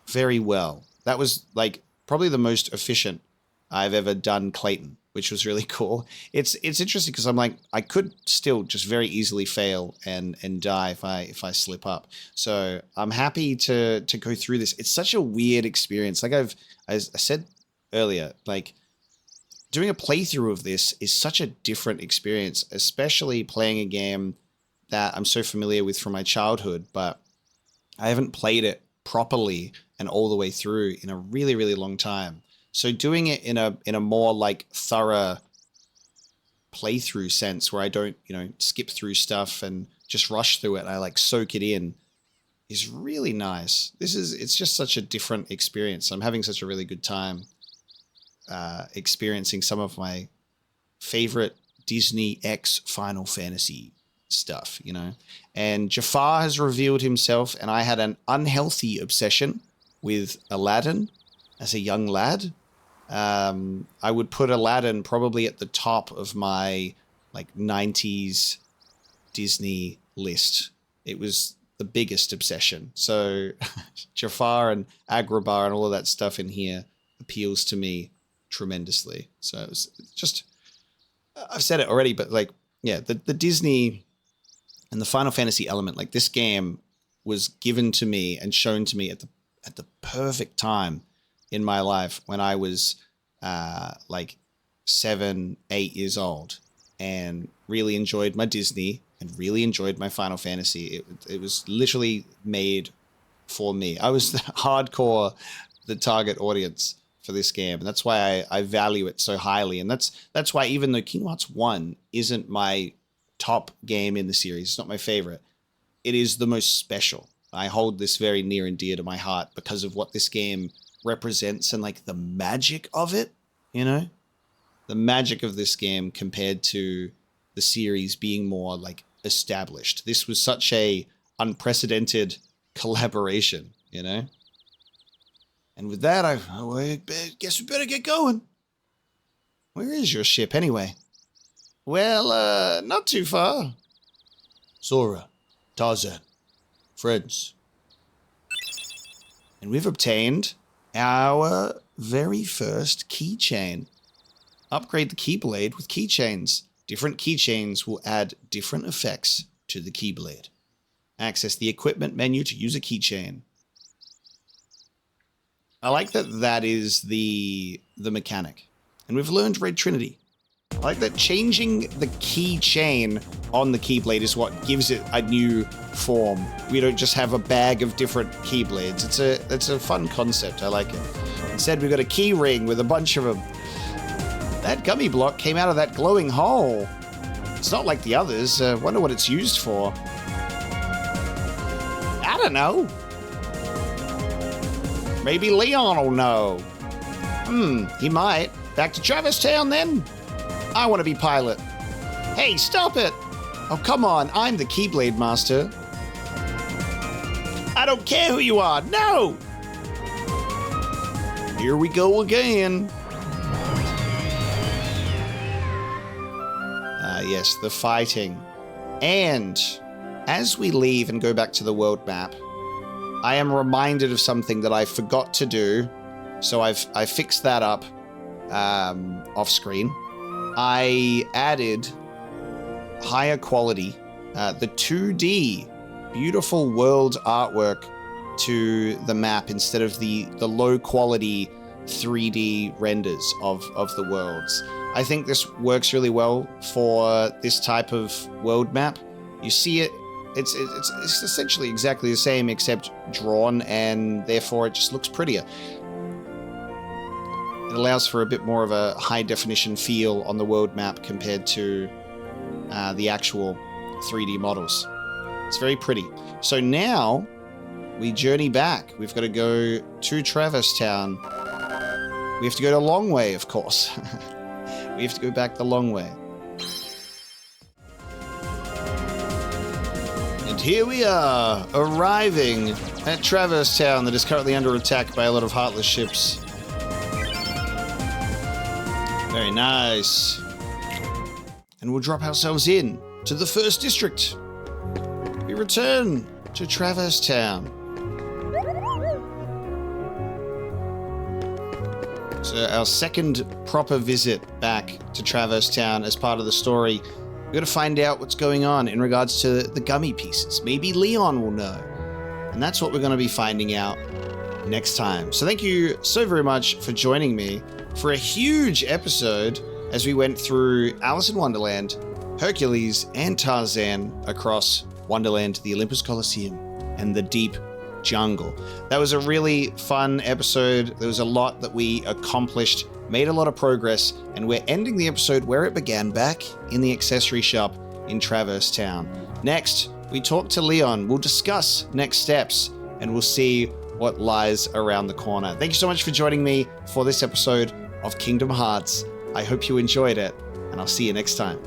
very well. That was like probably the most efficient I've ever done Clayton, which was really cool. It's interesting because I'm like, I could still just very easily fail and die if I slip up. So I'm happy to go through this. It's such a weird experience. Like as I said earlier, like doing a playthrough of this is such a different experience, especially playing a game that I'm so familiar with from my childhood, but I haven't played it properly and all the way through in a really, really long time. So doing it in a more like thorough playthrough sense where I don't, skip through stuff and just rush through it, I like soak it in, is really nice. It's just such a different experience. I'm having such a really good time experiencing some of my favorite Disney X Final Fantasy stuff, and Jafar has revealed himself, and I had an unhealthy obsession with Aladdin as a young lad. I would put Aladdin probably at the top of my 90s Disney list. It was the biggest obsession. So Jafar and Agrabah and all of that stuff in here appeals to me tremendously. So it's just, I've said it already, but the Disney and the Final Fantasy element, this game was given to me and shown to me at the perfect time in my life when I was 7, 8 years old, and really enjoyed my Disney and really enjoyed my Final Fantasy. It was literally made for me. I was hardcore the target audience for this game, and that's why I value it so highly. And that's why, even though Kingdom Hearts 1 isn't my top game in the series, it's not my favorite, it is the most special. I hold this very near and dear to my heart because of what this game represents and the magic of it, the magic of this game compared to the series being more established. This was such a unprecedented collaboration, And with that, I guess we better get going. Where is your ship anyway? Well, not too far. Sora, Tarzan, friends. And we've obtained our very first keychain. Upgrade the Keyblade with keychains. Different keychains will add different effects to the Keyblade. Access the equipment menu to use a keychain. I like that is the mechanic. And we've learned Red Trinity. I like that changing the keychain on the Keyblade is what gives it a new form. We don't just have a bag of different Keyblades. It's a fun concept. I like it. Instead, we've got a key ring with a bunch of them. That gummy block came out of that glowing hole. It's not like the others. Wonder what it's used for. I don't know. Maybe Leon will know. He might. Back to Travis Town then? I want to be pilot. Hey, stop it! Oh, come on, I'm the Keyblade Master. don't care who you are. No! Here we go again. Yes, the fighting. And as we leave and go back to the world map, I am reminded of something that I forgot to do. So I fixed that up off screen. I added higher quality, the 2D beautiful world artwork to the map instead of the low quality 3D renders of the worlds. I think this works really well for this type of world map. You see it, it's essentially exactly the same except drawn, and therefore it just looks prettier. It allows for a bit more of a high definition feel on the world map compared to the actual 3D models. It's very pretty. So now we journey back. We've got to go to Traverse Town. We have to go the long way, of course. We have to go back the long way. And here we are, arriving at Traverse Town that is currently under attack by a lot of heartless ships. Very nice. And we'll drop ourselves in to the first district. We return to Traverse Town. So our second proper visit back to Traverse Town as part of the story. We've got to find out what's going on in regards to the gummy pieces. Maybe Leon will know. And that's what we're going to be finding out next time. So thank you so very much for joining me for a huge episode as we went through Alice in Wonderland, Hercules, and Tarzan across Wonderland, the Olympus Coliseum, and the deep jungle. That was a really fun episode. There was a lot that we accomplished, made a lot of progress, and we're ending the episode where it began, back in the accessory shop in Traverse Town. Next, we talk to Leon. We'll discuss next steps, and we'll see what lies around the corner. Thank you so much for joining me for this episode of Kingdom Hearts. I hope you enjoyed it, and I'll see you next time.